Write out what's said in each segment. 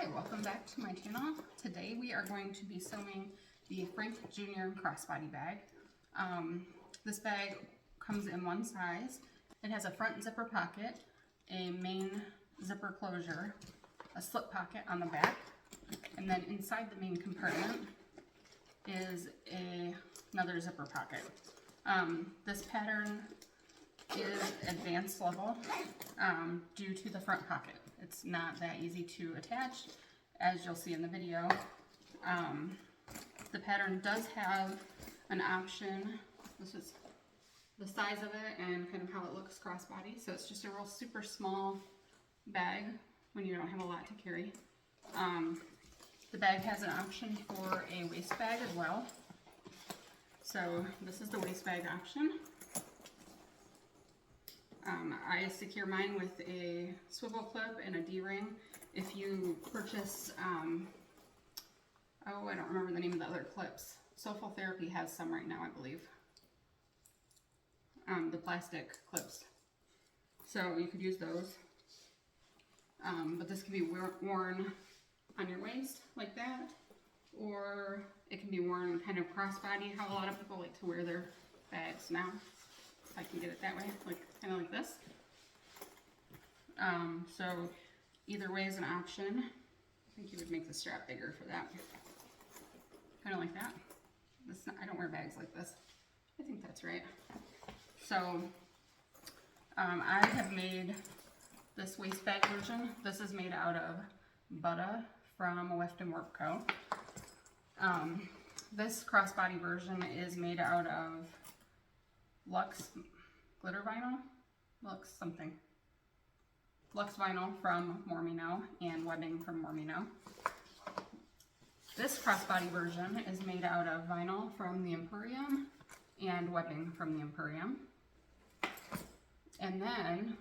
Hi, welcome back to my channel. Today we are going to be sewing the Frank Jr. Crossbody Bag. This bag comes in one size. It has a front zipper pocket, a main zipper closure, a slip pocket on the back, and then inside the main compartment is another zipper pocket. This pattern is advanced level due to the front pocket. It's not that easy to attach, as you'll see in the video. The pattern does have an option. This is the size of it and kind of how it looks crossbody. So it's just a real super small bag when you don't have a lot to carry. The bag has an option for a waist bag as well. So this is the waist bag option. I secure mine with a swivel clip and a D-ring. If you purchase, oh, I don't remember the name of the other clips. Soulful Therapy has some right now, I believe. The plastic clips. So you could use those. But this can be worn on your waist like that, or it can be worn kind of crossbody, how a lot of people like to wear their bags now. If I can get it that way, like kind of like this. So either way is an option. I think you would make the strap bigger for that. Kind of like that. I don't wear bags like this. I think that's right. So I have made this waist bag version. This is made out of Butter from Weft and Warp Co. This crossbody version is made out of Lux glitter vinyl, Lux vinyl from More Me Know and webbing from More Me Know. This crossbody version is made out of vinyl from the Emporium and webbing from the Emporium. And then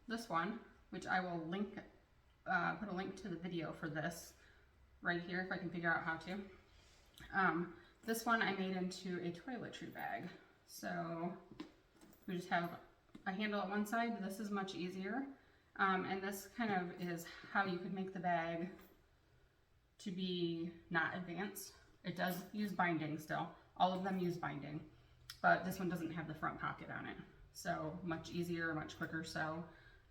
this one, which I will link, put a link to the video for this right here if I can figure out how to. This one I made into a toiletry bag. So we just have a handle at one side. This is much easier. And this kind of is how you could make the bag to be not advanced. It does use binding still. All of them use binding, but this one doesn't have the front pocket on it. So much easier, much quicker. So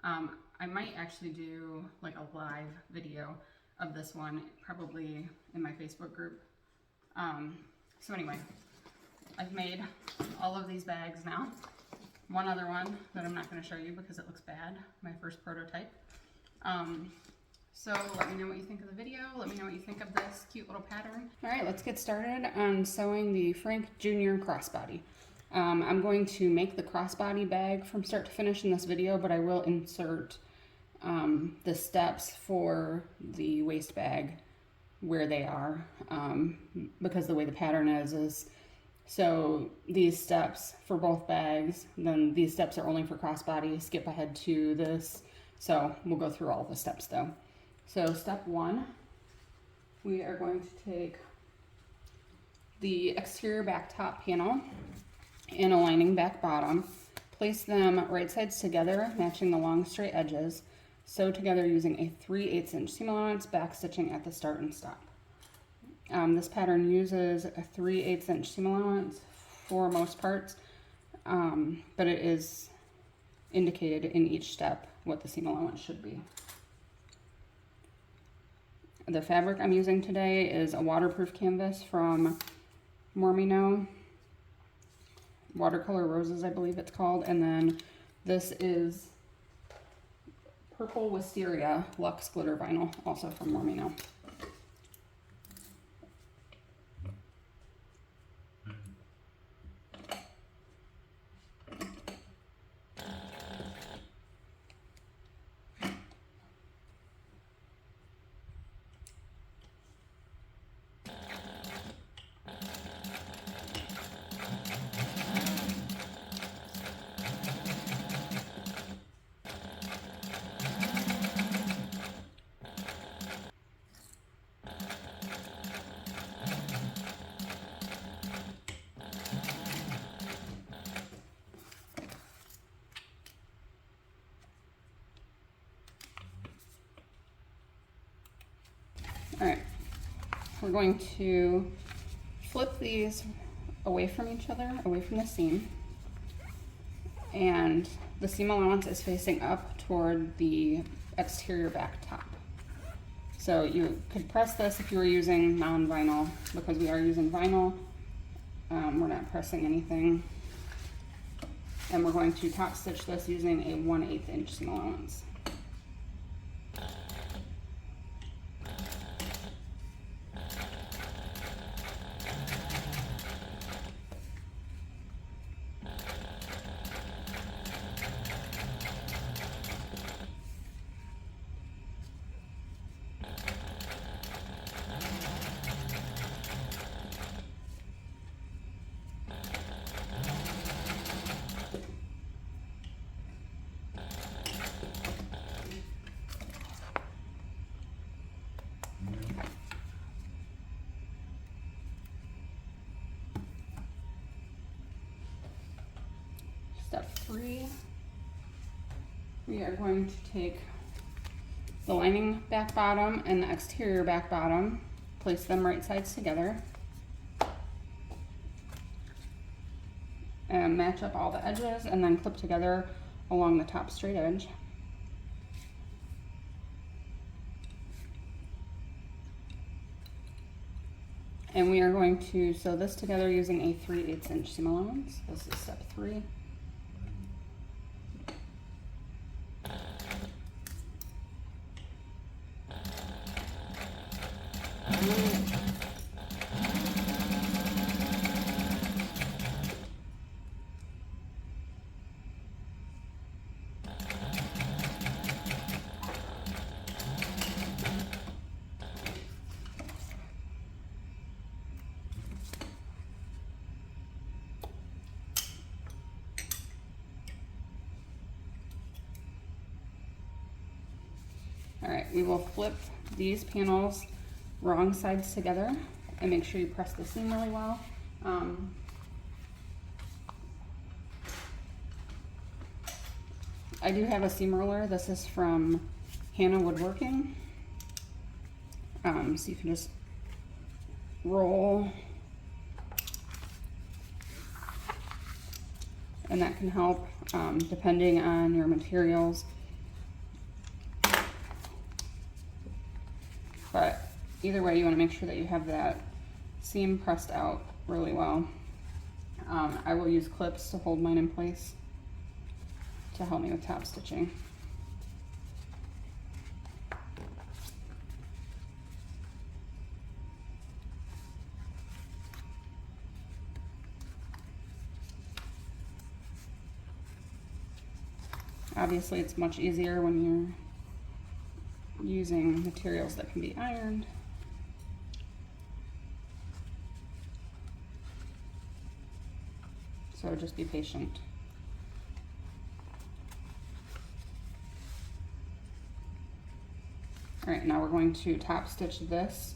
I might actually do like a live video of this one, probably in my Facebook group. So anyway, I've made all of these bags now. One other one that I'm not going to show you because it looks bad, my first prototype. So let me know what you think of the video. Let me know what you think of this cute little pattern. All right, let's get started on sewing the Frank Jr. crossbody. I'm going to make the crossbody bag from start to finish in this video, but I will insert the steps for the waist bag where they are, because the way the pattern is so these steps for both bags, then these steps are only for crossbody. Skip ahead to this. So we'll go through all the steps though. So step one, we are going to take the exterior back top panel and a lining back bottom, place them right sides together, matching the long straight edges, sew together using a 3/8 inch seam allowance, back stitching at the start and stop. This pattern uses a 3/8 inch seam allowance for most parts, but it is indicated in each step what the seam allowance should be. The fabric I'm using today is a waterproof canvas from More Me Know, Watercolor Roses I believe it's called, and then this is Purple Wisteria Luxe Glitter Vinyl, also from More Me Know. we're going to flip these away from each other, away from the seam. And the seam allowance is facing up toward the exterior back top. So you could press this if you were using non-vinyl. Because we are using vinyl, we're not pressing anything. And we're going to top stitch this using a 1/8 inch seam allowance. Step 3, we are going to take the lining back bottom and the exterior back bottom, place them right sides together, and match up all the edges and then clip together along the top straight edge. And we are going to sew this together using a 3/8 inch seam allowance. This is step 3. All right, we will flip these panels wrong sides together and make sure you press the seam really well. I do have a seam roller. This is from Hannah Woodworking. So you can just roll, and that can help depending on your materials. But either way, you want to make sure that you have that seam pressed out really well. I will use clips to hold mine in place to help me with top stitching. Obviously, it's much easier when you're using materials that can be ironed. So just be patient. All right, now we're going to top stitch this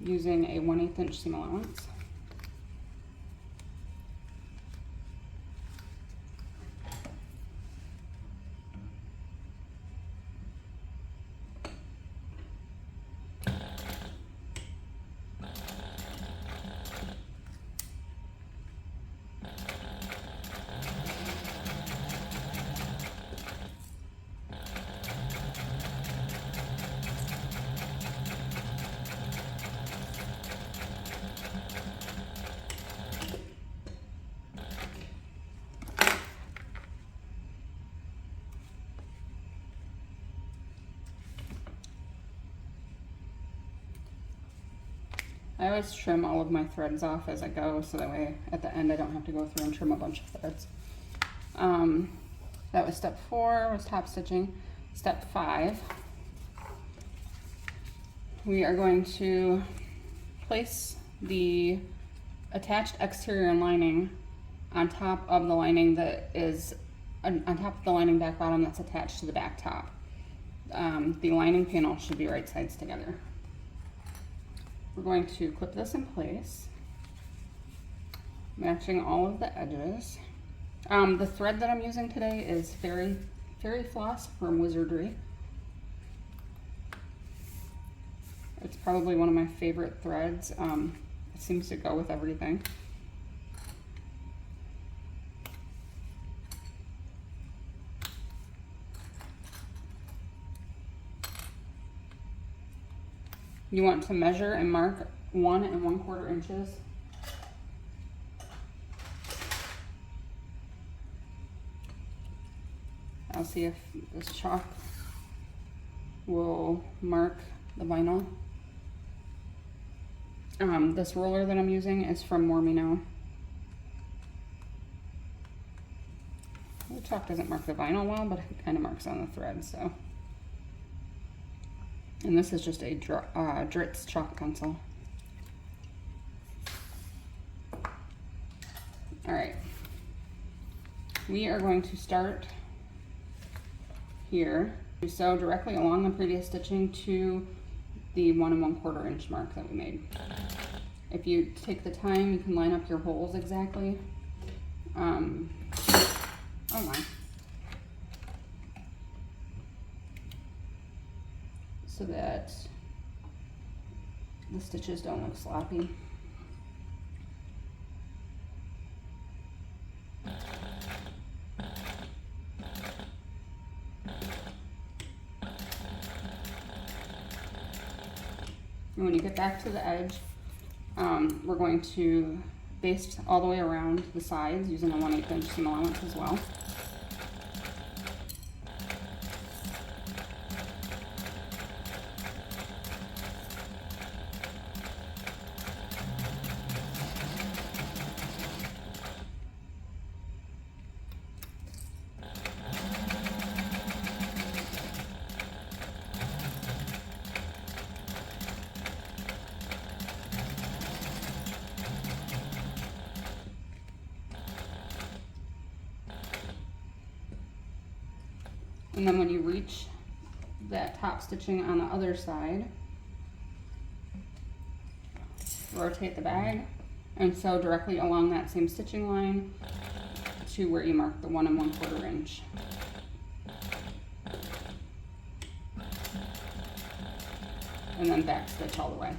using a 1/8 inch seam allowance. I always trim all of my threads off as I go, so that way at the end I don't have to go through and trim a bunch of threads. That was step 4, was top stitching. Step 5, we are going to place the attached exterior lining on top of the lining that is on top of the lining back bottom that's attached to the back top. The lining panel should be right sides together. We're going to clip this in place, matching all of the edges. The thread that I'm using today is Fairy Floss from Wizardry. It's probably one of my favorite threads. It seems to go with everything. You want to measure and mark 1 1/4 inches. I'll see if this chalk will mark the vinyl. This roller that I'm using is from More Me Now. The chalk doesn't mark the vinyl well, but it kind of marks on the thread, so. And this is just a Dritz chalk pencil. All right. We are going to start here. We sew directly along the previous stitching to the 1 1/4 inch mark that we made. If you take the time, you can line up your holes exactly. Oh my. So that the stitches don't look sloppy. And when you get back to the edge, we're going to baste all the way around the sides using a 1/8 inch seam allowance as well. And then when you reach that top stitching on the other side, rotate the bag and sew directly along that same stitching line to where you mark the 1 1/4 inch. And then back stitch all the way.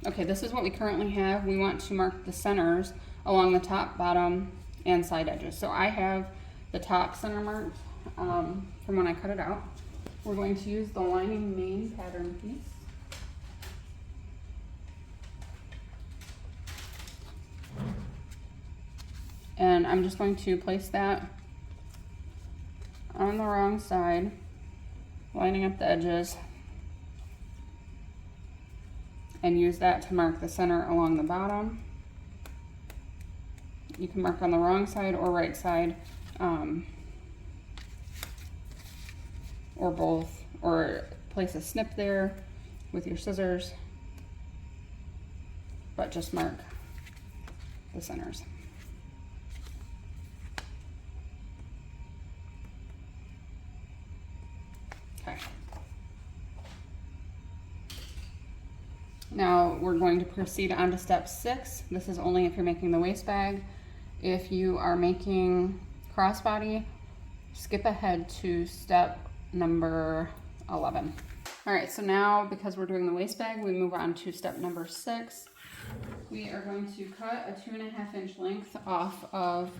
Okay, this is what we currently have. We want to mark the centers along the top, bottom, and side edges. So I have the top center marked from when I cut it out. We're going to use the lining main pattern piece. And I'm just going to place that on the wrong side, lining up the edges, and use that to mark the center along the bottom. You can mark on the wrong side or right side, or both, or place a snip there with your scissors, but just mark the centers. Okay. Now we're going to proceed on to step 6. This is only if you're making the waist bag. If you are making crossbody, skip ahead to step number 11. All right, so now because we're doing the waist bag, we move on to step number 6. We are going to cut a 2.5 inch length off of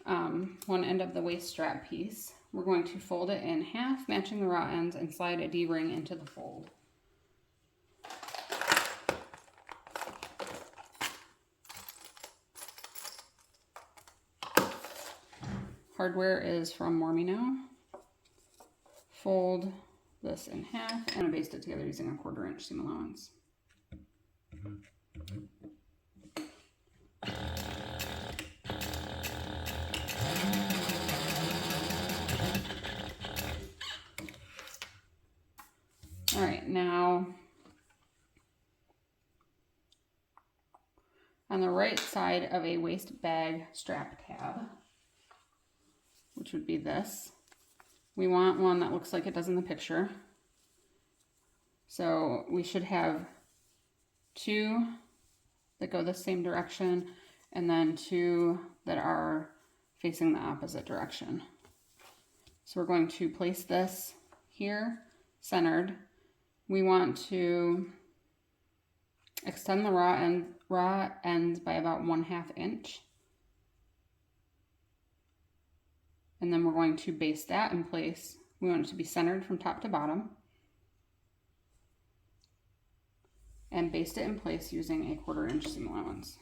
one end of the waist strap piece. We're going to fold it in half, matching the raw ends, and slide a D-ring into the fold. Hardware is from More Me Now. Fold this in half and baste it together using a 1/4 inch seam allowance. All right, now on the right side of a waist bag strap tab, which would be this, we want one that looks like it does in the picture. So we should have 2 that go the same direction, and then 2 that are facing the opposite direction. So we're going to place this here, centered. We want to extend the raw ends by about 1/2 inch. And then we're going to base that in place. We want it to be centered from top to bottom. And baste it in place using a 1/4 inch seam allowance.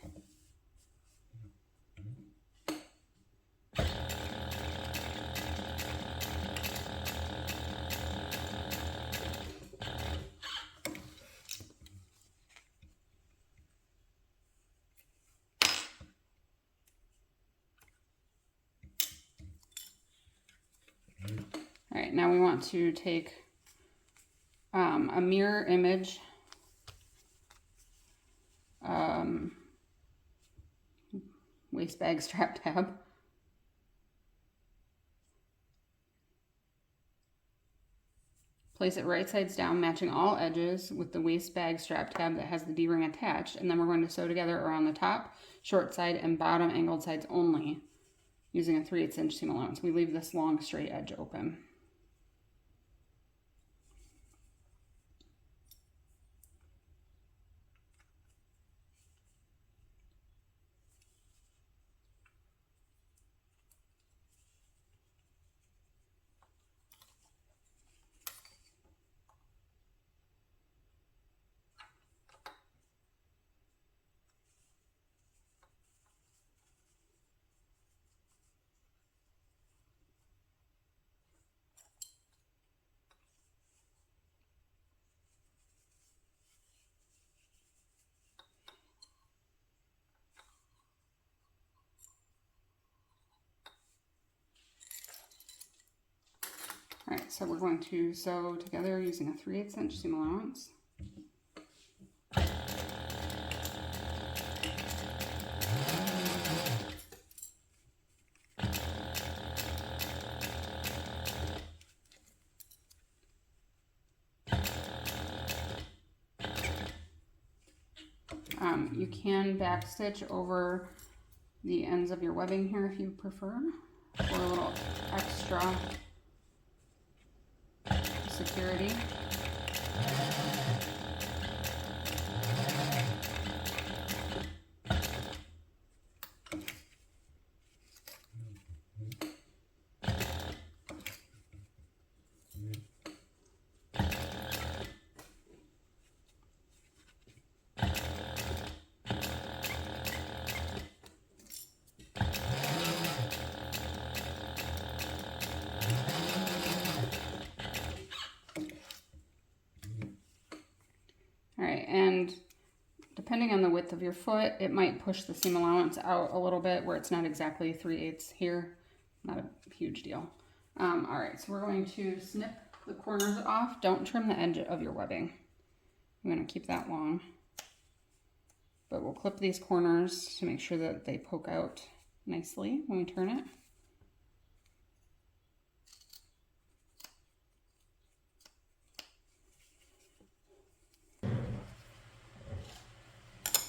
All right, now we want to take a mirror image waist bag strap tab. Place it right sides down, matching all edges with the waist bag strap tab that has the D-ring attached, and then we're going to sew together around the top, short side, and bottom angled sides only, using a 3/8 inch seam allowance. We leave this long straight edge open. All right, so we're going to sew together using a 3/8 inch seam allowance. You can backstitch over the ends of your webbing here if you prefer, for a little extra security. And depending on the width of your foot, it might push the seam allowance out a little bit where it's not exactly 3/8 here. Not a huge deal. All right, so we're going to snip the corners off. Don't trim the edge of your webbing. I'm going to keep that long. But we'll clip these corners to make sure that they poke out nicely when we turn it.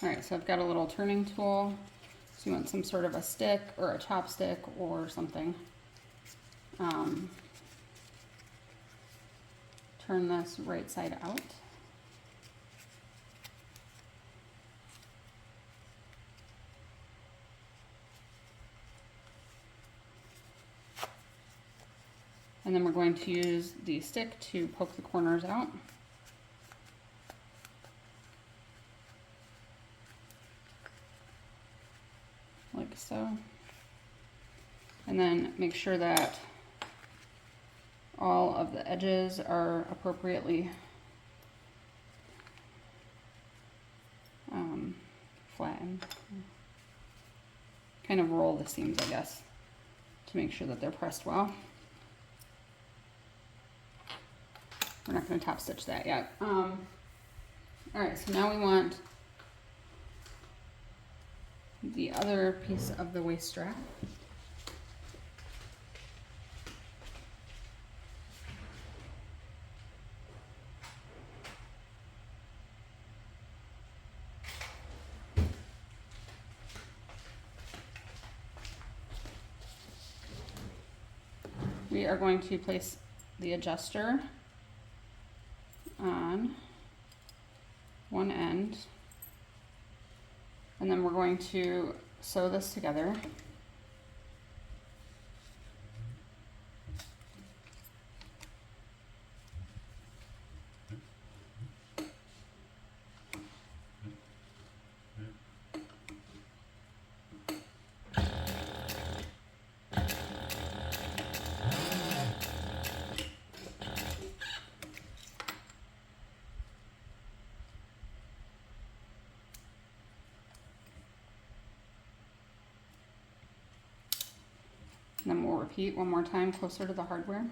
All right, so I've got a little turning tool. So you want some sort of a stick or a chopstick or something. Turn this right side out. And then we're going to use the stick to poke the corners out. Like so. And then make sure that all of the edges are appropriately flattened. Kind of roll the seams, I guess, to make sure that they're pressed well. We're not going to top stitch that yet. All right, so now we want the other piece of the waist strap. we are going to place the adjuster on one end, and then we're going to sew this together. And then we'll repeat one more time closer to the hardware.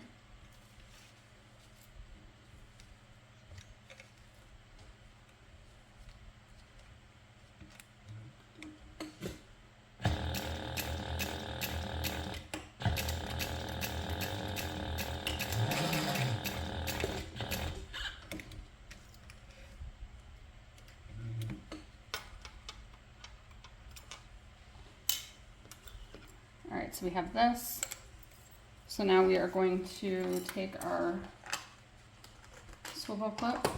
Alright, so we have this. So now we are going to take our swivel clip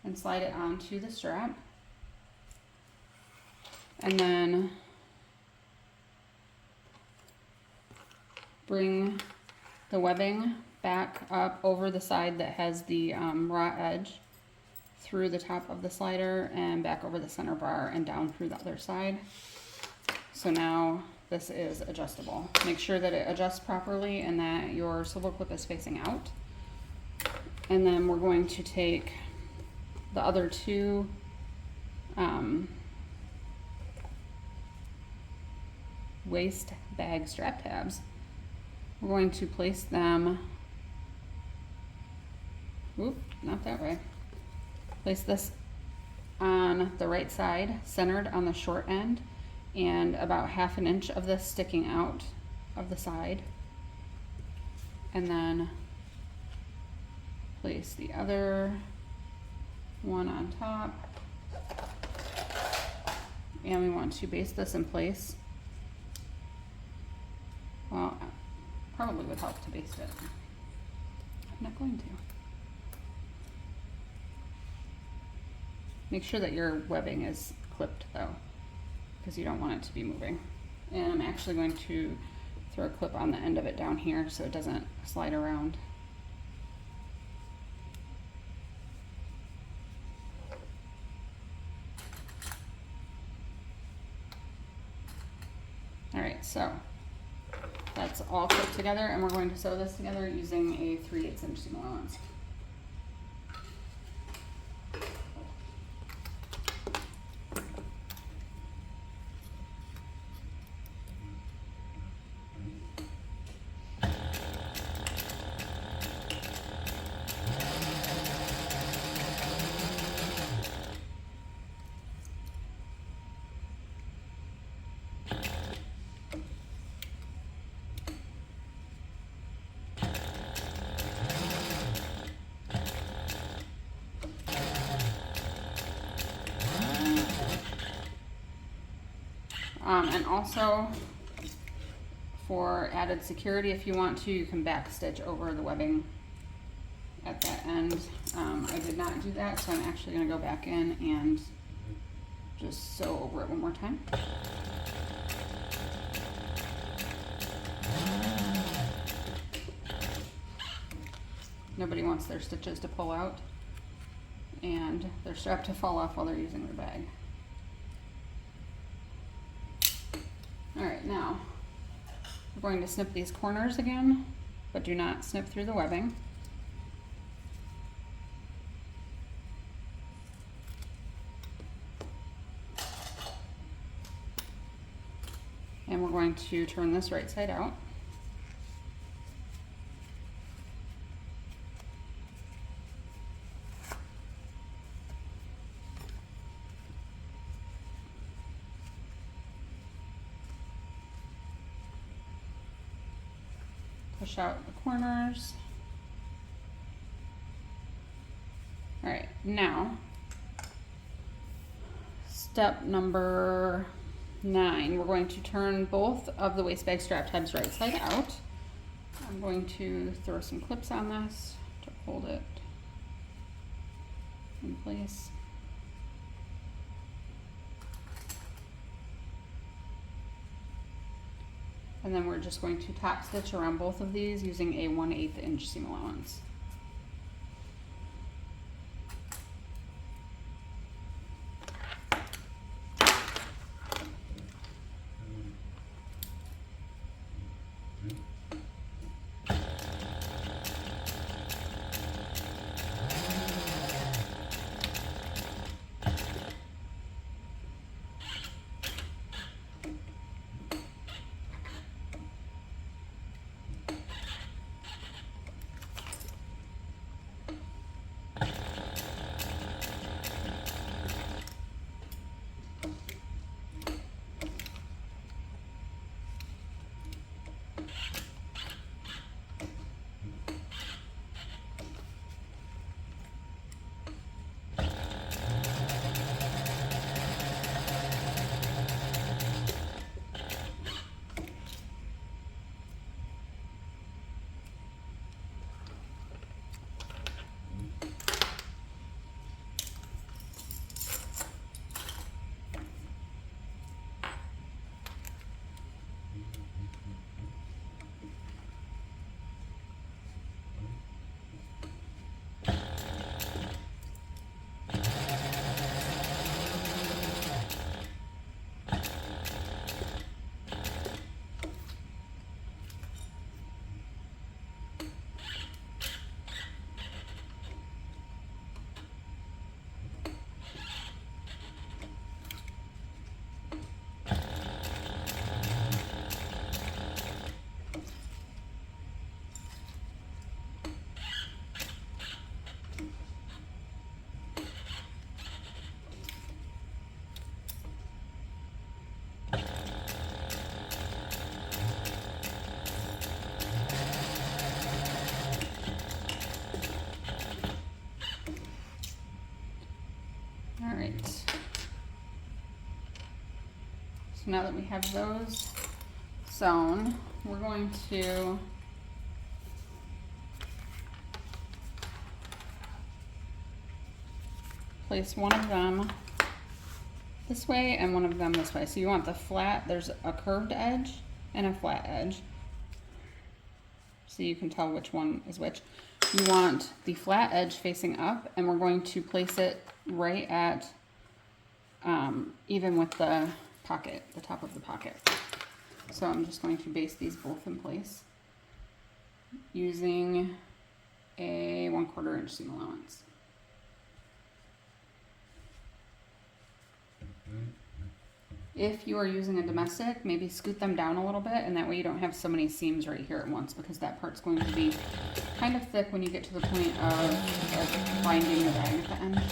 and slide it onto the strap. And then bring the webbing back up over the side that has the raw edge through the top of the slider and back over the center bar and down through the other side. So now this is adjustable. Make sure that it adjusts properly and that your swivel clip is facing out. And then we're going to take the other two waist bag strap tabs. We're going to place them, oop, not that way. Place this on the right side, centered on the short end, and about 1/2 inch of this sticking out of the side. And then place the other one on top. And we want to base this in place. Well, probably would help to baste it. I'm not going to. Make sure that your webbing is clipped though, because you don't want it to be moving. And I'm actually going to throw a clip on the end of it down here so it doesn't slide around. Alright, so that's all clipped together, and we're going to sew this together using a 3/8 inch seam allowance. And also, for added security, if you want to, you can back stitch over the webbing at that end. I did not do that, so I'm actually going to go back in and just sew over it one more time. Nobody wants their stitches to pull out and their strap to fall off while they're using their bag. Alright, now we're going to snip these corners again, but do not snip through the webbing. And we're going to turn this right side out. Push out the corners. All right, now step number 9, we're going to turn both of the waist bag strap tabs right side out. I'm going to throw some clips on this to hold it in place. And then we're just going to top stitch around both of these using a 1/8 inch seam allowance. All right. So now that we have those sewn, we're going to place one of them this way and one of them this way. So you want the flat, there's a curved edge and a flat edge. So you can tell which one is which. You want the flat edge facing up, and we're going to place it right at even with the pocket, the top of the pocket. So I'm just going to base these both in place using a 1/4 inch seam allowance. If you are using a domestic, maybe scoot them down a little bit, and that way you don't have so many seams right here at once, because that part's going to be kind of thick when you get to the point of binding the bag at the end.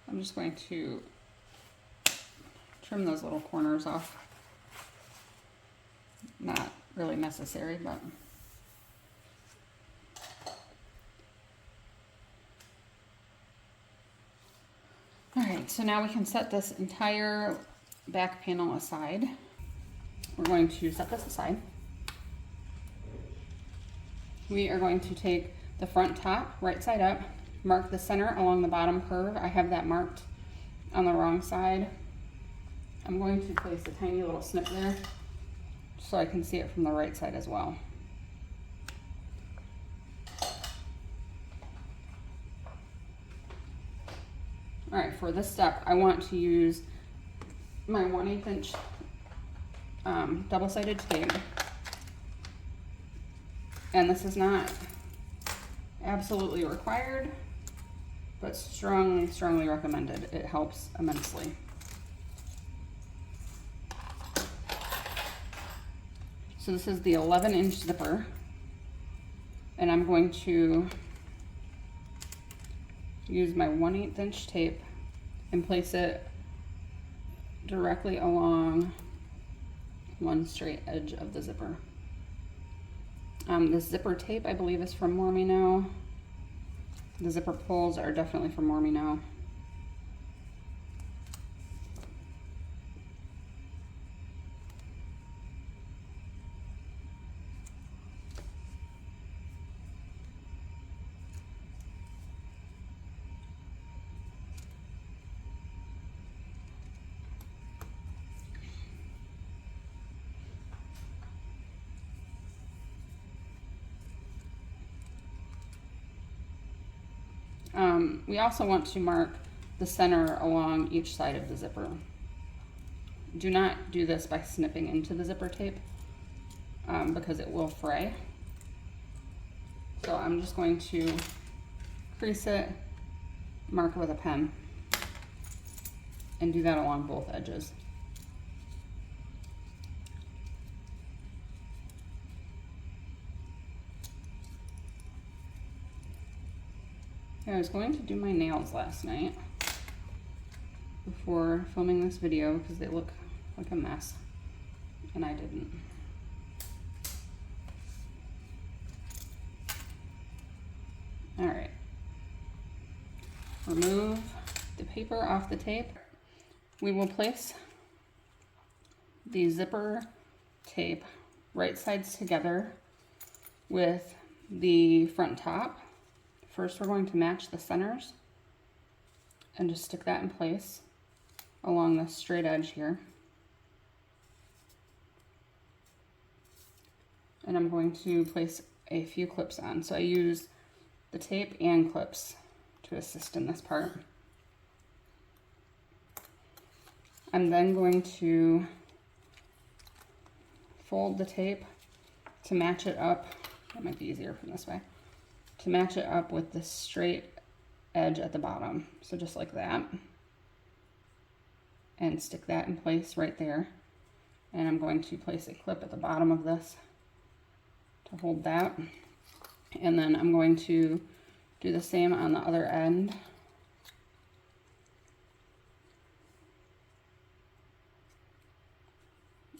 I'm just going to trim those little corners off. Not really necessary, but all right, so now we can set this entire back panel aside. We're going to set this aside. We are going to take the front top, right side up, mark the center along the bottom curve. I have that marked on the wrong side. I'm going to place a tiny little snip there so I can see it from the right side as well. All right, for this step, I want to use my 1/8 inch double-sided tape. And this is not absolutely required, but strongly, strongly recommended. It helps immensely. So this is the 11-inch zipper, and I'm going to use my 1/8 inch tape and place it directly along one straight edge of the zipper. The zipper tape, I believe, is from Mormino. The zipper pulls are definitely from Mormino. We also want to mark the center along each side of the zipper. Do not do this by snipping into the zipper tape because it will fray. So I'm just going to crease it, mark it with a pen, and do that along both edges. I was going to do my nails last night before filming this video because they look like a mess, and I didn't. All right, remove the paper off the tape. We will place the zipper tape right sides together with the front top. First, we're going to match the centers and just stick that in place along the straight edge here. And I'm going to place a few clips on. So I use the tape and clips to assist in this part. I'm then going to fold the tape to match it up. That might be easier from this way. To match it up with the straight edge at the bottom. So just like that. And stick that in place right there. And I'm going to place a clip at the bottom of this to hold that. And then I'm going to do the same on the other end.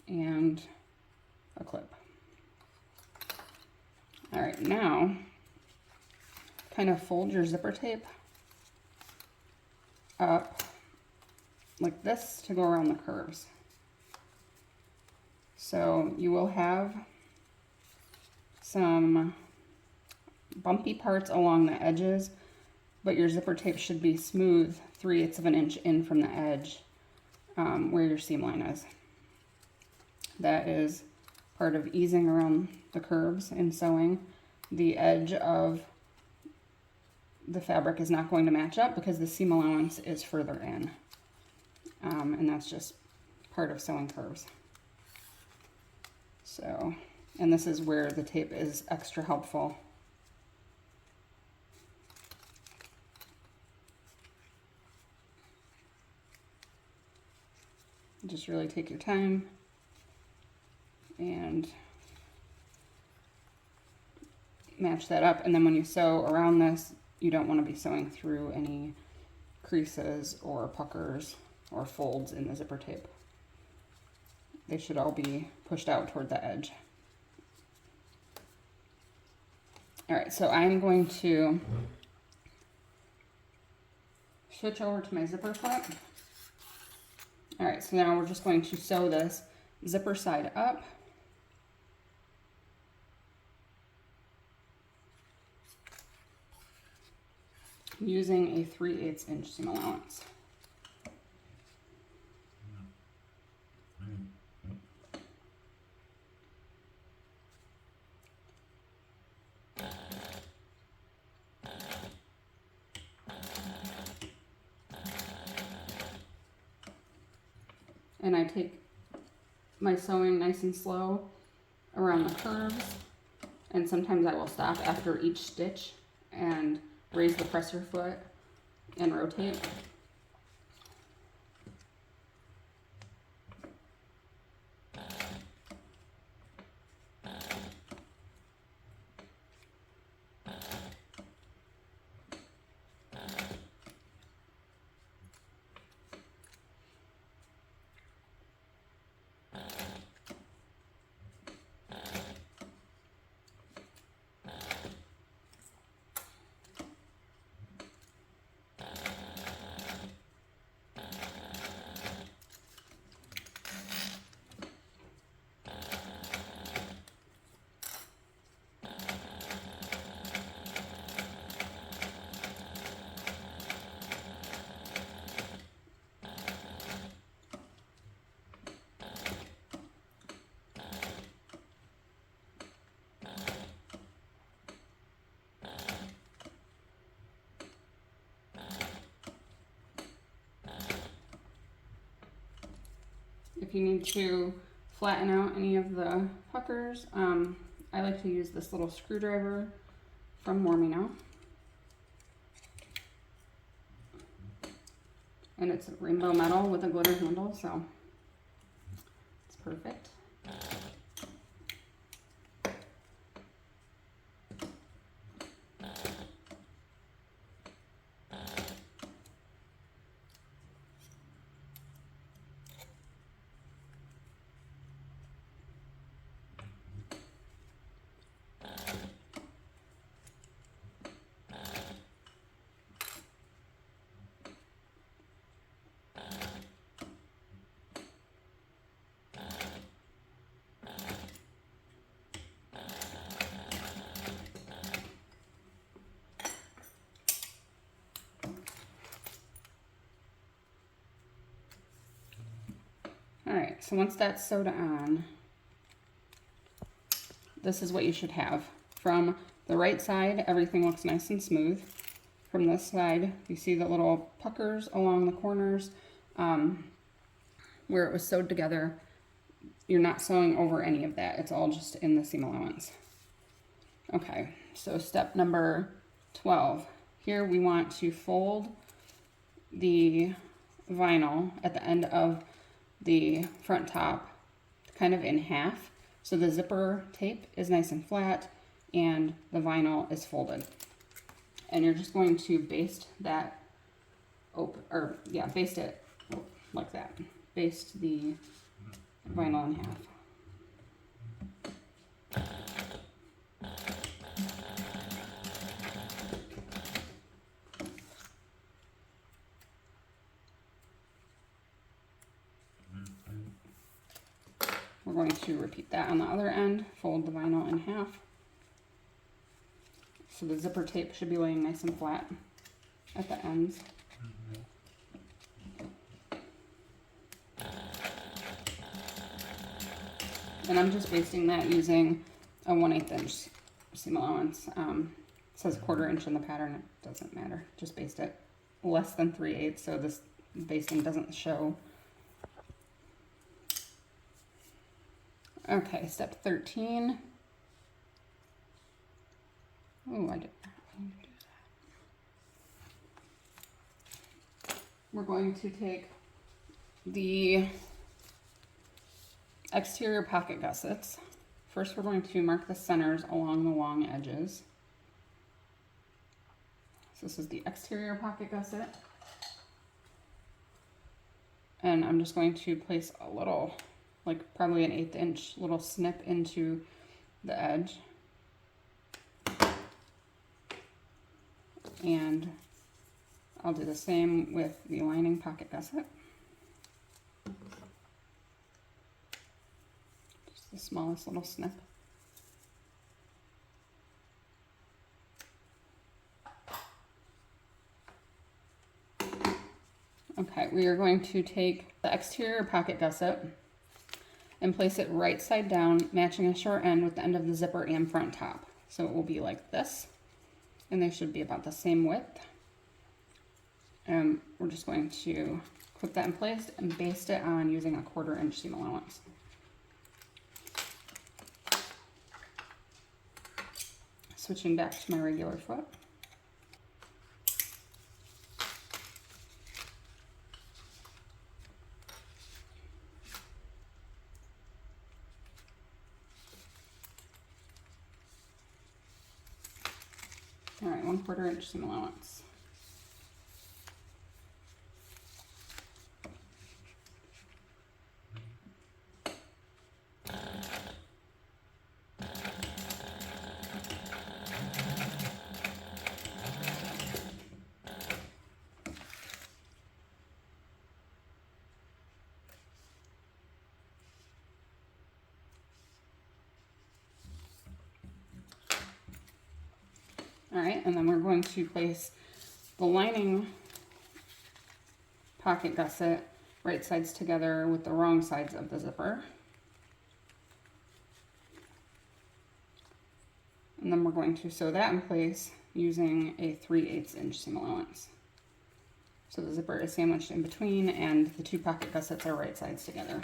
And a clip. All right, now kind of fold your zipper tape up like this to go around the curves. So you will have some bumpy parts along the edges, but your zipper tape should be smooth 3/8 of an inch in from the edge where your seam line is. That is part of easing around the curves in sewing. The edge of the fabric is not going to match up because the seam allowance is further in. And that's just part of sewing curves. So, and this is where the tape is extra helpful. Just really take your time and match that up. And then when you sew around this, you don't want to be sewing through any creases or puckers or folds in the zipper tape. They should all be pushed out toward the edge. All right, so I'm going to switch over to my zipper foot. All right, so now we're just going to sew this zipper side up. Using a 3/8 inch seam allowance. And I take my sewing nice and slow around the curves, and sometimes I will stop after each stitch and raise the presser foot and rotate. If you need to flatten out any of the puckers, I like to use this little screwdriver from Mormino. And it's rainbow metal with a glitter handle, so it's perfect. Alright, so once that's sewed on, this is what you should have. From the right side, everything looks nice and smooth. From this side, you see the little puckers along the corners where it was sewed together. You're not sewing over any of that. It's all just in the seam allowance. Okay, so step number 12. Here we want to fold the vinyl at the end of the front top kind of in half, so the zipper tape is nice and flat and the vinyl is folded. And you're just going to baste that baste it like that. Baste the vinyl in half. We're going to repeat that on the other end, fold the vinyl in half. So the zipper tape should be laying nice and flat at the ends. And I'm just basting that using a 1/8 inch seam allowance. It says 1/4 inch in the pattern, it doesn't matter. Just baste it less than 3/8 so this basting doesn't show. Okay, step 13. Oh, I did not mean to do that. We're going to take the exterior pocket gussets. First, we're going to mark the centers along the long edges. So this is the exterior pocket gusset. And I'm just going to place a little, like probably an 1/8 inch little snip into the edge. And I'll do the same with the lining pocket gusset. Just the smallest little snip. Okay, we are going to take the exterior pocket gusset and place it right side down, matching a short end with the end of the zipper and front top. So it will be like this, and they should be about the same width. And we're just going to clip that in place and baste it on using a 1/4 inch seam allowance. switching back to my regular foot. All right, 1/4 inch seam allowance. All right, and then we're going to place the lining pocket gusset right sides together with the wrong sides of the zipper. And then we're going to sew that in place using a 3/8 inch seam allowance. So the zipper is sandwiched in between and the two pocket gussets are right sides together.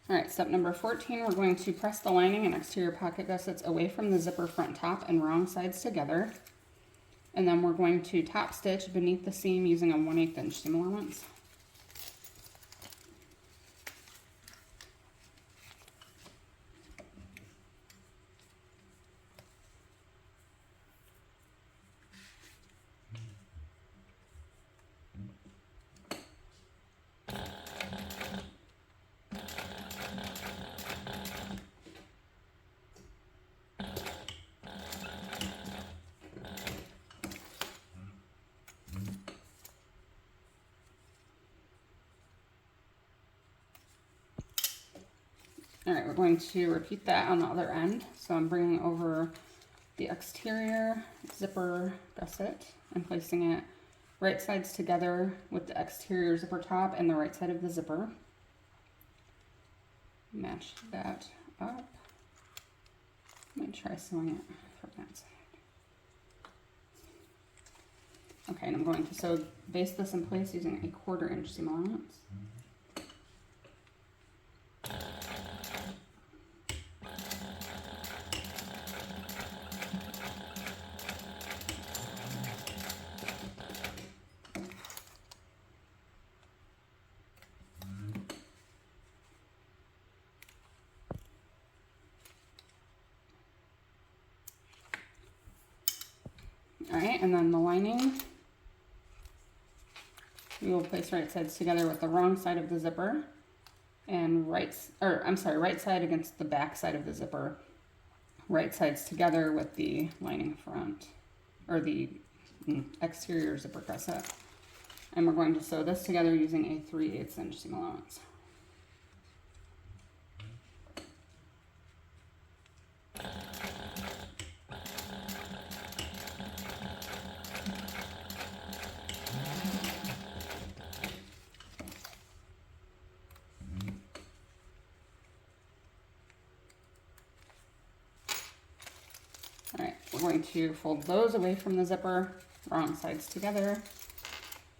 All right, step number 14, we're going to press the lining and exterior pocket gussets away from the zipper front top and wrong sides together. And then we're going to top stitch beneath the seam using a 1/8 inch seam allowance. All right, we're going to repeat that on the other end. So I'm bringing over the exterior zipper gusset and placing it right sides together with the exterior zipper top and the right side of the zipper. Match that up. Let me try sewing it from that side. Okay, and I'm going to baste this in place using a 1/4 inch seam allowance. All right, and then the lining, we will place right sides together with the wrong side of the zipper and right side against the back side of the zipper, right sides together with the lining front, or the exterior zipper gusset. And we're going to sew this together using a 3/8 inch seam allowance. All right, we're going to fold those away from the zipper, wrong sides together,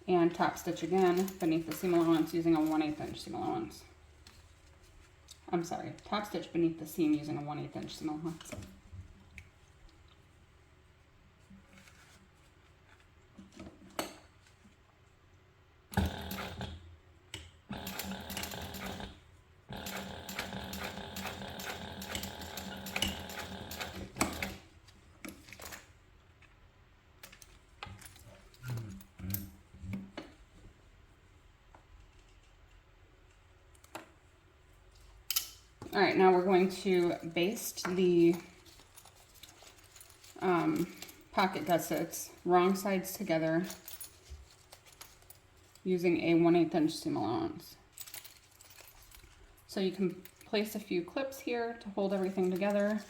and top stitch again beneath the seam allowance using a 1/8 inch seam allowance. I'm sorry, top stitch beneath the seam using a 1/8 inch seam allowance. All right, now we're going to baste the pocket gussets wrong sides together using a 1/8 inch seam allowance. So you can place a few clips here to hold everything together,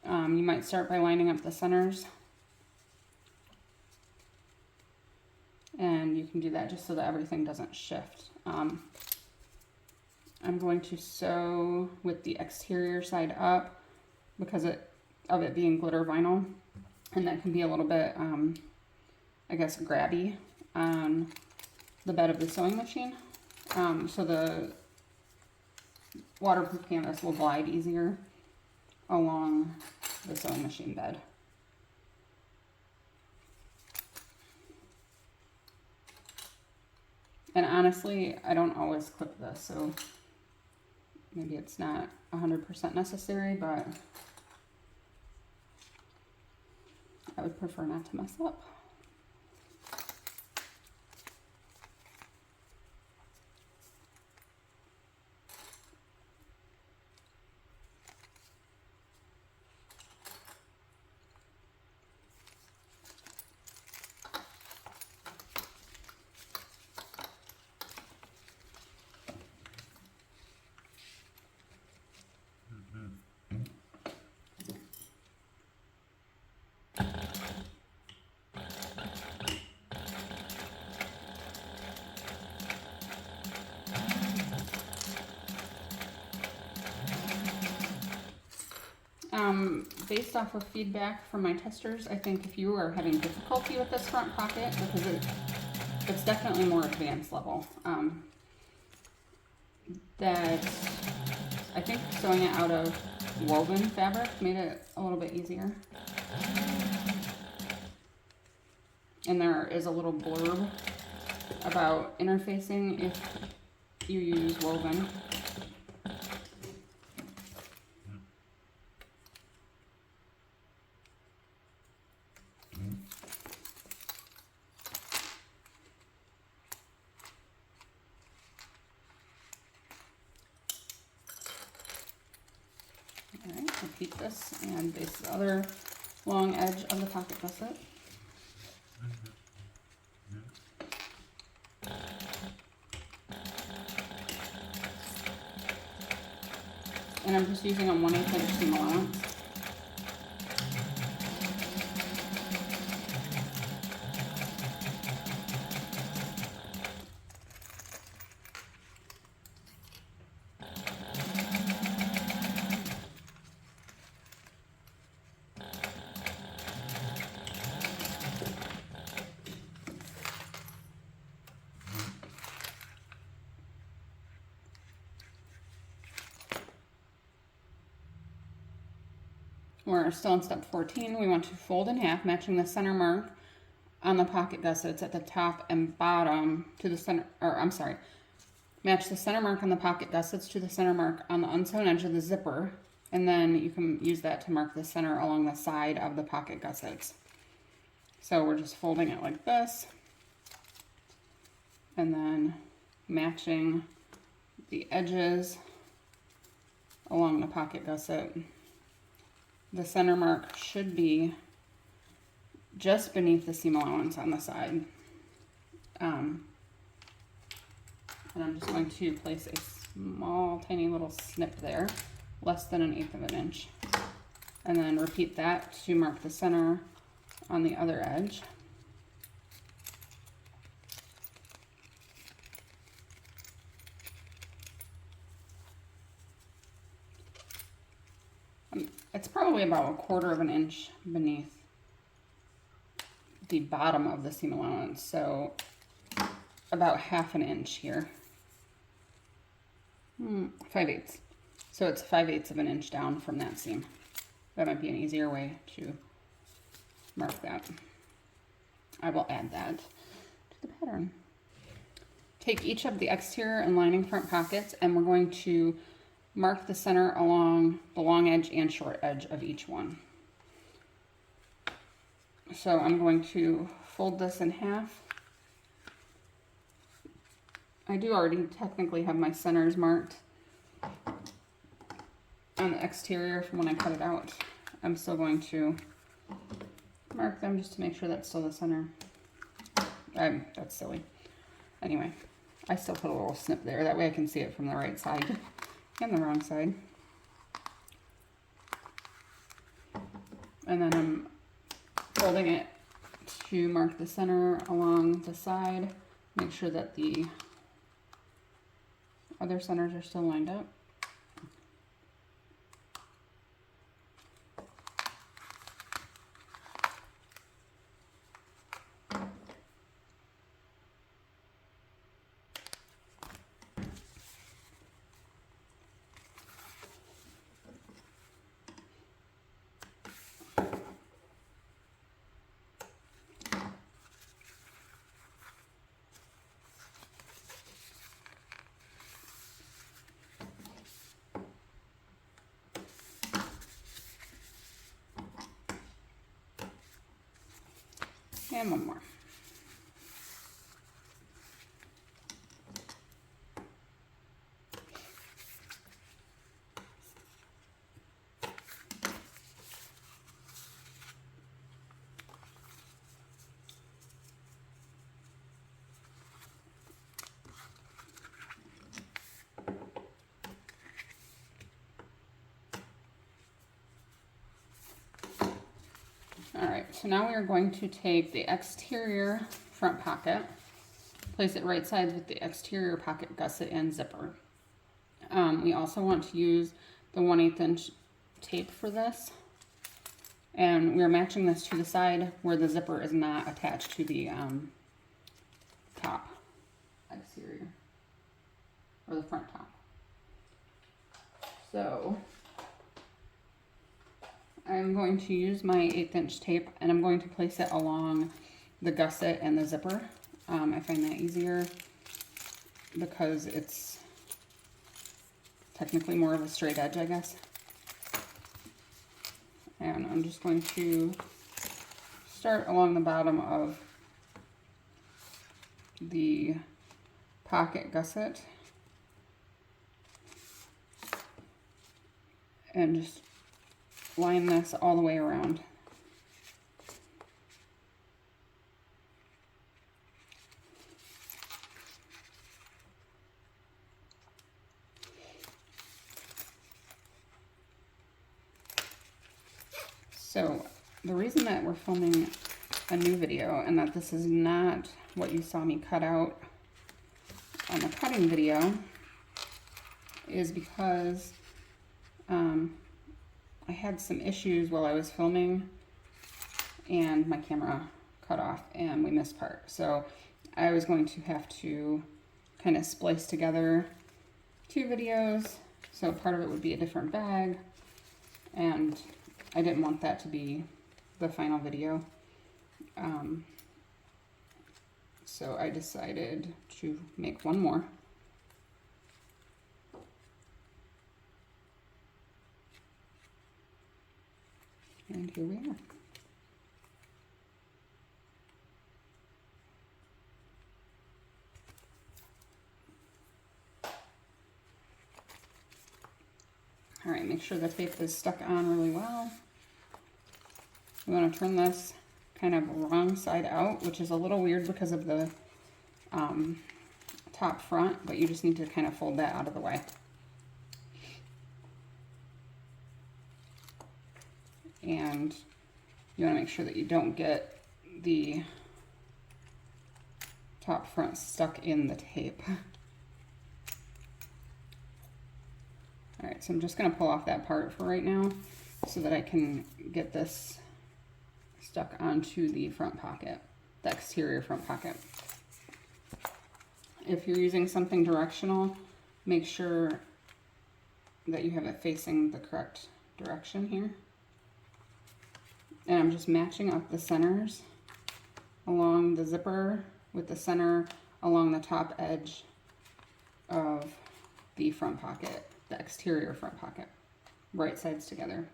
You might start by lining up the centers. And you can do that just so that everything doesn't shift. I'm going to sew with the exterior side up because of it being glitter vinyl, and that can be a little bit, I guess, grabby on the bed of the sewing machine. So the waterproof canvas will glide easier along the sewing machine bed. And honestly, I don't always clip this, so maybe it's not 100% necessary, but I would prefer not to mess up. Based off of feedback from my testers, I think if you are having difficulty with this front pocket, because it's definitely more advanced level, that I think sewing it out of woven fabric made it a little bit easier. And there is a little blurb about interfacing if you use woven. Alright, repeat this and base the other long edge of the pocket gusset. And I'm just using a 1/8 inch seam allowance. We're still in step 14. We want to fold in half, matching the center mark on the pocket gussets at the top and bottom to the center, or I'm sorry, match the center mark on the pocket gussets to the center mark on the unsewn edge of the zipper, and then you can use that to mark the center along the side of the pocket gussets. So we're just folding it like this, and then matching the edges along the pocket gusset. The center mark should be just beneath the seam allowance on the side. And I'm just going to place a small, tiny little snip there, less than 1/8 of an inch. And then repeat that to mark the center on the other edge. It's probably about 1/4 of an inch beneath the bottom of the seam allowance, so about 1/2 inch here. 5/8. So it's 5/8 of an inch down from that seam. That might be an easier way to mark that. I will add that to the pattern. Take each of the exterior and lining front pockets, and we're going to mark the center along the long edge and short edge of each one. So I'm going to fold this in half. I do already technically have my centers marked on the exterior from when I cut it out. I'm still going to mark them just to make sure that's still the center. That's silly. Anyway, I still put a little snip there. That way I can see it from the right side and the wrong side. And then I'm folding it to mark the center along the side. Make sure that the other centers are still lined up. And one more. All right, so now we are going to take the exterior front pocket, place it right sides with the exterior pocket gusset and zipper. We also want to use the 1/8 inch tape for this. And we're matching this to the side where the zipper is not attached to the top exterior, or the front top. So I'm going to use my 1/8 inch tape and I'm going to place it along the gusset and the zipper. I find that easier because it's technically more of a straight edge, I guess. And I'm just going to start along the bottom of the pocket gusset and just line this all the way around. So the reason that we're filming a new video and that this is not what you saw me cut out on the cutting video is because I had some issues while I was filming and my camera cut off and we missed part. So I was going to have to kind of splice together two videos. So part of it would be a different bag, and I didn't want that to be the final video. So I decided to make one more. And here we are. All right, make sure the tape is stuck on really well. We want to turn this kind of wrong side out, which is a little weird because of the top front, but you just need to kind of fold that out of the way. And you want to make sure that you don't get the top front stuck in the tape. All right, so I'm just going to pull off that part for right now so that I can get this stuck onto the front pocket, the exterior front pocket. If you're using something directional, make sure that you have it facing the correct direction here. And I'm just matching up the centers along the zipper with the center along the top edge of the front pocket, the exterior front pocket, right sides together.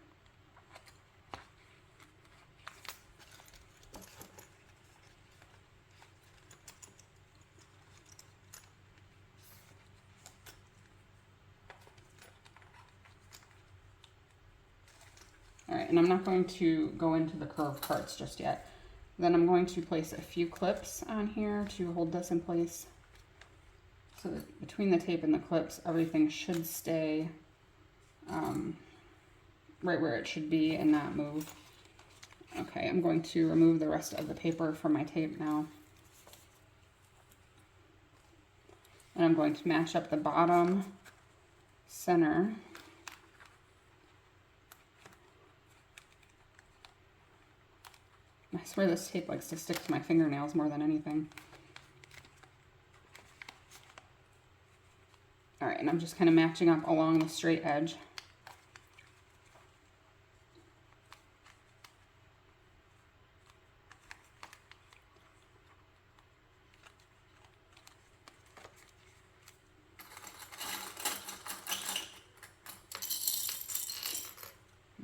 All right, and I'm not going to go into the curved parts just yet. Then I'm going to place a few clips on here to hold this in place. So that between the tape and the clips, everything should stay right where it should be and not move. Okay, I'm going to remove the rest of the paper from my tape now. And I'm going to match up the bottom center. I swear this tape likes to stick to my fingernails more than anything. All right, and I'm just kind of matching up along the straight edge.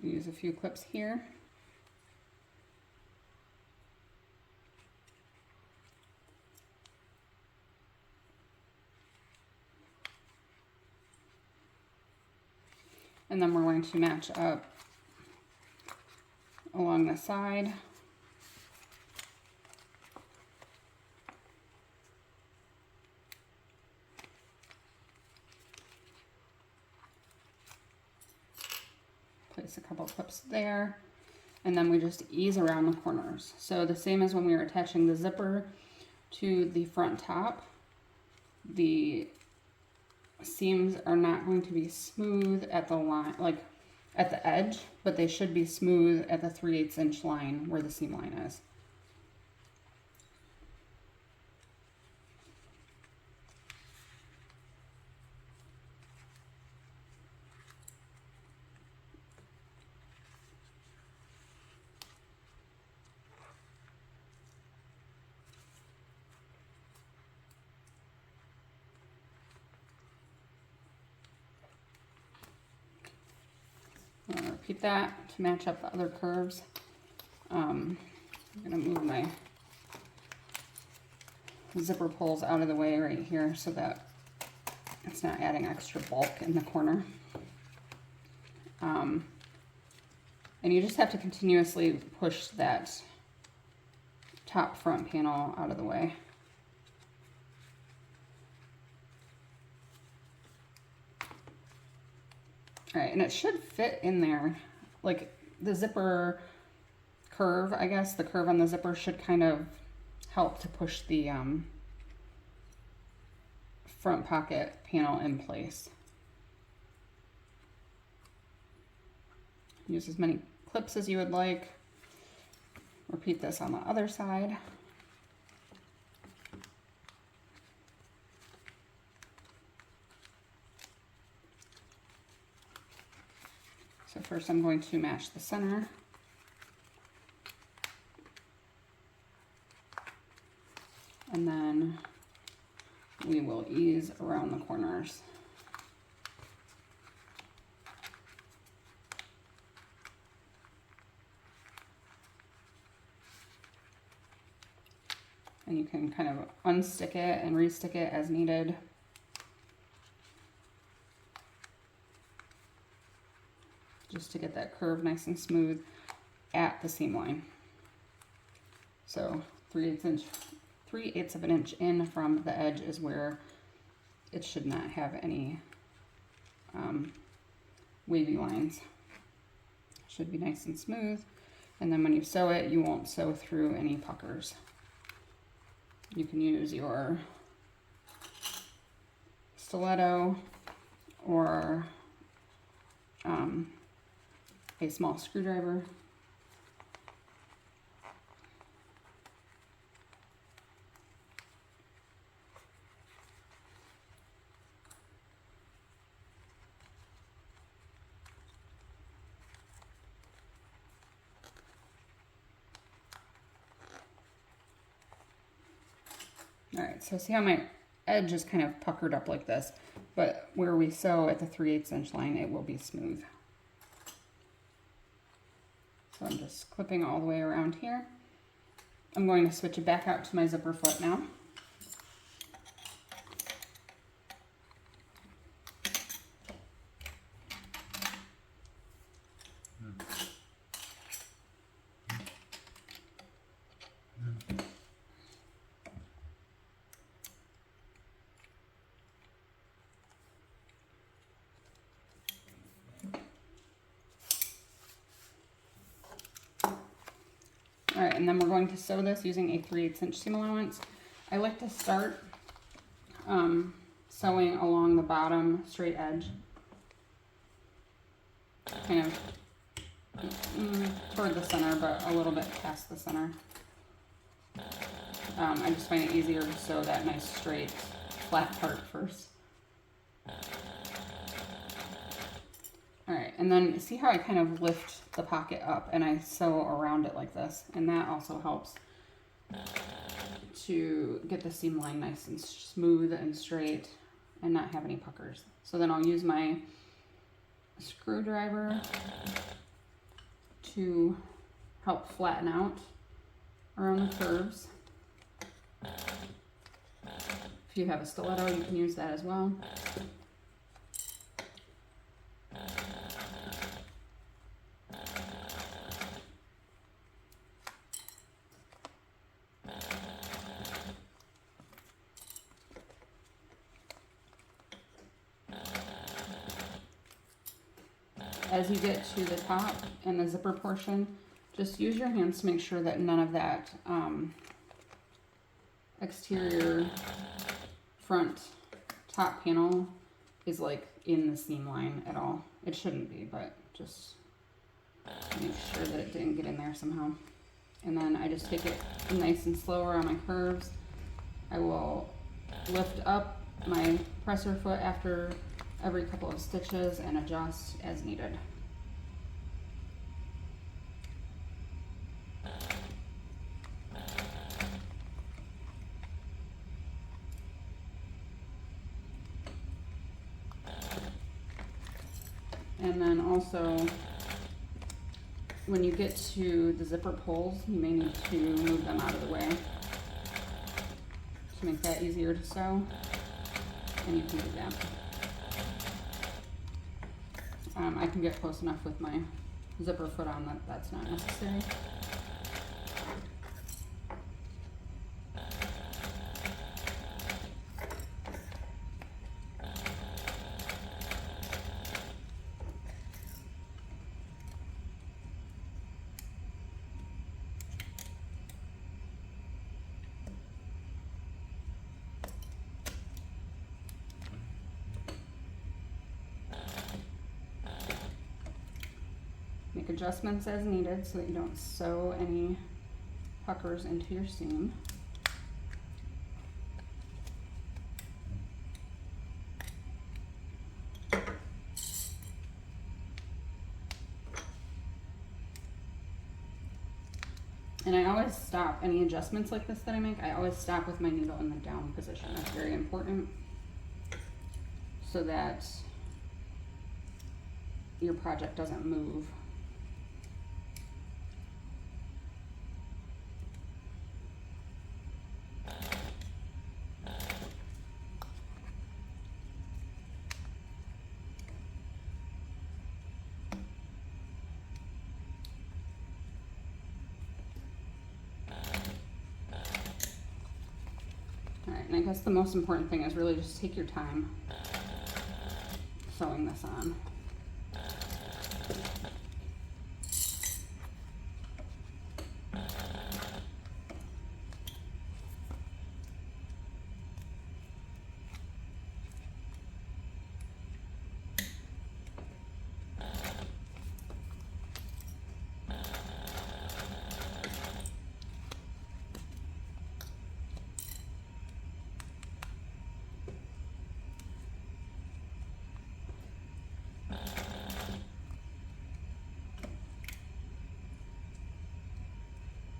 Use a few clips here. And then we're going to match up along the side. Place a couple clips there, and then we just ease around the corners. So the same as when we were attaching the zipper to the front top, the seams are not going to be smooth at the line, like at the edge, but they should be smooth at the 3/8 inch line where the seam line is. I'm gonna repeat that to match up the other curves. I'm gonna move my zipper pulls out of the way right here so that it's not adding extra bulk in the corner. And you just have to continuously push that top front panel out of the way. All right, and it should fit in there. Like the zipper curve, I guess, the curve on the zipper should kind of help to push the front pocket panel in place. Use as many clips as you would like. Repeat this on the other side. So first I'm going to match the center. And then we will ease around the corners. And you can kind of unstick it and restick it as needed. Just to get that curve nice and smooth at the seam line. So 3/8 of an inch in from the edge is where it should not have any wavy lines. Should be nice and smooth. And then when you sew it, you won't sew through any puckers. You can use your stiletto or a small screwdriver. All right, so see how my edge is kind of puckered up like this, but where we sew at the 3/8 inch line, it will be smooth. So I'm just clipping all the way around here. I'm going to switch it back out to my zipper foot now. and then we're going to sew this using a 3/8 inch seam allowance. I like to start sewing along the bottom straight edge, kind of toward the center, but a little bit past the center. I just find it easier to sew that nice straight flat part first. Alright, and then see how I kind of lift the pocket up and I sew around it like this, and that also helps to get the seam line nice and smooth and straight and not have any puckers. So then I'll use my screwdriver to help flatten out around the curves. If you have a stiletto, you can use that as well. As you get to the top and the zipper portion, just use your hands to make sure that none of that exterior front top panel is like in the seam line at all. It shouldn't be, but just make sure that it didn't get in there somehow. And then I just take it nice and slow around my curves. I will lift up my presser foot after every couple of stitches and adjust as needed. And then also, when you get to the zipper pulls, you may need to move them out of the way to make that easier to sew, and you can do that. I can get close enough with my zipper foot on that that's not necessary. Make adjustments as needed so that you don't sew any puckers into your seam. And I always stop any adjustments like this that I make. I always stop with my needle in the down position. That's very important so that your project doesn't move. Alright, and I guess the most important thing is really just take your time sewing this on.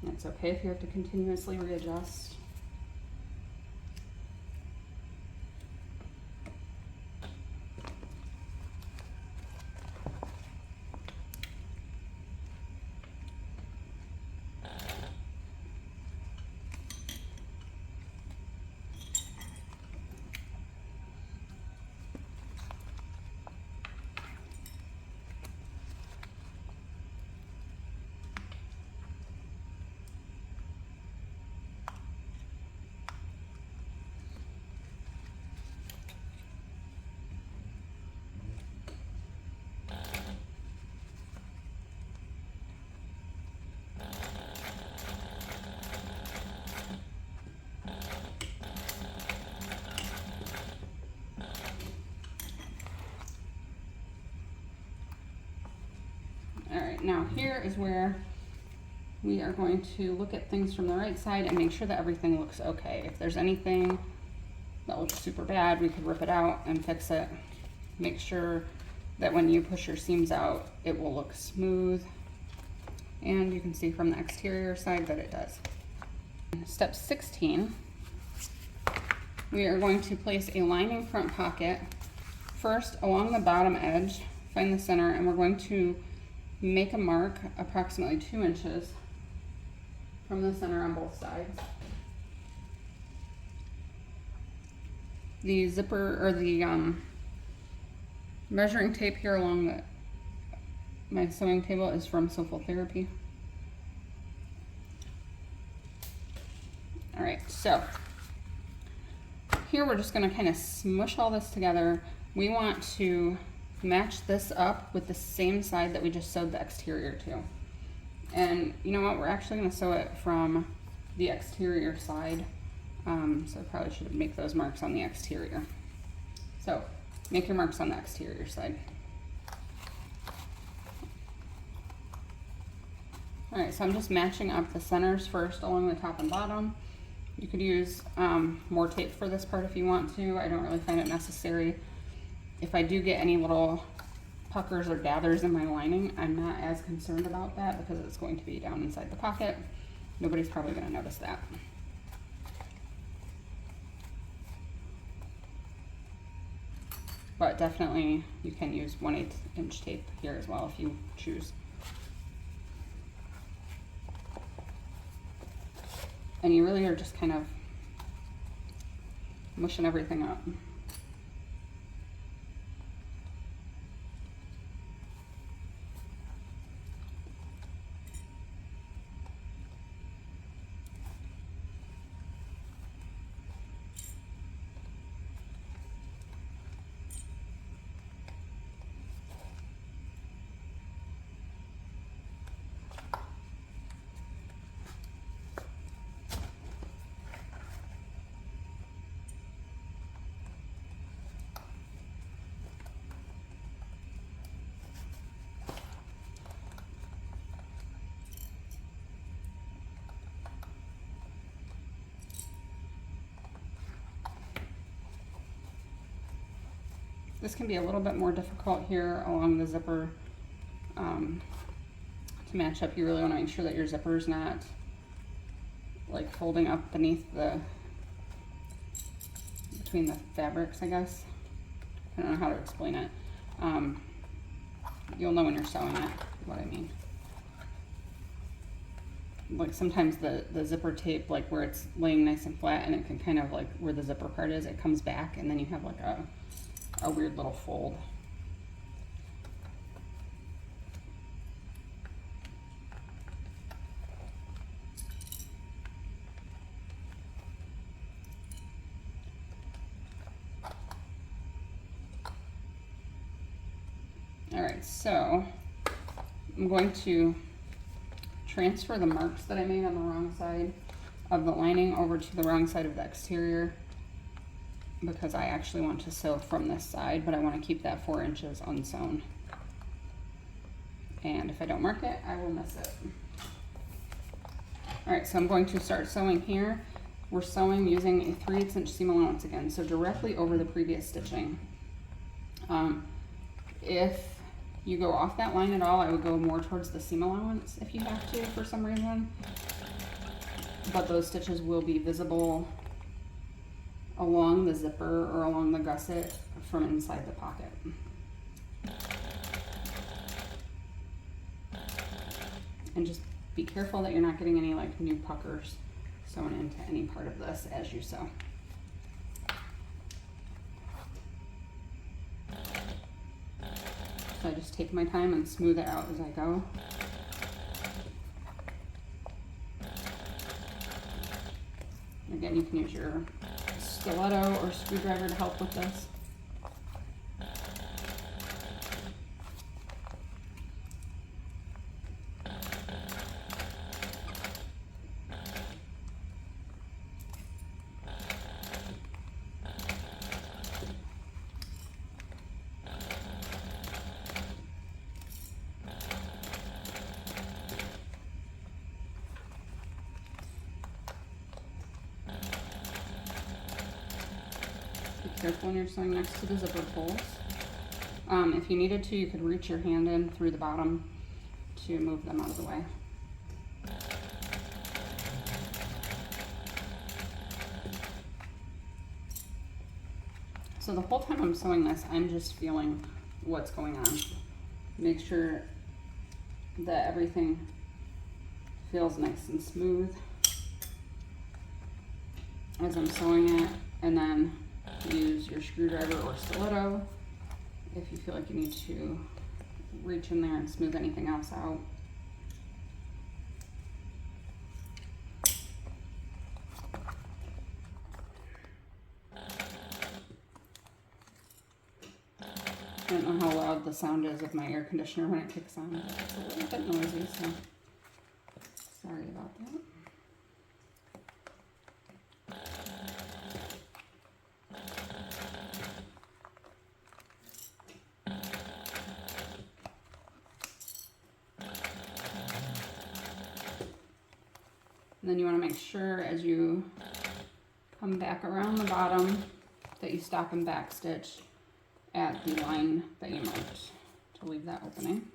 It's okay if you have to continuously readjust. right, now here is where we are going to look at things from the right side and make sure that everything looks okay. If there's anything that looks super bad, we could rip it out and fix it. Make sure that when you push your seams out, it will look smooth. And you can see from the exterior side that it does. Step 16, we are going to place a lining front pocket first along the bottom edge, find the center, and we're going to make a mark approximately 2 inches from the center on both sides. The zipper, or the measuring tape here along my sewing table is from Sewful Therapy. All right, so here we're just gonna kind of smush all this together. We want to match this up with the same side that we just sewed the exterior to. And you know what, we're actually gonna sew it from the exterior side. So I probably should make those marks on the exterior. So make your marks on the exterior side. All right, so I'm just matching up the centers first along the top and bottom. You could use more tape for this part if you want to. I don't really find it necessary. If I do get any little puckers or gathers in my lining, I'm not as concerned about that because it's going to be down inside the pocket. Nobody's probably going to notice that. But definitely you can use 1/8 inch tape here as well if you choose. And you really are just kind of mushing everything up. This can be a little bit more difficult here along the zipper to match up. You really want to make sure that your zipper is not like folding up beneath between the fabrics, I guess. I don't know how to explain it. You'll know when you're sewing it what I mean. Like sometimes the zipper tape, like where it's laying nice and flat and it can kind of like where the zipper part is, it comes back and then you have like a weird little fold. All right, so I'm going to transfer the marks that I made on the wrong side of the lining over to the wrong side of the exterior, because I actually want to sew from this side, but I want to keep that 4 inches unsewn. And if I don't mark it, I will miss it. All right, so I'm going to start sewing here. We're sewing using a 3/8 inch seam allowance again, so directly over the previous stitching. If you go off that line at all, I would go more towards the seam allowance if you have to for some reason. But those stitches will be visible along the zipper or along the gusset from inside the pocket. And just be careful that you're not getting any like new puckers sewn into any part of this as you sew. So I just take my time and smooth it out as I go. Again, you can use your stiletto or screwdriver to help with this. Be careful when you're sewing next to the zipper pulls. If you needed to, you could reach your hand in through the bottom to move them out of the way. So the whole time I'm sewing this, I'm just feeling what's going on. Make sure that everything feels nice and smooth as I'm sewing it, and then use your screwdriver or stiletto if you feel like you need to reach in there and smooth anything else out. I don't know how loud the sound is of my air conditioner when it kicks on. It's a little bit noisy, so sorry about that. And then you want to make sure as you come back around the bottom that you stop and back stitch at the line that you marked to leave that opening.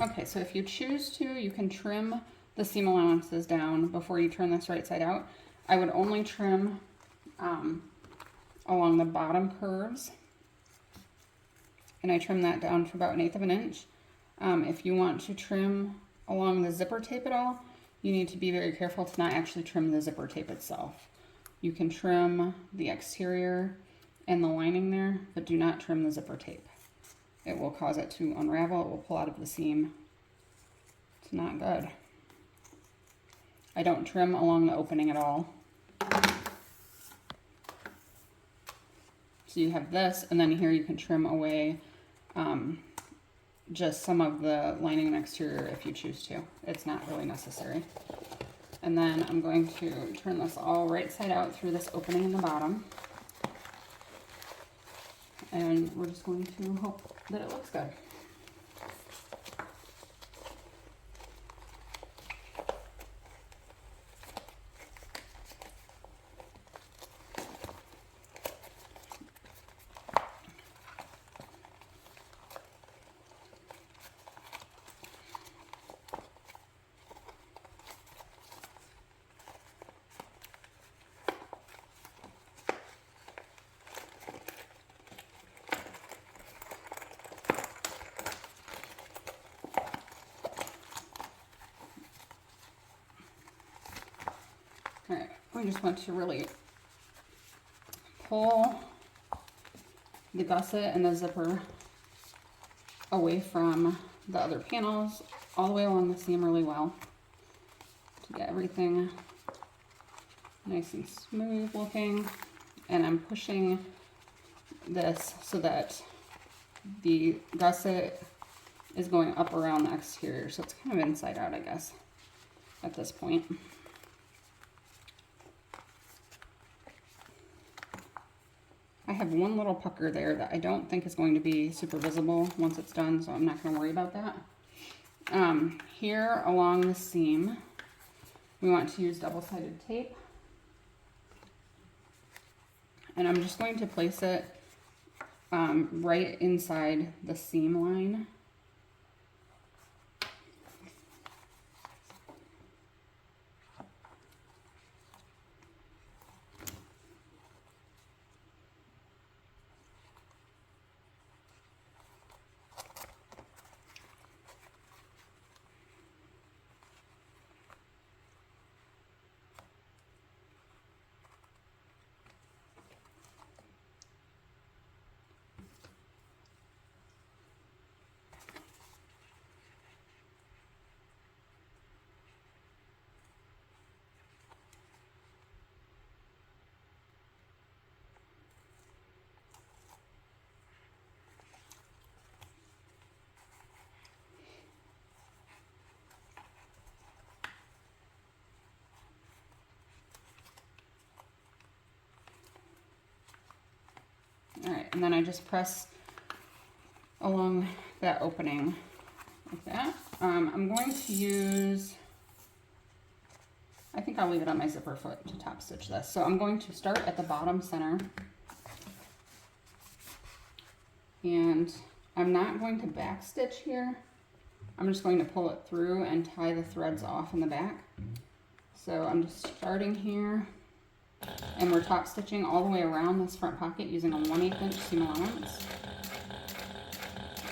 Okay, so if you choose to, you can trim the seam allowances down before you turn this right side out. I would only trim along the bottom curves, and I trim that down to about 1/8 of an inch. If you want to trim along the zipper tape at all, you need to be very careful to not actually trim the zipper tape itself. You can trim the exterior and the lining there, but do not trim the zipper tape. It will cause it to unravel, it will pull out of the seam. It's not good. I don't trim along the opening at all. So you have this, and then here you can trim away just some of the lining and exterior if you choose to. It's not really necessary. And then I'm going to turn this all right side out through this opening in the bottom. And we're just going to hope that it looks good. Alright, we just want to really pull the gusset and the zipper away from the other panels all the way along the seam really well to get everything nice and smooth looking. And I'm pushing this so that the gusset is going up around the exterior, so it's kind of inside out, I guess, at this point. I have one little pucker there that I don't think is going to be super visible once it's done, so I'm not going to worry about that. Here along the seam, we want to use double-sided tape. And I'm just going to place it right inside the seam line. and then I just press along that opening like that. I'm going to use, I think I'll leave it on my zipper foot to top stitch this. So I'm going to start at the bottom center, and I'm not going to back stitch here. I'm just going to pull it through and tie the threads off in the back. So I'm just starting here, and we're top stitching all the way around this front pocket using a 1/8 inch seam allowance.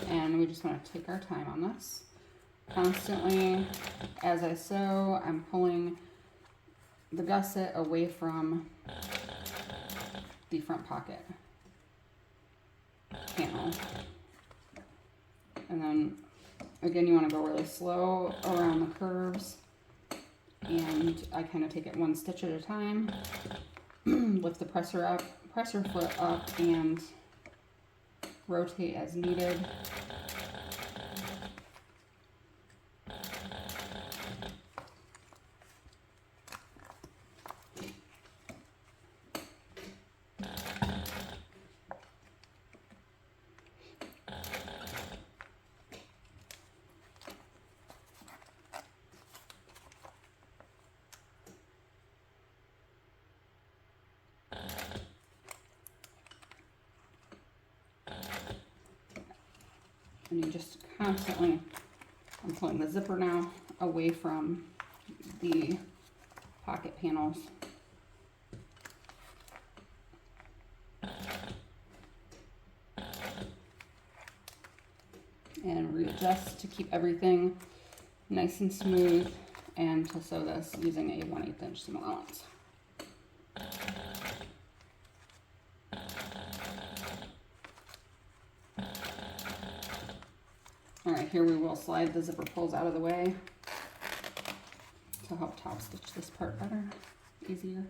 And we just want to take our time on this. Constantly, as I sew, I'm pulling the gusset away from the front pocket panel. And then, again, you want to go really slow around the curves. And I kind of take it one stitch at a time, lift the presser foot up, and rotate as needed. And you just constantly, I'm pulling the zipper now away from the pocket panels. And readjust to keep everything nice and smooth, and to sew this using a 1/8 inch seam allowance. Alright, here we will slide the zipper pulls out of the way to help top stitch this part better, easier.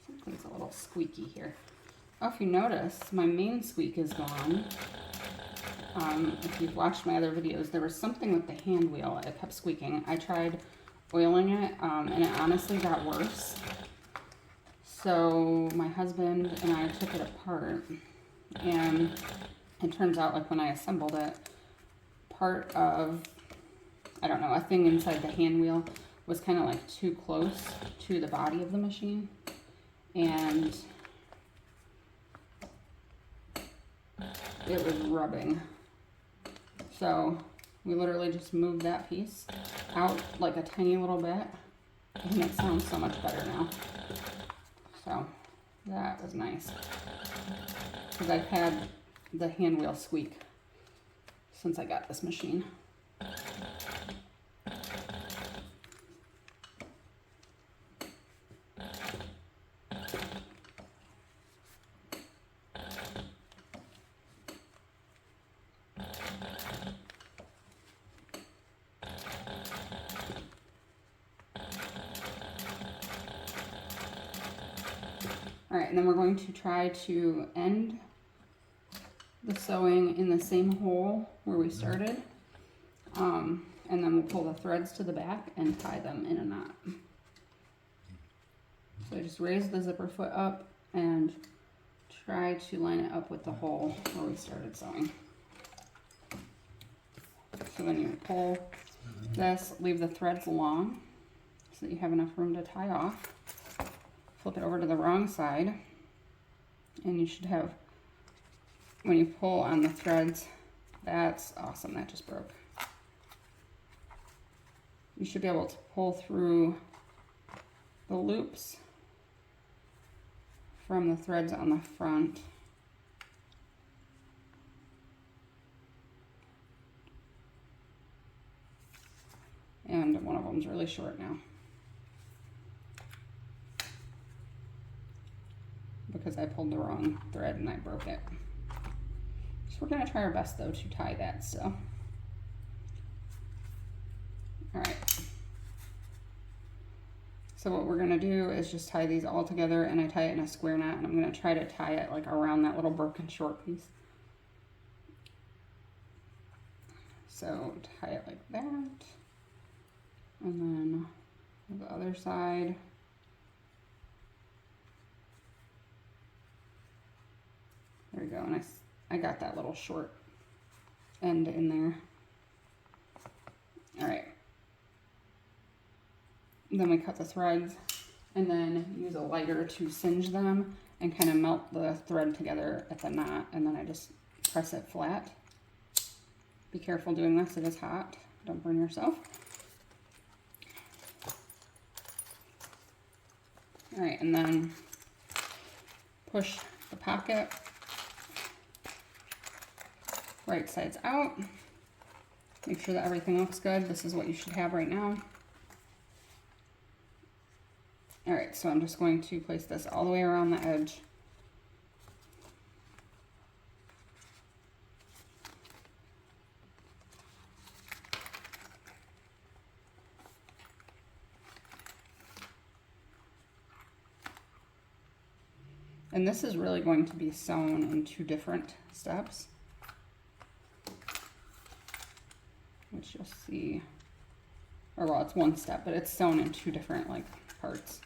Something's a little squeaky here. Oh, if you notice, my main squeak is gone. If you've watched my other videos, there was something with the hand wheel. It kept squeaking. I tried oiling it, and it honestly got worse. So my husband and I took it apart, and it turns out, like, when I assembled it, part of, I don't know, a thing inside the hand wheel was kind of like too close to the body of the machine, and it was rubbing. So we literally just moved that piece out like a tiny little bit, and it sounds so much better now. So that was nice, because I've had the hand wheel squeak since I got this machine. Alright, and then we're going to try to end the sewing in the same hole where we started. And then we'll pull the threads to the back and tie them in a knot. So I just raise the zipper foot up and try to line it up with the hole where we started sewing. So then you pull this, leave the threads long so that you have enough room to tie off. Flip it over to the wrong side, and you should have, when you pull on the threads, that's awesome, that just broke. You should be able to pull through the loops from the threads on the front. And one of them's really short now, because I pulled the wrong thread and I broke it. So we're going to try our best though to tie that still. Alright. So what we're going to do is just tie these all together, and I tie it in a square knot, and I'm going to try to tie it like around that little broken short piece. So tie it like that, and then the other side. we go, and I got that little short end in there. All right. Then we cut the threads and then use a lighter to singe them and kind of melt the thread together at the knot, and then I just press it flat. Be careful doing this, it is hot. Don't burn yourself. All right, and then push the pocket right sides out. Make sure that everything looks good. This is what you should have right now. All right, so I'm just going to place this all the way around the edge. And this is really going to be sewn in 2 different steps, which you'll see, or well, it's 1 step, but it's sewn in 2 different like parts.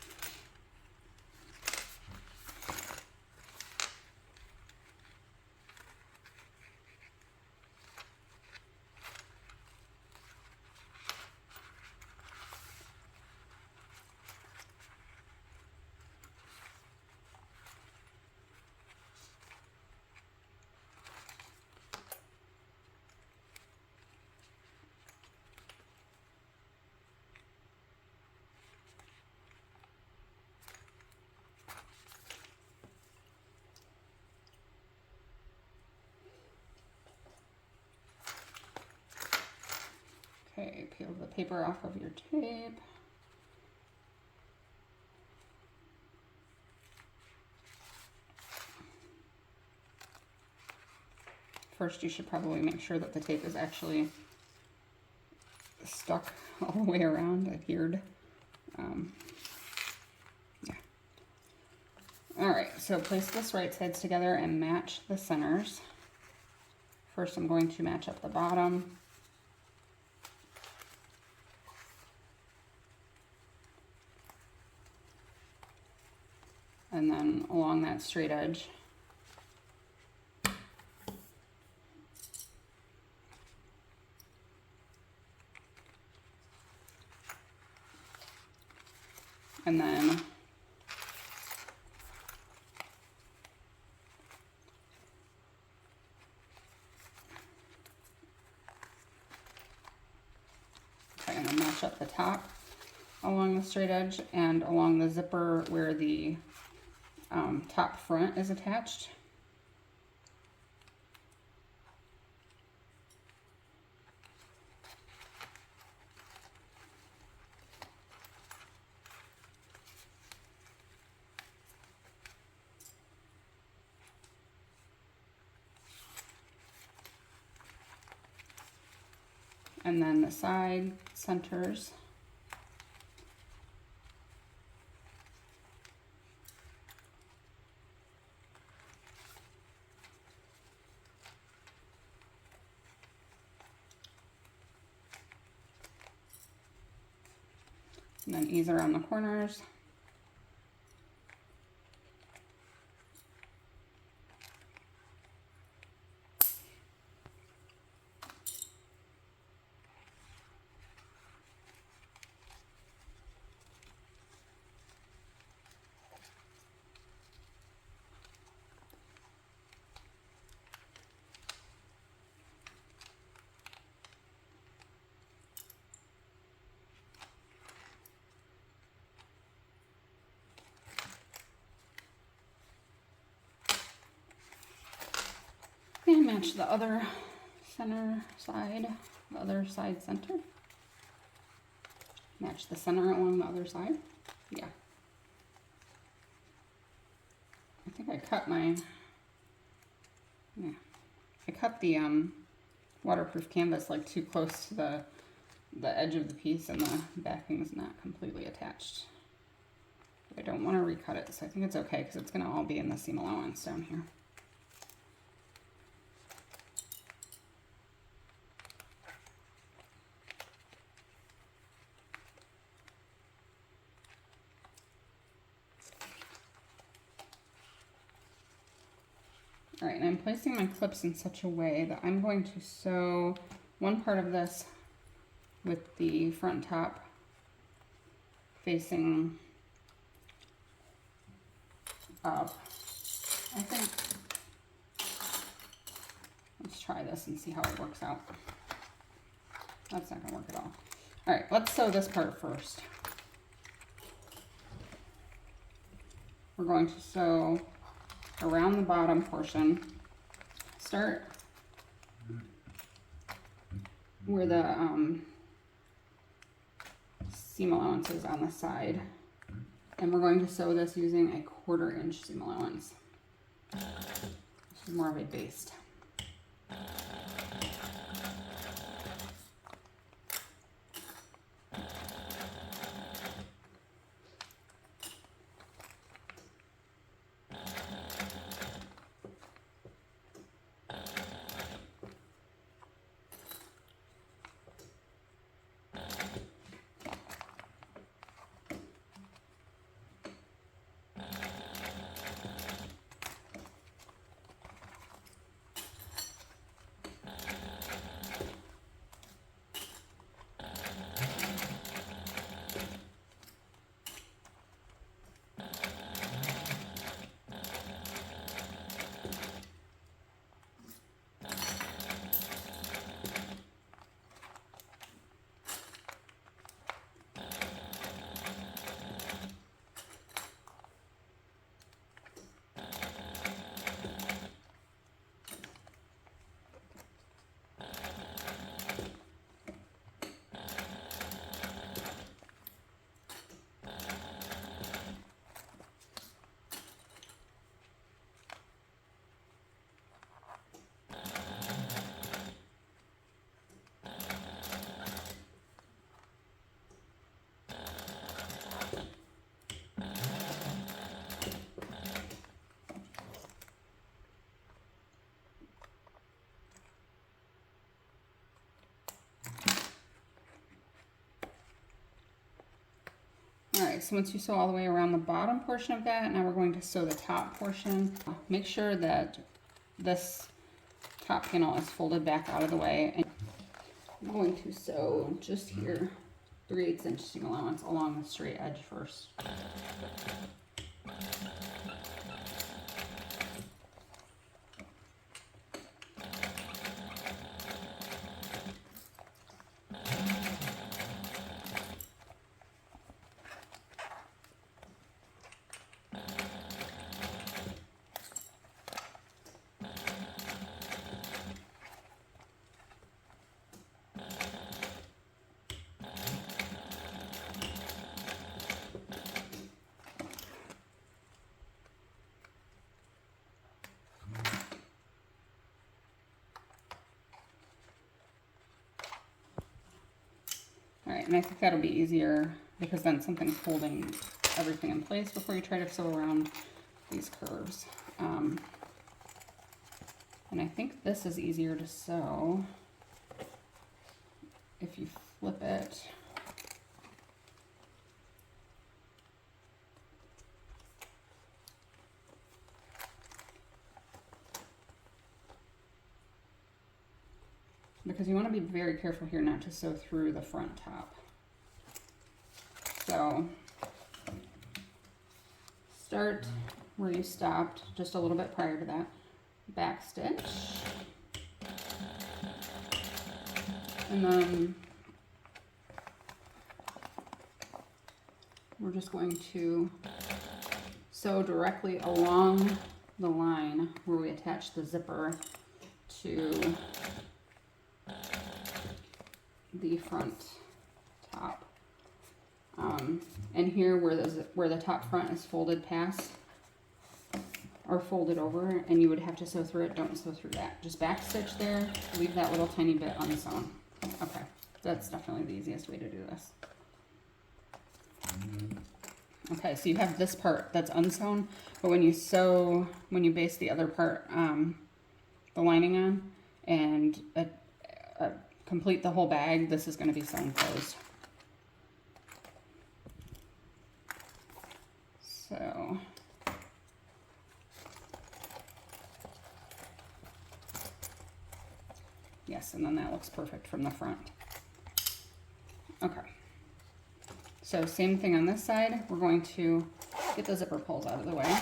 Okay, peel the paper off of your tape. First, you should probably make sure that the tape is actually stuck all the way around, adhered. Yeah. All right, so place this right sides together and match the centers. First, I'm going to match up the bottom. And then along that straight edge. And then match up the top along the straight edge and along the zipper where the top front is attached. And then the side centers. And then ease around the corners. And match the other center side, the other side center. Match the center along the other side. Yeah. I think I cut my, yeah. I cut the waterproof canvas like too close to the edge of the piece, and the backing is not completely attached. But I don't want to recut it, so I think it's okay because it's going to all be in the seam allowance down here. All right, and I'm placing my clips in such a way that I'm going to sew one part of this with the front top facing up. I think, let's try this and see how it works out. That's not gonna work at all. All right, let's sew this part first. We're going to sew around the bottom portion. Start where the seam allowance is on the side. And we're going to sew this using a 1/4 inch seam allowance. This is more of a baste. Alright, so once you sew all the way around the bottom portion of that, now we're going to sew the top portion. Make sure that this top panel is folded back out of the way. And I'm going to sew just here, 3/8 inch seam allowance along the straight edge first. Alright, and I think that'll be easier because then something's holding everything in place before you try to sew around these curves. And I think this is easier to sew if you flip it. Because you want to be very careful here not to sew through the front top. So start where you stopped, just a little bit prior to that. Back stitch. And then we're just going to sew directly along the line where we attach the zipper to the front top. And here where the top front is folded past or folded over and you would have to sew through it, don't sew through that. Just back stitch there, leave that little tiny bit unsewn. Okay, that's definitely the easiest way to do this. Okay, so you have this part that's unsewn, but when you baste the other part, the lining on, and complete the whole bag, this is going to be sewn closed. So Yes, and then that looks perfect from the front. Okay. So same thing on this side. We're going to get the zipper pulls out of the way.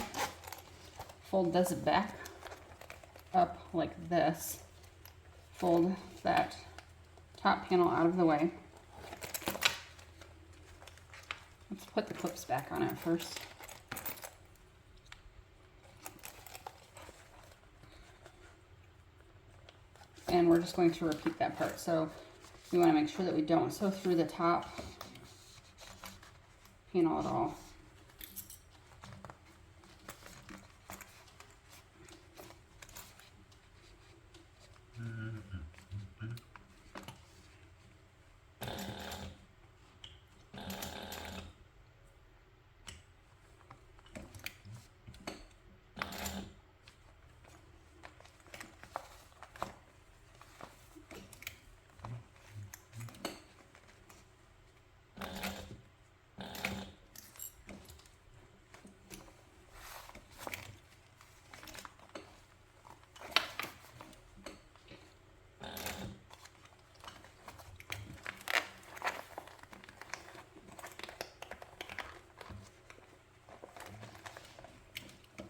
Fold this back up like this. Fold that top panel out of the way. Let's put the clips back on it first. And we're just going to repeat that part. So we want to make sure that we don't sew through the top panel at all.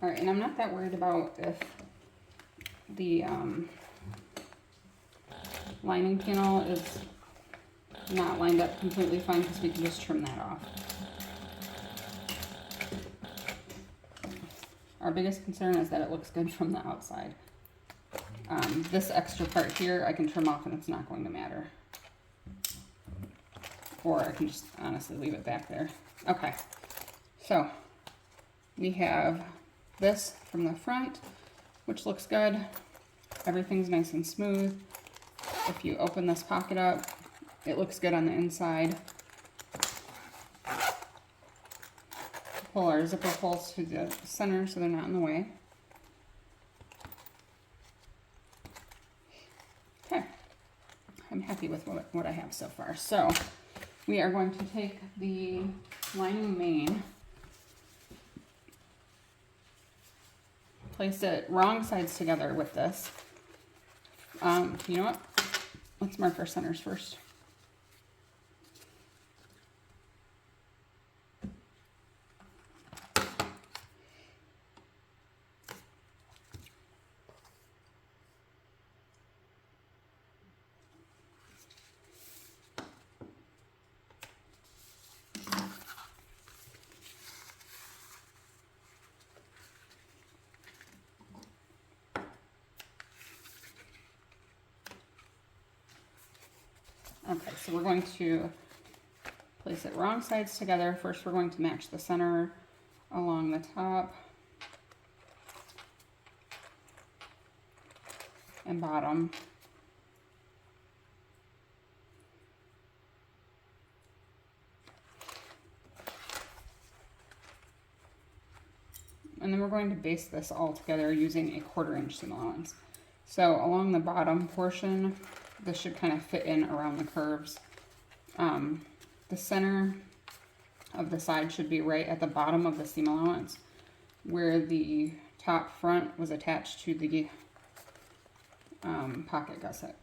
All right, and I'm not that worried about if the lining panel is not lined up completely fine, because we can just trim that off. Our biggest concern is that it looks good from the outside. This extra part here I can trim off and it's not going to matter. Or I can just honestly leave it back there. Okay, so we have this from the front, which looks good. Everything's nice and smooth. If you open this pocket up, it looks good on the inside. Pull our zipper pulls to the center so they're not in the way. Okay, I'm happy with what I have so far. So we are going to take the lining main, place it wrong sides together with this. You know what? Let's mark our centers first. Okay, so we're going to place it wrong sides together. First, we're going to match the center along the top and bottom. And then we're going to base this all together using a 1/4 inch seam allowance. So along the bottom portion, this should kind of fit in around the curves. The center of the side should be right at the bottom of the seam allowance, where the top front was attached to the pocket gusset.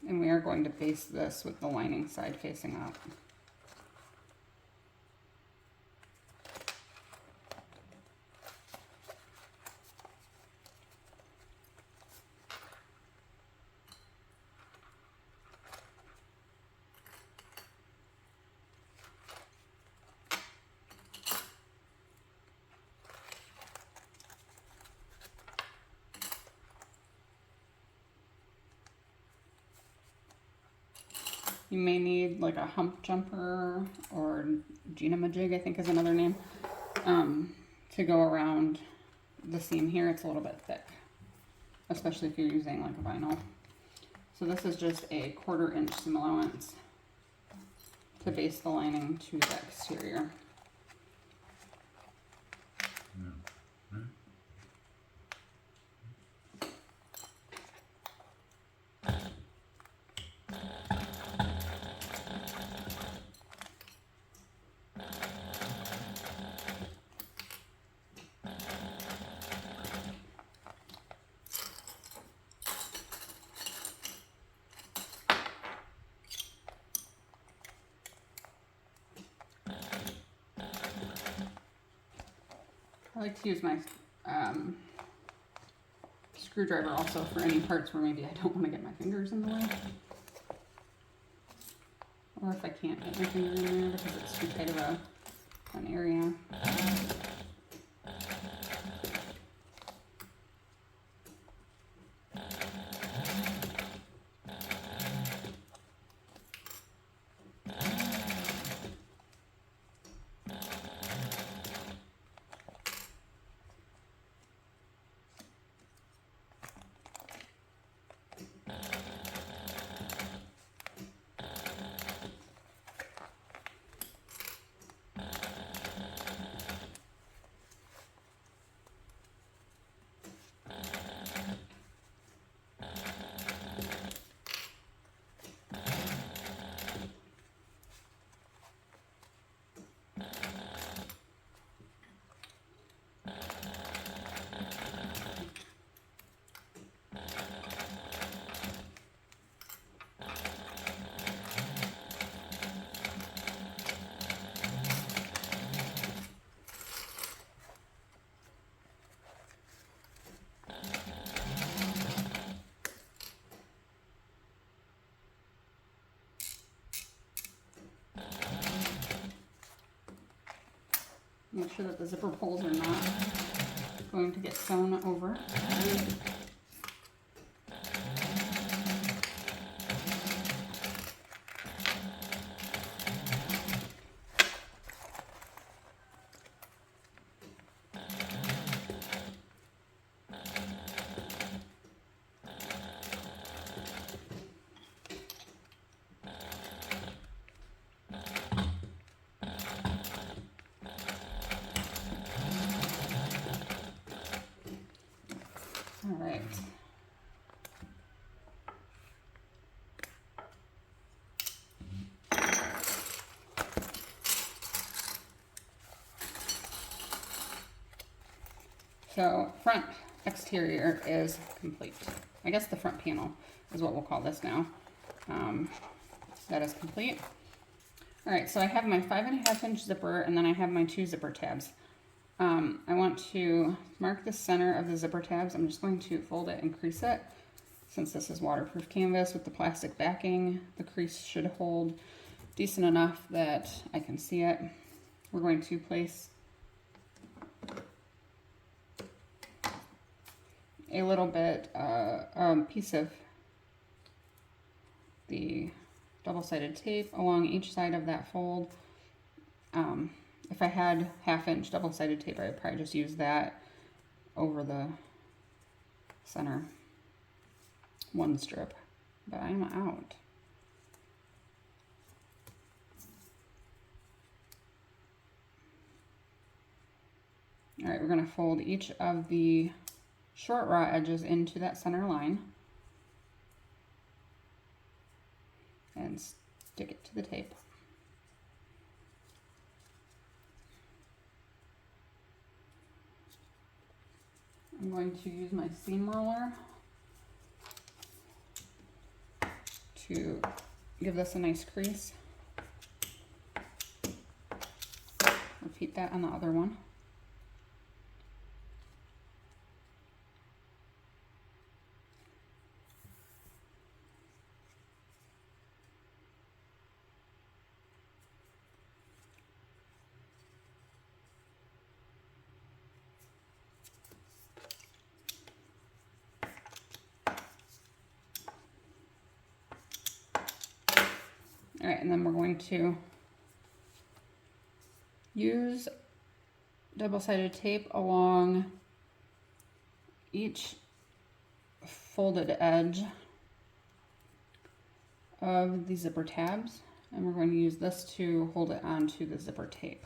And we are going to base this with the lining side facing up. You may need like a hump jumper or Gina-majig, I think is another name, to go around the seam here. It's a little bit thick, especially if you're using like a vinyl. So this is just a 1/4 inch seam allowance to base the lining to the exterior. I like to use my screwdriver also for any parts where maybe I don't want to get my fingers in the way. Or if I can't get my finger in there because it's too tight of an area. Make sure that the zipper pulls are not going to get sewn over. All right. So front exterior is complete. I guess the front panel is what we'll call this now. That is complete. All right, so I have my 5.5 inch zipper and then I have my 2 zipper tabs. I want to mark the center of the zipper tabs. I'm just going to fold it and crease it. Since this is waterproof canvas with the plastic backing, the crease should hold decent enough that I can see it. We're going to place a little bit, piece of the double-sided tape along each side of that fold. If I had 1/2 inch double-sided tape, I would probably just use that over the center one strip, but I'm out. All right, we're gonna fold each of the short raw edges into that center line and stick it to the tape. I'm going to use my seam roller to give this a nice crease. Repeat that on the other one. All right, and then we're going to use double-sided tape along each folded edge of the zipper tabs, and we're going to use this to hold it onto the zipper tape.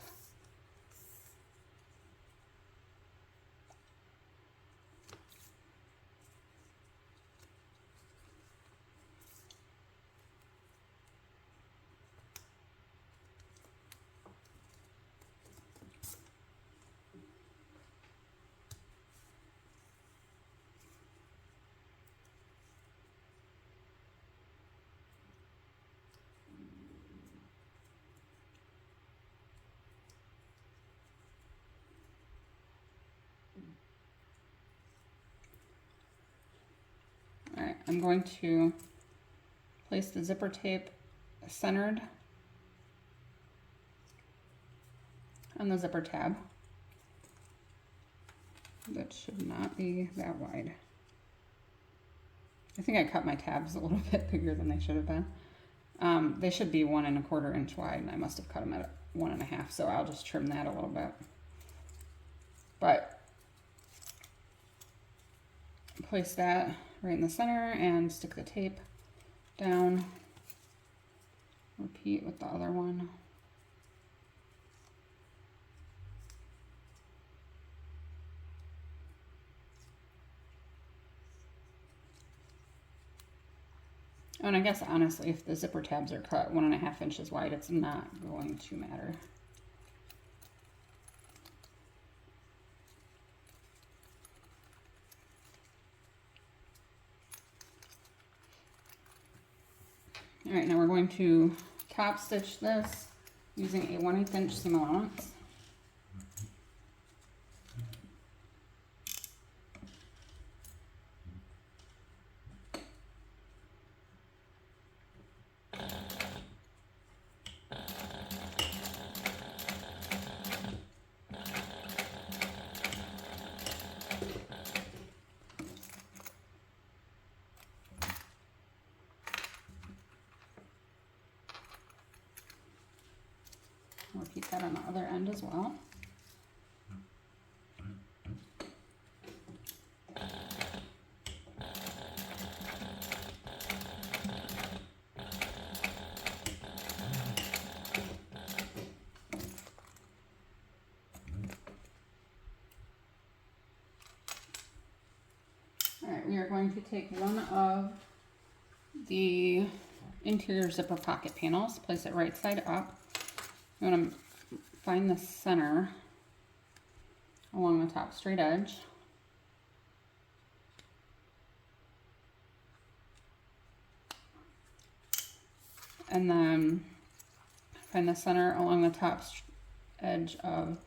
All right, I'm going to place the zipper tape centered on the zipper tab. That should not be that wide. I think I cut my tabs a little bit bigger than they should have been. They should be 1 1/4 inch wide, and I must have cut them at 1 1/2, so I'll just trim that a little bit. But place that right in the center and stick the tape down. Repeat with the other one. And I guess honestly, if the zipper tabs are cut 1 1/2 inches wide, it's not going to matter. All right, now we're going to top stitch this using a 1/8 inch seam allowance. Repeat that on the other end as well. All right, we are going to take one of the interior zipper pocket panels, place it right side up. You want to find the center along the top straight edge. And then find the center along the top edge of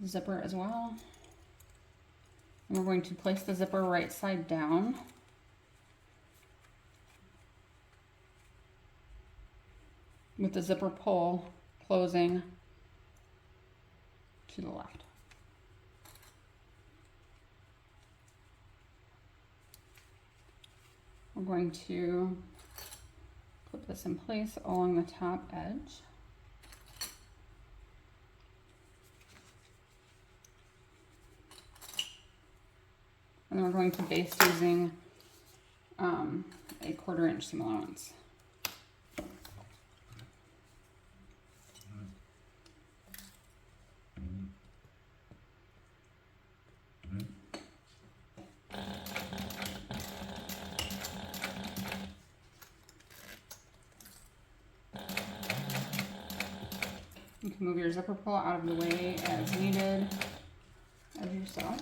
the zipper as well. And we're going to place the zipper right side down. With the zipper pull closing to the left. We're going to put this in place along the top edge. And then we're going to baste using a 1/4 inch seam allowance. You can move your zipper pull out of the way as needed as you sew.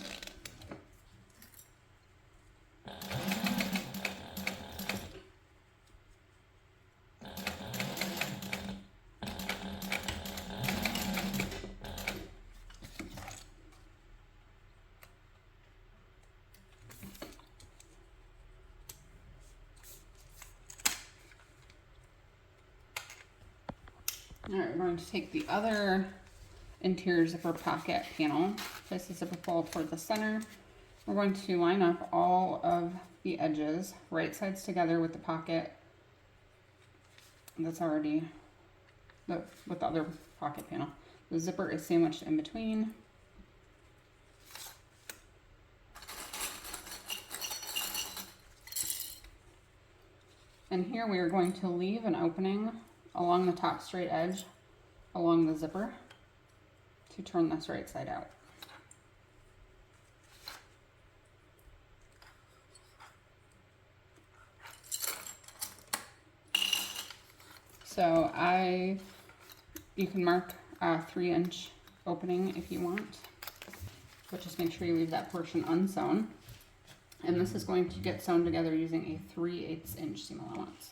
All right, we're going to take the other interior zipper pocket panel, place the zipper pull toward the center. We're going to line up all of the edges, right sides together with the pocket that's already with the other pocket panel. The zipper is sandwiched in between. And here we are going to leave an opening along the top straight edge along the zipper to turn this right side out. So you can mark a 3-inch opening if you want, but just make sure you leave that portion unsewn. And this is going to get sewn together using a 3/8 inch seam allowance.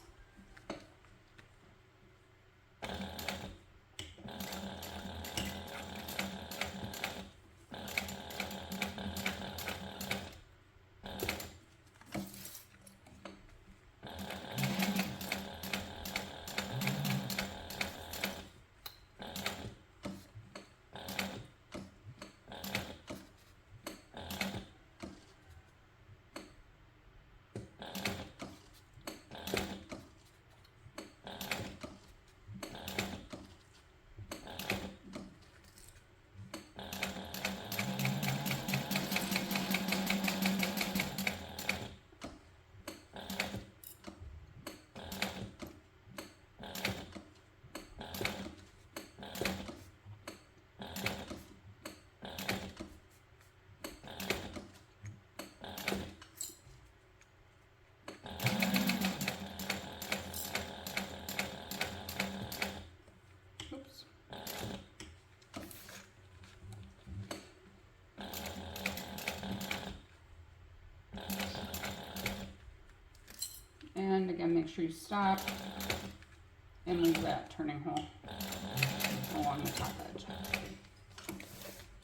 And again, make sure you stop and leave that turning hole along the top edge.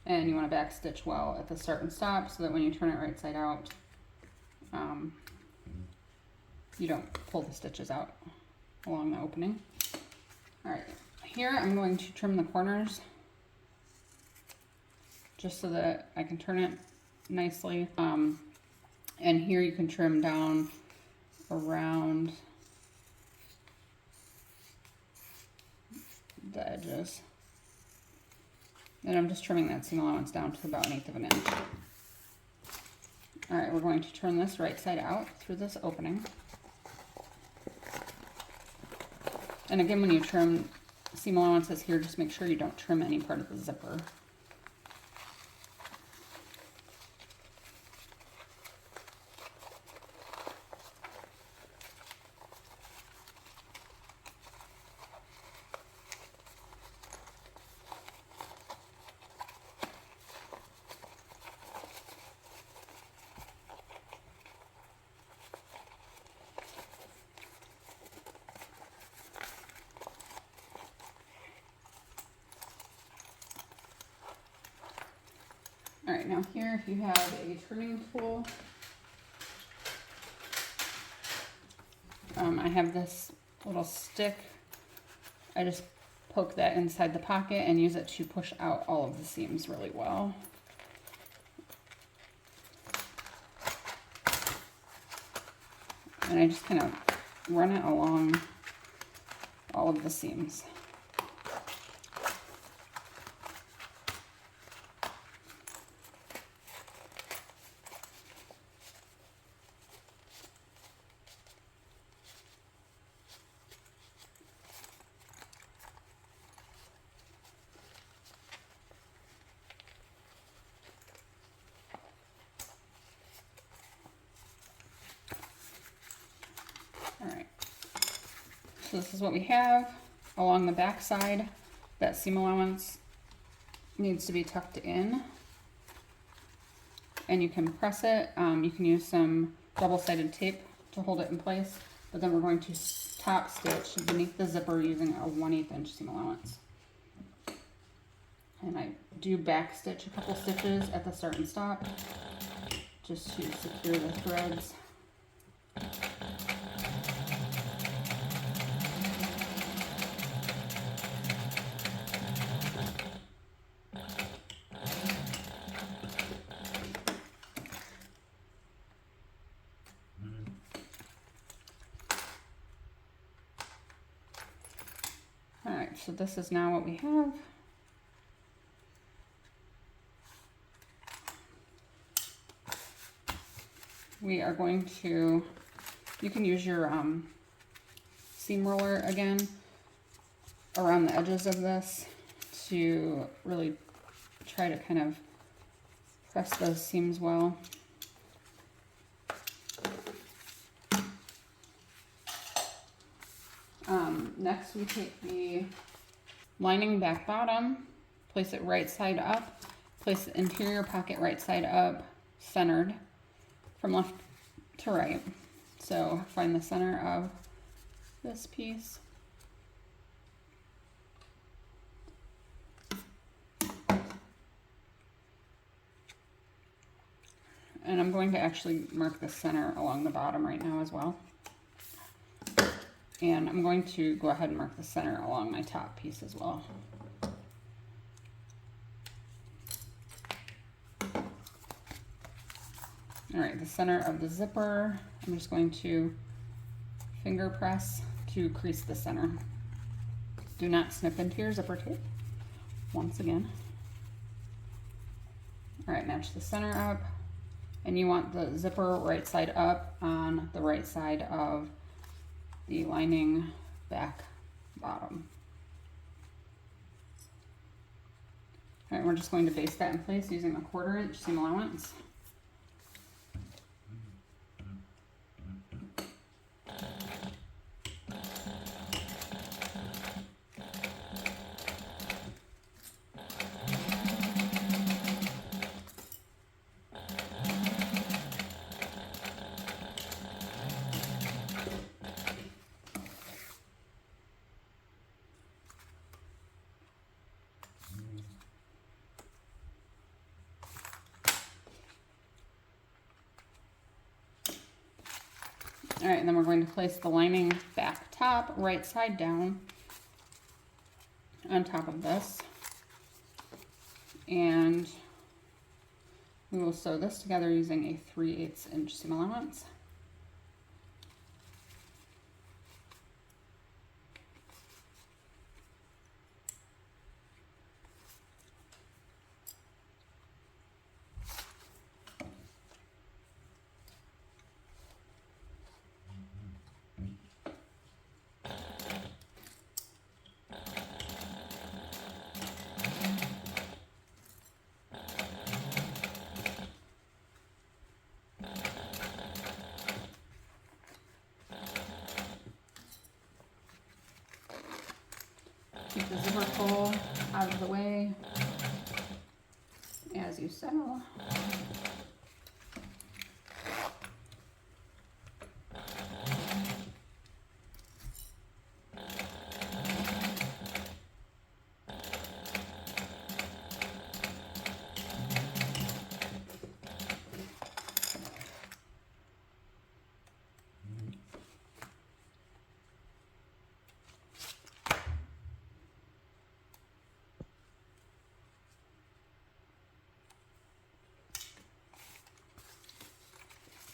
And you want to back stitch well at the start and stop so that when you turn it right side out, you don't pull the stitches out along the opening. All right, here I'm going to trim the corners just so that I can turn it nicely. And here you can trim down around the edges. And I'm just trimming that seam allowance down to about 1/8 of an inch. All right, we're going to turn this right side out through this opening. And again, when you trim seam allowances here, just make sure you don't trim any part of the zipper. All right, now here, if you have a trimming tool, I have this little stick. I just poke that inside the pocket and use it to push out all of the seams really well. And I just kind of run it along all of the seams. So this is what we have along the back side. That seam allowance needs to be tucked in, and you can press it. You can use some double-sided tape to hold it in place, but then we're going to top stitch beneath the zipper using a 1/8 inch seam allowance. And I do back stitch a couple stitches at the start and stop just to secure the threads. Alright, so this is now what we have. We are going to, you can use your seam roller again around the edges of this to really try to kind of press those seams well. Next we take the lining back bottom, place it right side up, place the interior pocket right side up, centered from left to right. So find the center of this piece. And I'm going to actually mark the center along the bottom right now as well. And I'm going to go ahead and mark the center along my top piece as well. All right, the center of the zipper, I'm just going to finger press to crease the center. Do not snip into your zipper tape, once again. All right, match the center up, and you want the zipper right side up on the right side of the lining back bottom. All right, we're just going to baste that in place using a 1/4 inch seam allowance. All right, and then we're going to place the lining back top right side down on top of this. And we will sew this together using a 3/8 inch seam allowance. Keep the zipper pull out of the way as you sew.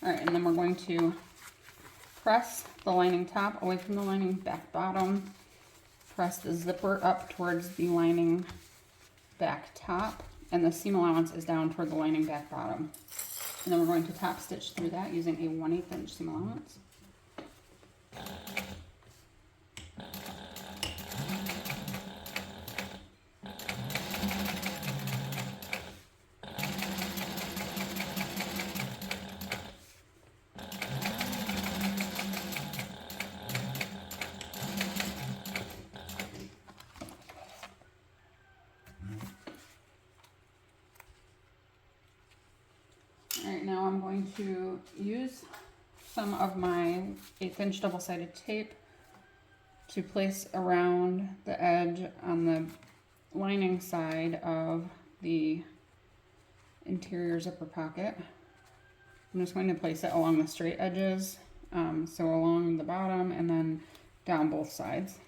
All right, and then we're going to press the lining top away from the lining back bottom, press the zipper up towards the lining back top, and the seam allowance is down toward the lining back bottom. And then we're going to top stitch through that using a 1/8 inch seam allowance. All right, now I'm going to use some of my 1/8 inch double-sided tape to place around the edge on the lining side of the interior zipper pocket. I'm just going to place it along the straight edges, so along the bottom and then down both sides.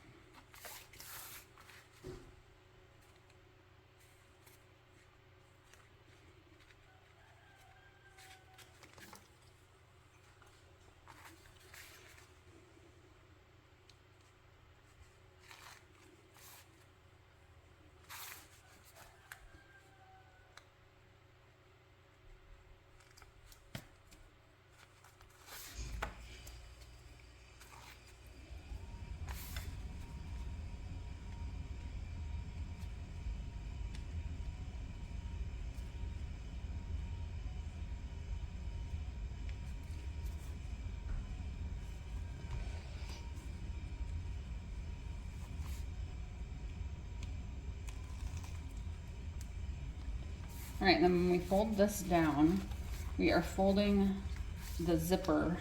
All right, and then when we fold this down, we are folding the zipper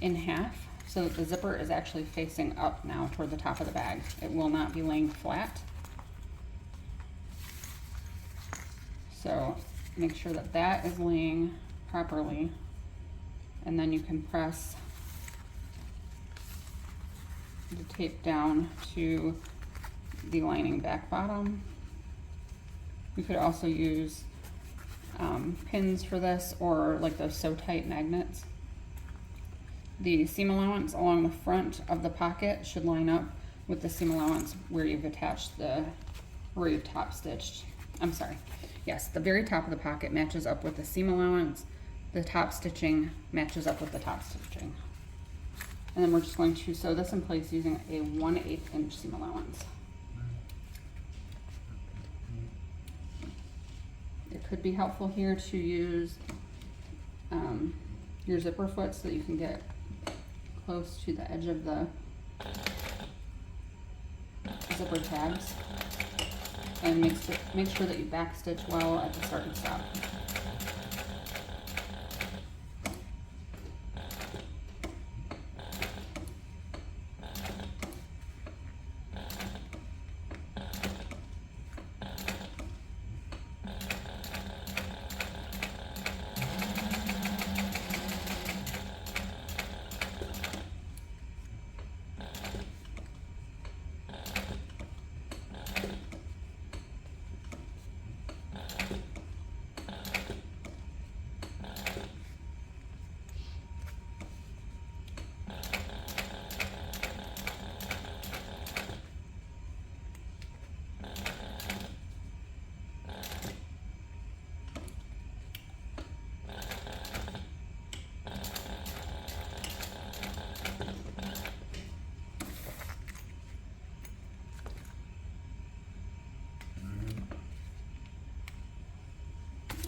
in half so that the zipper is actually facing up now toward the top of the bag. It will not be laying flat. So make sure that that is laying properly, and then you can press the tape down to the lining back bottom. You could also use pins for this, or like those So Tight magnets. The seam allowance along the front of the pocket should line up with the seam allowance where you've attached where you've top stitched. I'm sorry. Yes, the very top of the pocket matches up with the seam allowance. The top stitching matches up with the top stitching. And then we're just going to sew this in place using a 1/8 inch seam allowance. It could be helpful here to use your zipper foot so that you can get close to the edge of the zipper tabs, and make sure that you back stitch well at the start and stop.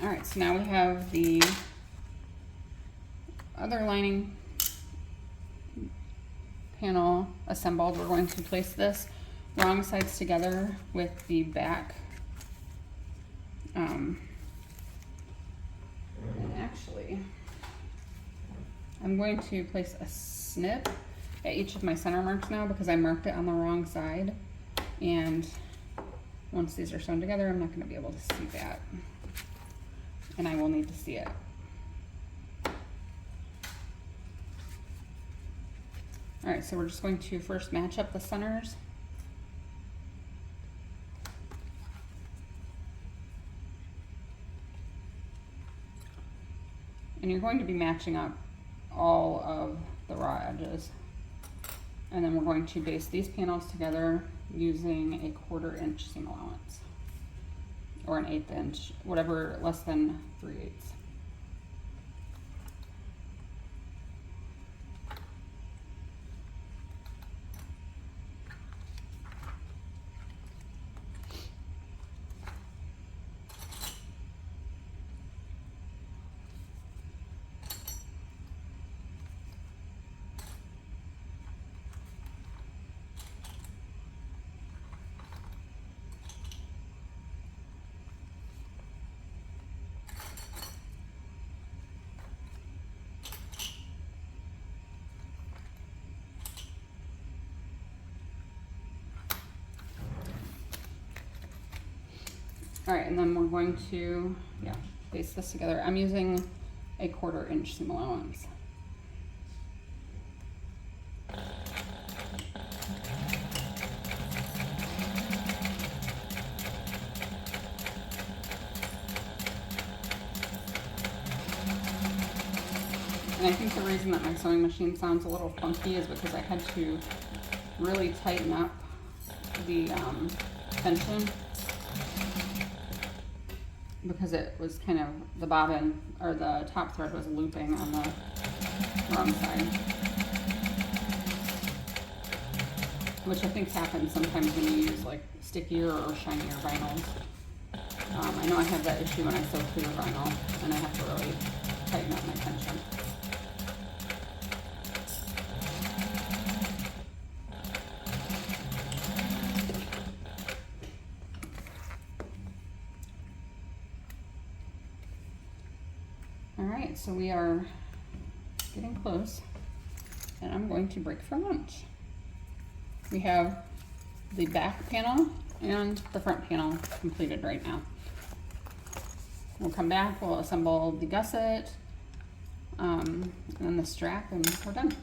All right, so now we have the other lining panel assembled. We're going to place this wrong sides together with the back. And actually, I'm going to place a snip at each of my center marks now because I marked it on the wrong side. And once these are sewn together, I'm not going to be able to see that. And I will need to see it. All right, so we're just going to first match up the centers. And you're going to be matching up all of the raw edges. And then we're going to base these panels together using a 1/4 inch seam allowance, or an 1/8 inch, whatever, less than 3/8. All right, and then we're going to, base this together. I'm using a 1/4 inch seam allowance. And I think the reason that my sewing machine sounds a little funky is because I had to really tighten up the tension, because it was kind of, the bobbin or the top thread was looping on the wrong side, which I think happens sometimes when you use like stickier or shinier vinyls. I know I have that issue when I sew clear vinyl, and I have to really tighten up my tension. right, so we are getting close, and I'm going to break for lunch. We have the back panel and the front panel completed right now. We'll come back, we'll assemble the gusset, and then the strap, and we're done.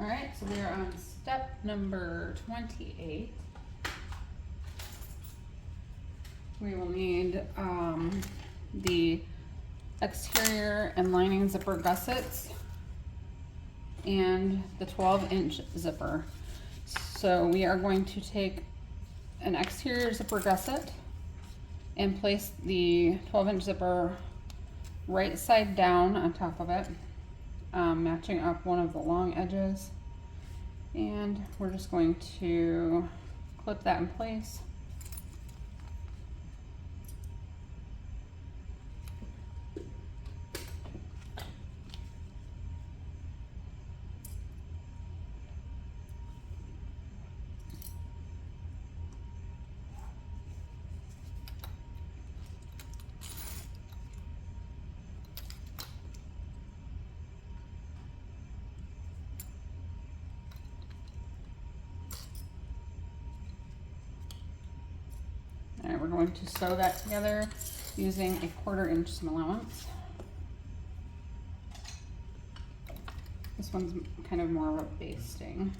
All right, so we are on step number 28. We will need the exterior and lining zipper gussets and the 12-inch zipper. So we are going to take an exterior zipper gusset and place the 12-inch zipper right side down on top of it, matching up one of the long edges. And we're just going to clip that in place. All right, we're going to sew that together using a 1/4 inch seam allowance. This one's kind of more of a basting.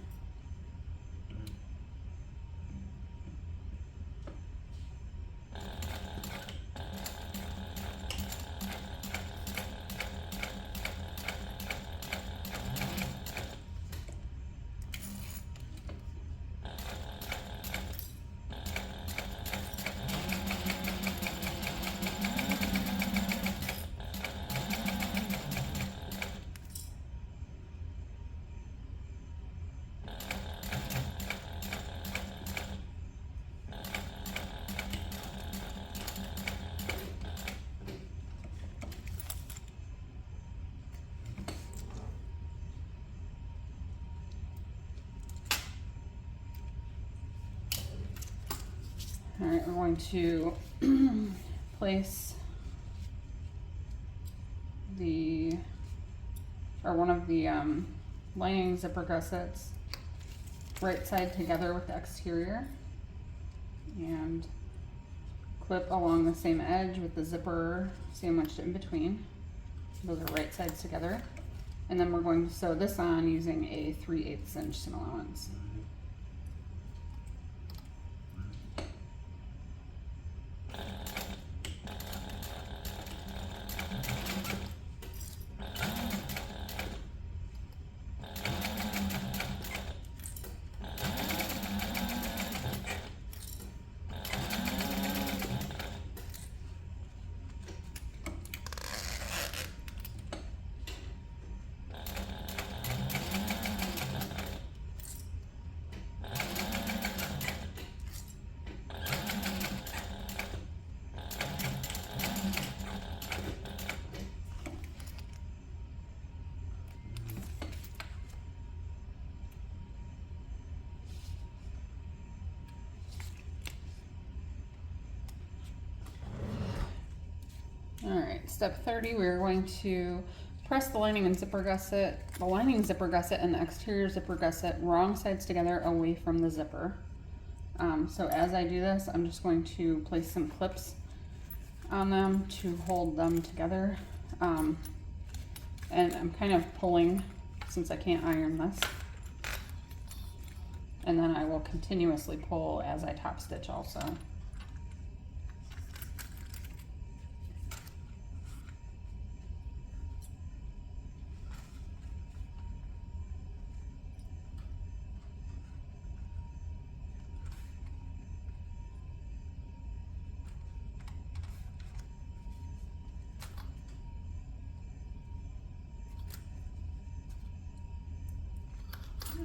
All right, we're going to place one of the lining zipper gussets right side together with the exterior and clip along the same edge with the zipper sandwiched in between. Those are right sides together. And then we're going to sew this on using a 3/8 inch seam allowance. All right, step 30, we're going to press the lining and zipper gusset, the lining zipper gusset and the exterior zipper gusset wrong sides together away from the zipper. So as I do this, I'm just going to place some clips on them to hold them together. And I'm kind of pulling since I can't iron this. And then I will continuously pull as I top stitch also.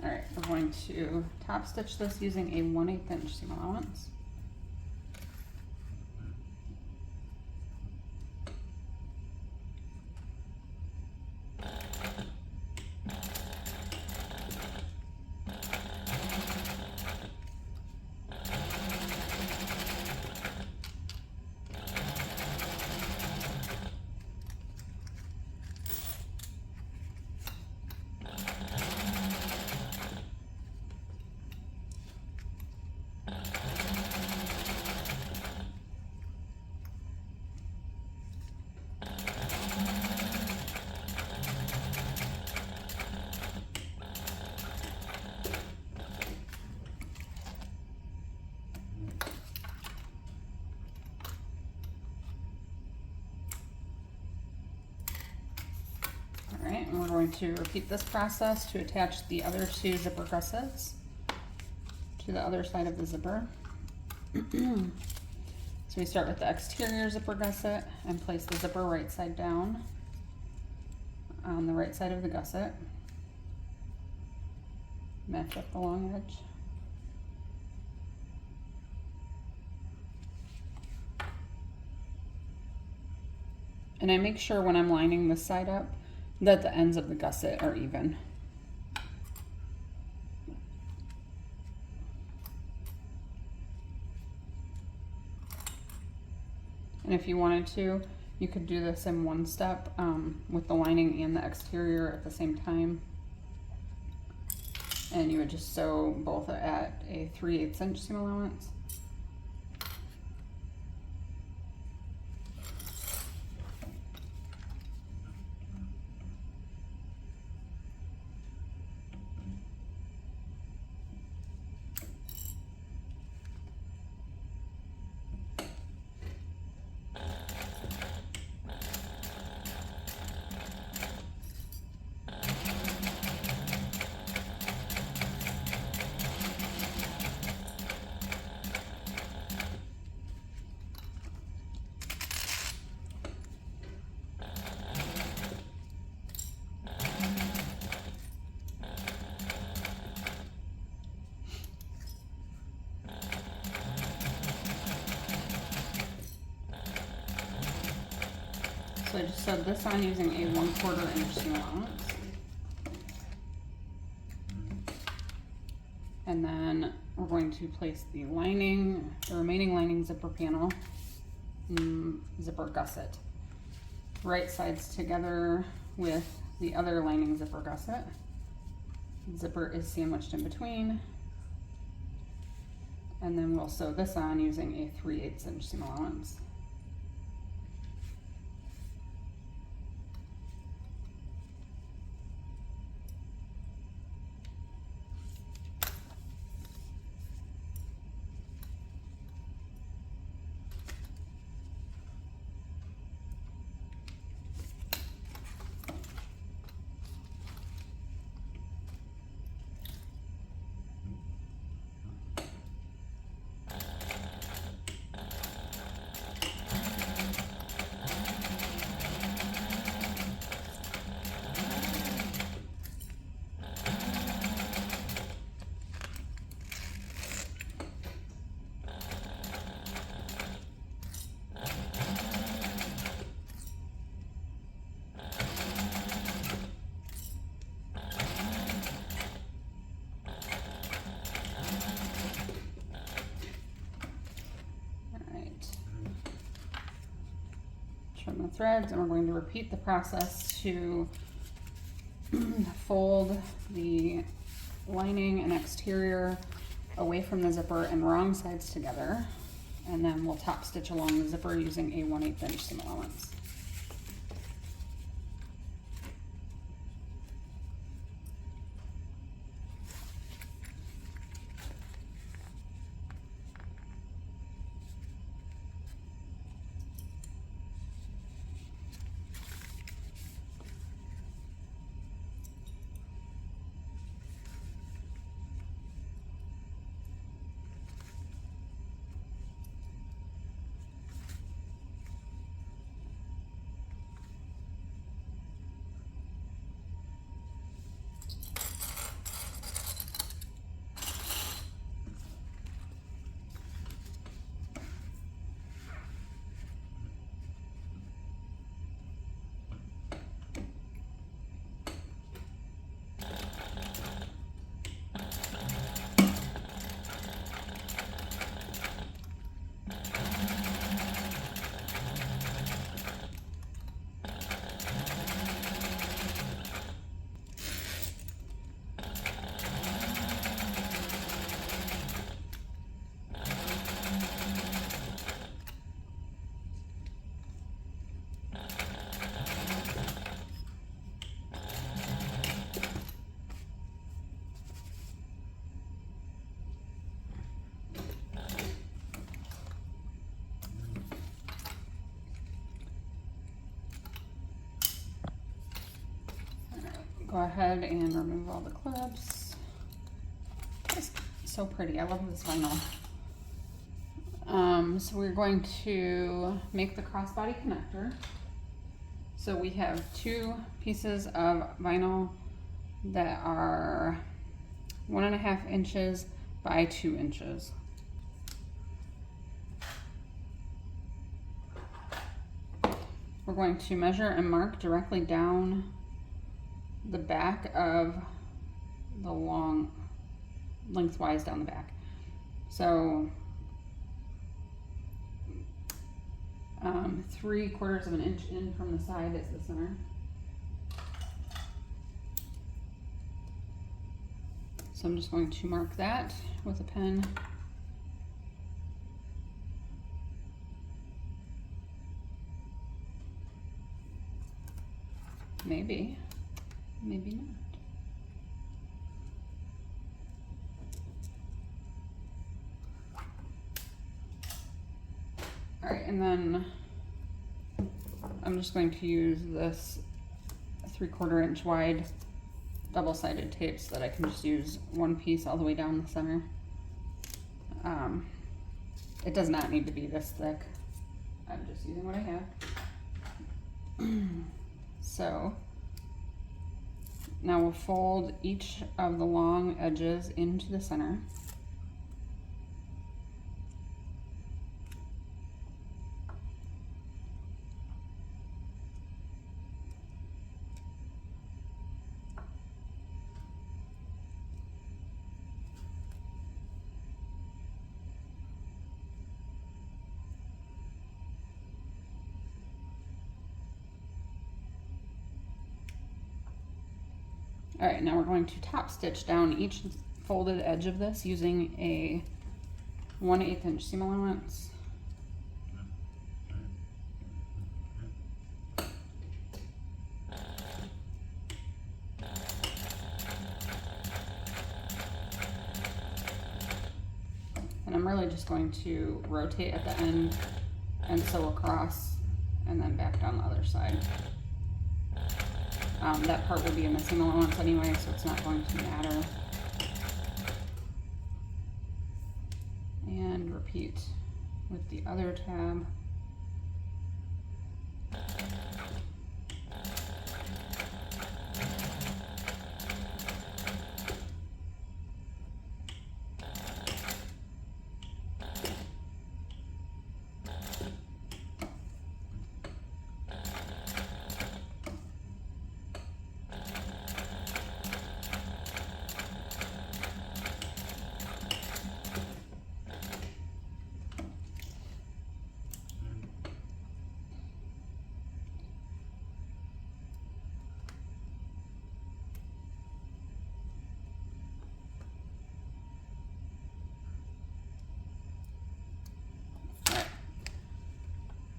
All right, we're going to top stitch this using a 1/8 inch seam allowance. going to repeat this process to attach the other two zipper gussets to the other side of the zipper. So we start with the exterior zipper gusset and place the zipper right side down on the right side of the gusset. Match up the long edge. And I make sure when I'm lining this side up that the ends of the gusset are even. And if you wanted to, you could do this in one step with the lining and the exterior at the same time. And you would just sew both at a 3/8 inch seam allowance. So I just sewed this on using a 1/4 inch seam allowance. And then we're going to place the lining, the remaining lining zipper panel, zipper gusset, right sides together with the other lining zipper gusset. Zipper is sandwiched in between. And then we'll sew this on using a 3/8 inch seam allowance. Trim the threads, and we're going to repeat the process to fold the lining and exterior away from the zipper and wrong sides together, and then we'll top stitch along the zipper using a 1/8 inch seam allowance. go ahead and remove all the clips. It's so pretty. I love this vinyl. So we're going to make the crossbody connector. So we have 2 pieces of vinyl that are 1.5 inches by 2 inches. We're going to measure and mark directly down the back of the long, lengthwise down the back. So 3/4 of an inch in from the side is the center. So I'm just going to mark that with a pen. Maybe, maybe not. All right, and then I'm just going to use this 3/4 inch wide double-sided tape so that I can just use one piece all the way down the center. It does not need to be this thick. I'm just using what I have. So now we'll fold each of the long edges into the center. All right, now we're going to top stitch down each folded edge of this using a 1/8 inch seam allowance. And I'm really just going to rotate at the end and sew across and then back down the other side. That part will be in the seam allowance anyway, so it's not going to matter. And repeat with the other tab.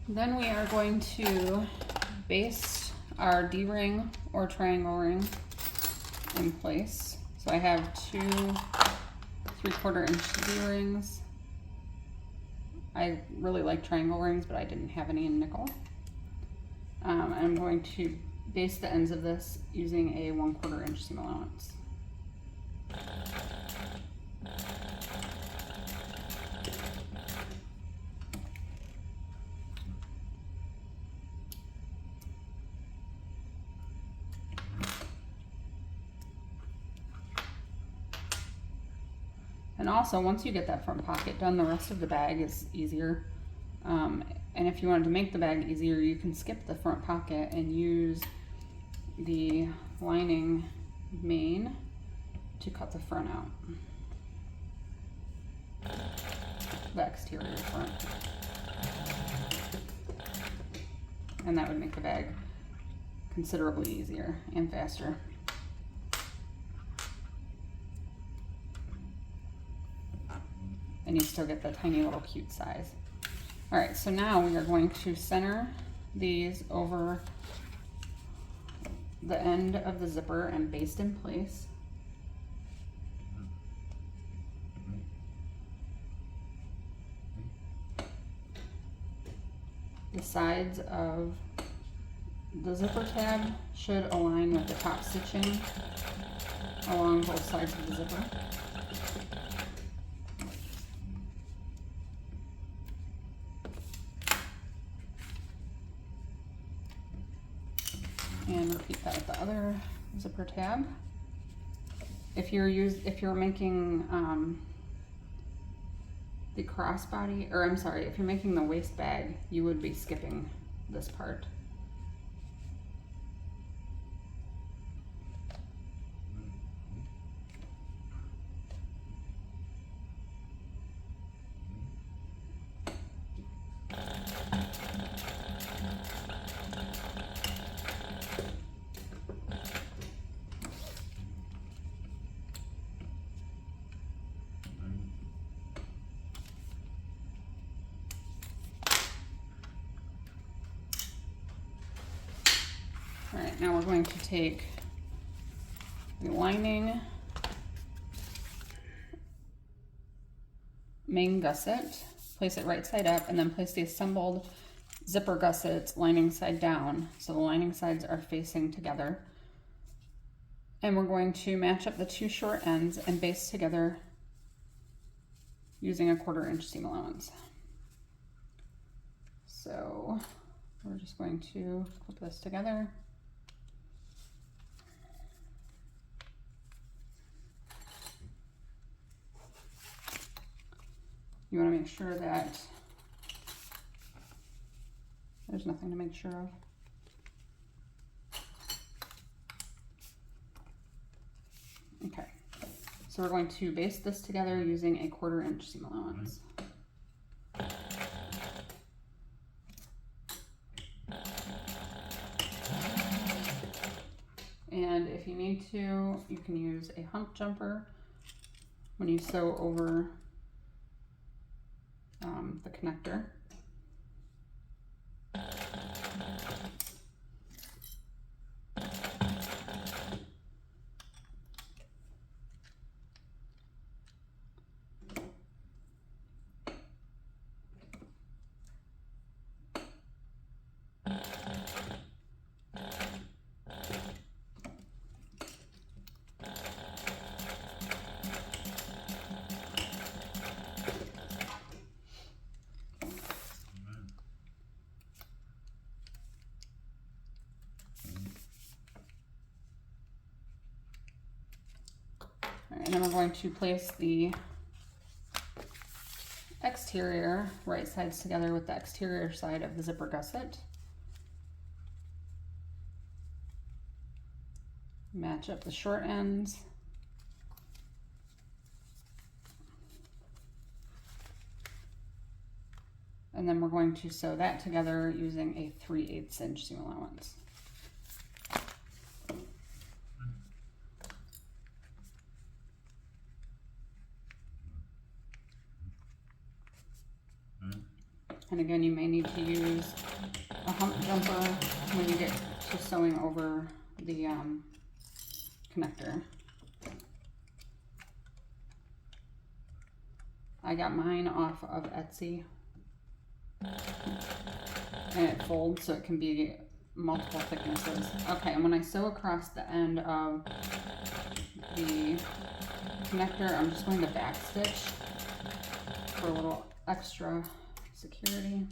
Then we are going to baste our D-ring or triangle ring in place. So I have 2 3/4 inch D-rings. I really like triangle rings, but I didn't have any in nickel. I'm going to baste the ends of this using a 1/4 inch seam allowance. And also, once you get that front pocket done, the rest of the bag is easier. And if you wanted to make the bag easier, you can skip the front pocket and use the lining main to cut the front out. The exterior front. And that would make the bag considerably easier and faster. And you still get the tiny little cute size. All right, so now we are going to center these over the end of the zipper and baste in place. The sides of the zipper tab should align with the top stitching along both sides of the zipper. And repeat that with the other zipper tab. If you're making the crossbody, or I'm sorry, if you're making the waist bag, you would be skipping this part. All right, now we're going to take the lining main gusset, place it right side up, and then place the assembled zipper gusset lining side down, so the lining sides are facing together. And we're going to match up the two short ends and baste together using a 1/4 inch seam allowance. So we're just going to clip this together. You want to make sure that there's nothing to make sure of. Okay, so we're going to baste this together using a 1/4 inch seam allowance. And if you need to, you can use a hump jumper when you sew over the connector. And then we're going to place the exterior right sides together with the exterior side of the zipper gusset. Match up the short ends. And then we're going to sew that together using a 3/8 inch seam allowance. And again, you may need to use a hump jumper when you get to sewing over the connector. I got mine off of Etsy, and it folds so it can be multiple thicknesses. Okay, and when I sew across the end of the connector, I'm just going to back stitch for a little extra security,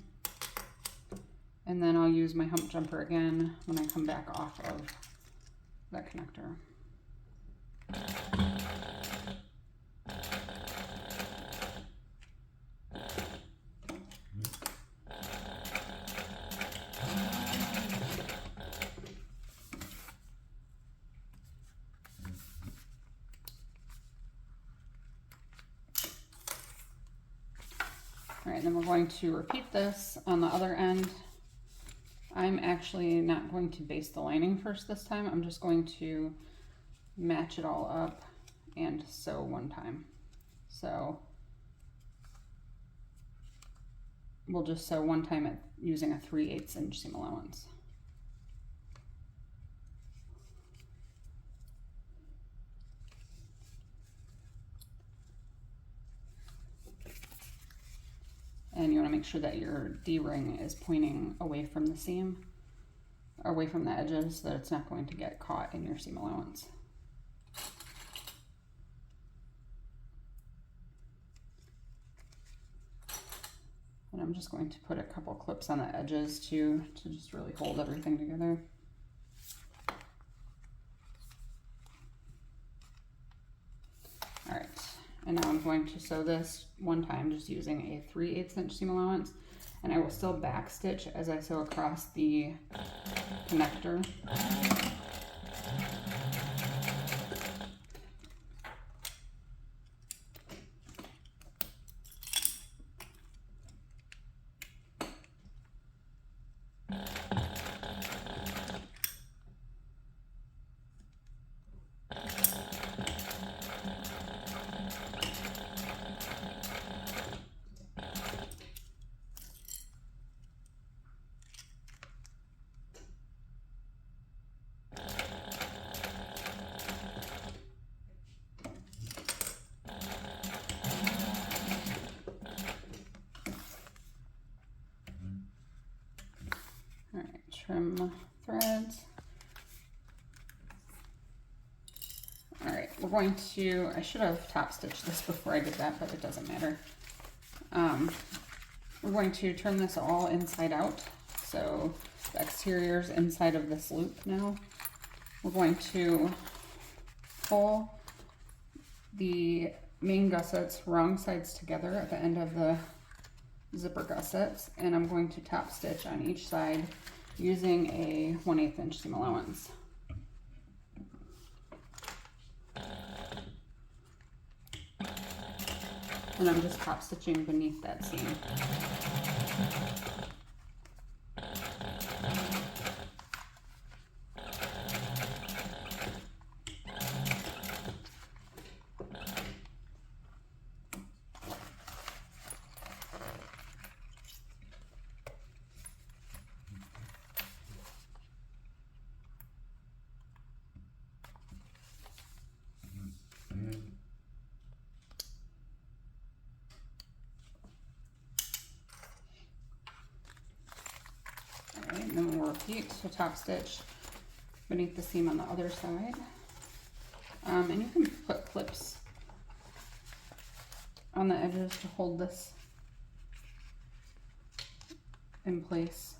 and then I'll use my hump jumper again when I come back off of that connector. All right, then we're going to repeat this on the other end. I'm actually not going to baste the lining first this time. I'm just going to match it all up and sew one time. So we'll just sew one time using a 3/8 inch seam allowance. And you want to make sure that your D-ring is pointing away from the seam. away from the edges so that it's not going to get caught in your seam allowance. And I'm just going to put a couple clips on the edges too, to just really hold everything together. All right, and now I'm going to sew this one time just using a 3/8 inch seam allowance, and I will still back stitch as I sew across the connector. Trim threads. All right, we're going to, I should have top stitched this before I did that, but it doesn't matter. We're going to turn this all inside out. So the exterior's inside of this loop now. We're going to pull the main gussets wrong sides together at the end of the zipper gussets, and I'm going to top stitch on each side using a 1/8 inch seam allowance. And I'm just top stitching beneath that seam. And then we'll repeat to top stitch beneath the seam on the other side. And you can put clips on the edges to hold this in place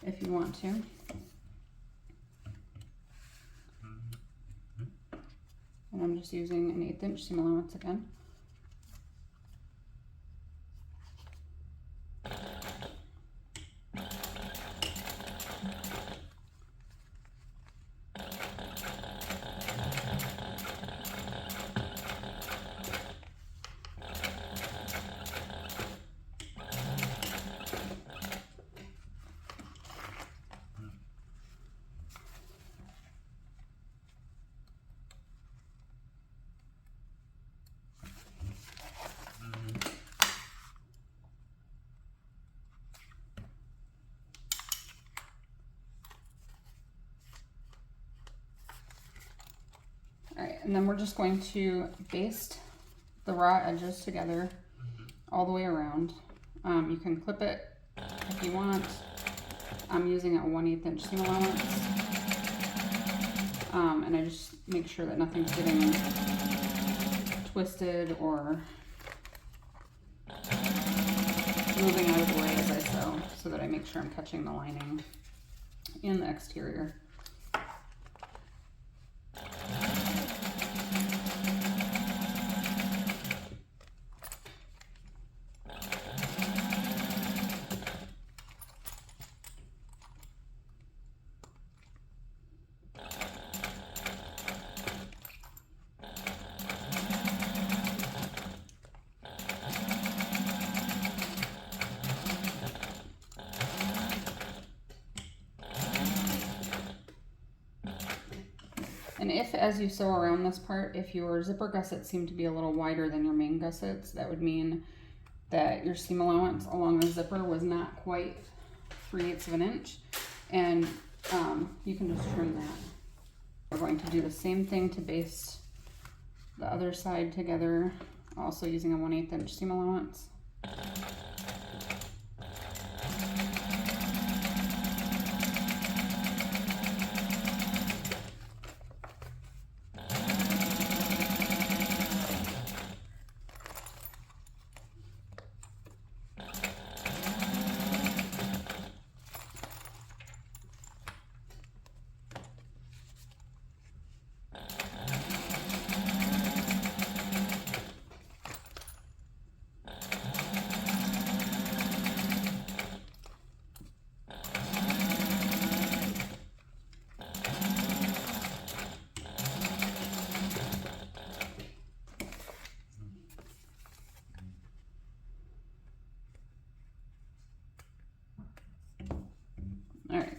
if you want to. And I'm just using an 1/8 inch seam allowance again. All right, and then we're just going to baste the raw edges together all the way around. You can clip it if you want. I'm using a 1/8 inch seam allowance. And I just make sure that nothing's getting twisted or moving out of the way as I sew, so that I make sure I'm catching the lining in the exterior. And if, as you sew around this part, if your zipper gussets seem to be a little wider than your main gussets, that would mean that your seam allowance along the zipper was not quite 3/8 of an inch, and you can just trim that. We're going to do the same thing to baste the other side together, also using a 1/8 inch seam allowance. And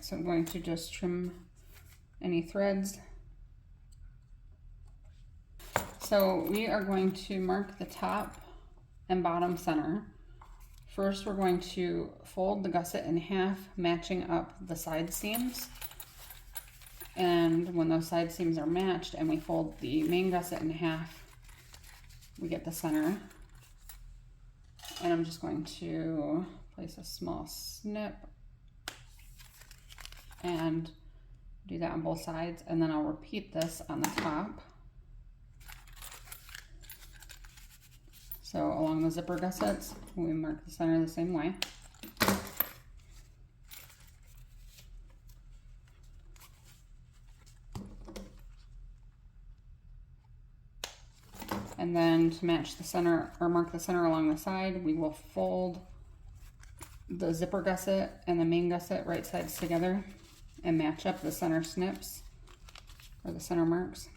so I'm going to just trim any threads. So we are going to mark the top and bottom center. First, we're going to fold the gusset in half, matching up the side seams. And when those side seams are matched and we fold the main gusset in half, we get the center. And I'm just going to place a small snip and do that on both sides, and then I'll repeat this on the top. So along the zipper gussets, we mark the center the same way. And then to match the center, or mark the center along the side, we will fold the zipper gusset and the main gusset right sides together and match up the center snips, or the center marks.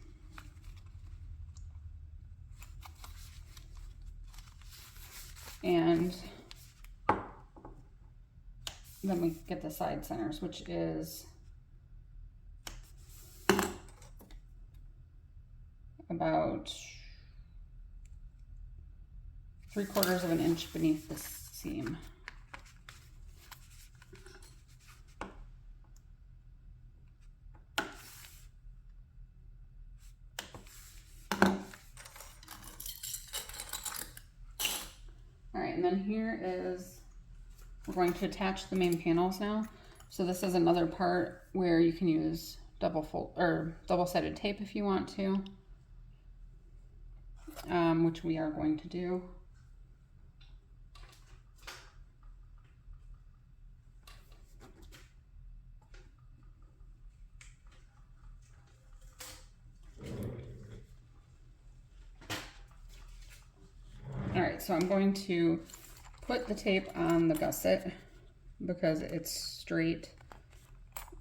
And then we get the side centers, which is about 3/4 of an inch beneath the seam. And then here is, we're going to attach the main panels now. So this is another part where you can use double-sided tape if you want to, which we are going to do. Alright, so I'm going to put the tape on the gusset because it's straight.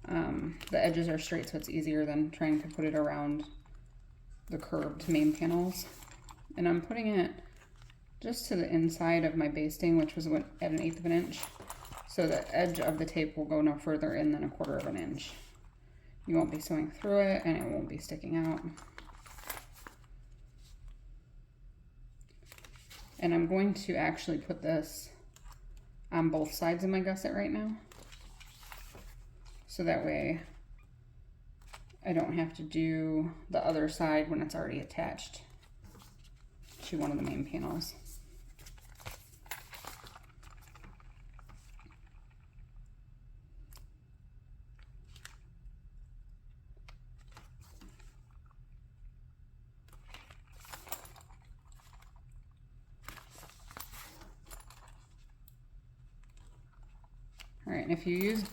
The edges are straight, so it's easier than trying to put it around the curved main panels. And I'm putting it just to the inside of my basting, which was at 1/8 of an inch. So the edge of the tape will go no further in than 1/4 of an inch. You won't be sewing through it and it won't be sticking out. And I'm going to actually put this on both sides of my gusset right now. So that way I don't have to do the other side when it's already attached to one of the main panels. All right, and if you use,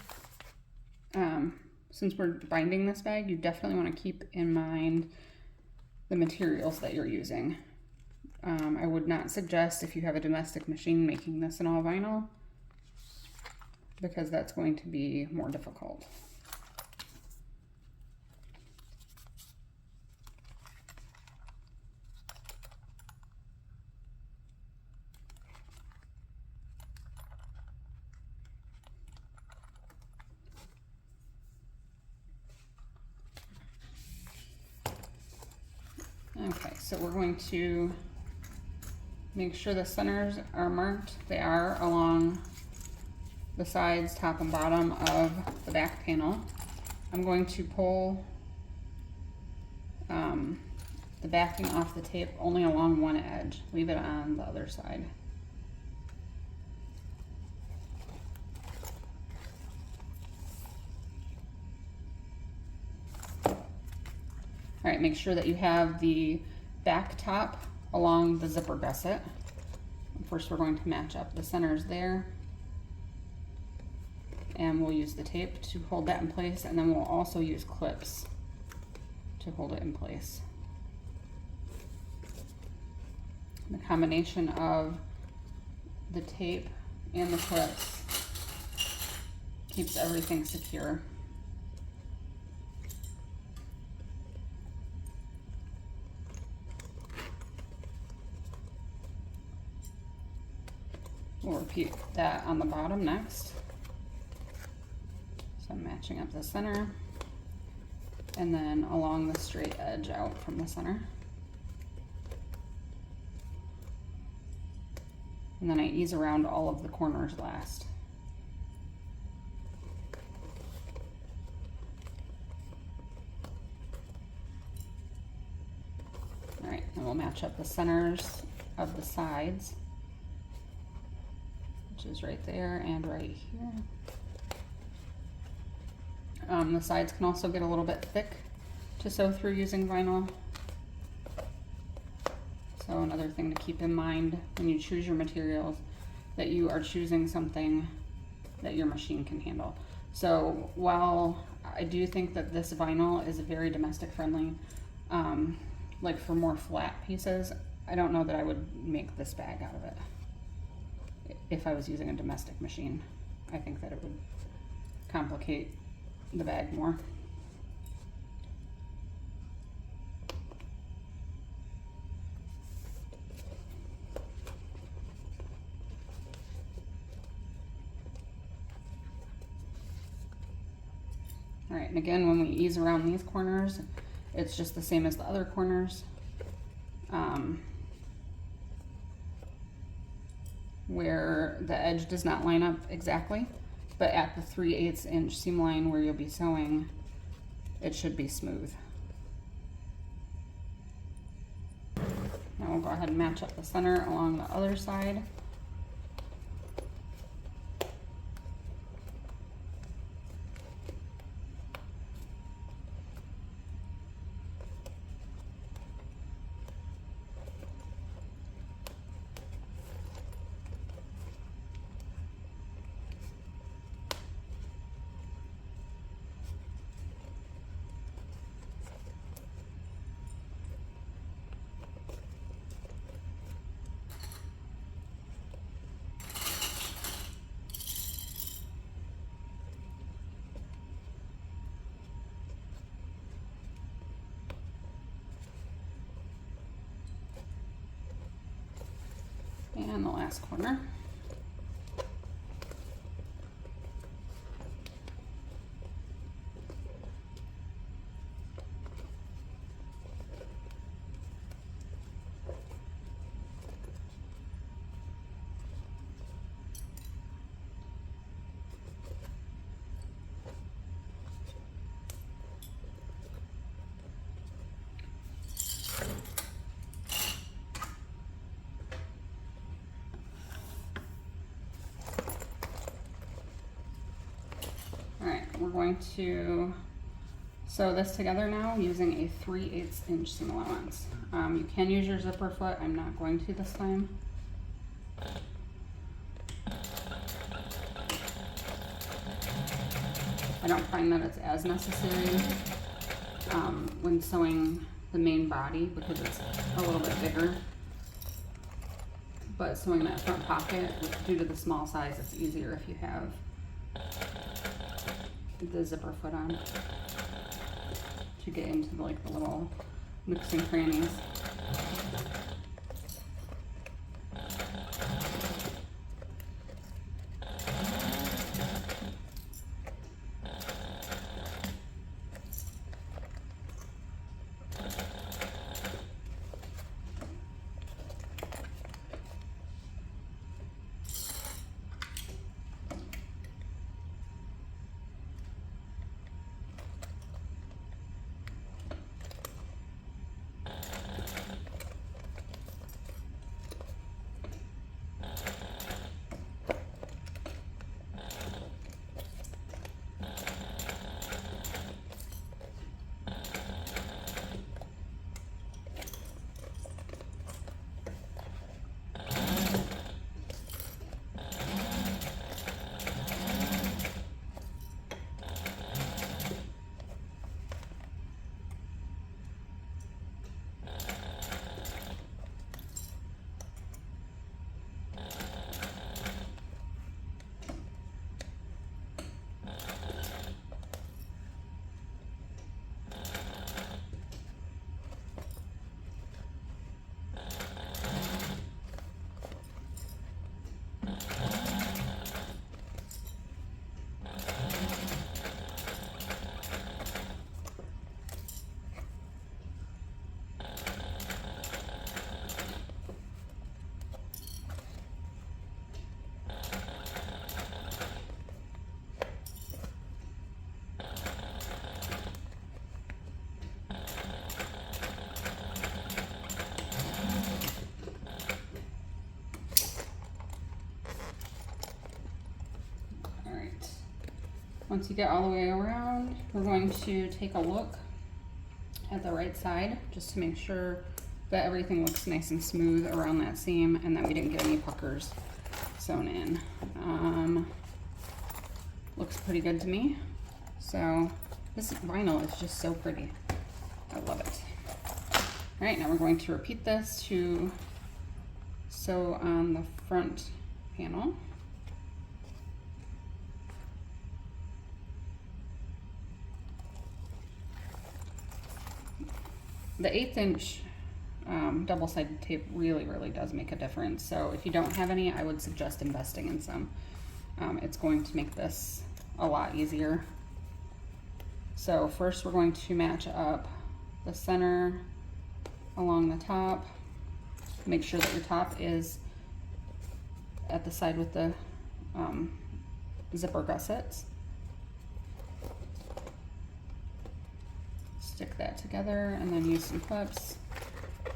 since we're binding this bag, you definitely want to keep in mind the materials that you're using. I would not suggest, if you have a domestic machine, making this in all vinyl, because that's going to be more difficult. Okay, so we're going to make sure the centers are marked. They are along the sides, top and bottom of the back panel. I'm going to pull the backing off the tape only along one edge. Leave it on the other side. All right, make sure that you have the back top along the zipper gusset. First, we're going to match up the centers there. And we'll use the tape to hold that in place, and then we'll also use clips to hold it in place. The combination of the tape and the clips keeps everything secure. We'll repeat that on the bottom next. So I'm matching up the center and then along the straight edge out from the center. And then I ease around all of the corners last. All right, and we'll match up the centers of the sides, which is right there and right here. The sides can also get a little bit thick to sew through using vinyl. So another thing to keep in mind when you choose your materials, that you are choosing something that your machine can handle. So while I do think that this vinyl is very domestic friendly, like for more flat pieces, I don't know that I would make this bag out of it if I was using a domestic machine. I think that it would complicate the bag more. All right, and again, when we ease around these corners, it's just the same as the other corners. Where the edge does not line up exactly, but at the 3/8 inch seam line where you'll be sewing, it should be smooth. Now we'll go ahead and match up the center along the other side. And the last corner. We're going to sew this together now using a 3/8 inch seam allowance. You can use your zipper foot. I'm not going to this time. I don't find that it's as necessary when sewing the main body because it's a little bit bigger. But sewing that front pocket, due to the small size, it's easier if you have the zipper foot on to get into like the little nooks and crannies. Once you get all the way around, we're going to take a look at the right side just to make sure that everything looks nice and smooth around that seam and that we didn't get any puckers sewn in. Looks pretty good to me. So this vinyl is just so pretty. I love it. All right, now we're going to repeat this to sew on the front panel. The 1/8 inch double-sided tape really does make a difference. So if you don't have any, I would suggest investing in some. It's going to make this a lot easier. So first we're going to match up the center along the top. Make sure that your top is at the side with the zipper gussets. Stick that together and then use some clips.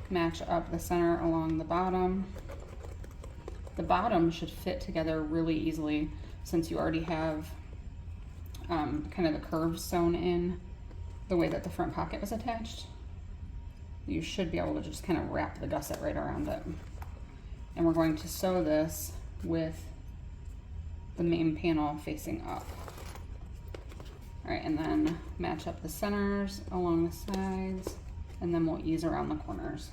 Match up the center along the bottom. The bottom should fit together really easily since you already have kind of the curves sewn in the way that the front pocket was attached. You should be able to just kind of wrap the gusset right around it. And we're going to sew this with the main panel facing up. All right, and then match up the centers along the sides, and then we'll ease around the corners.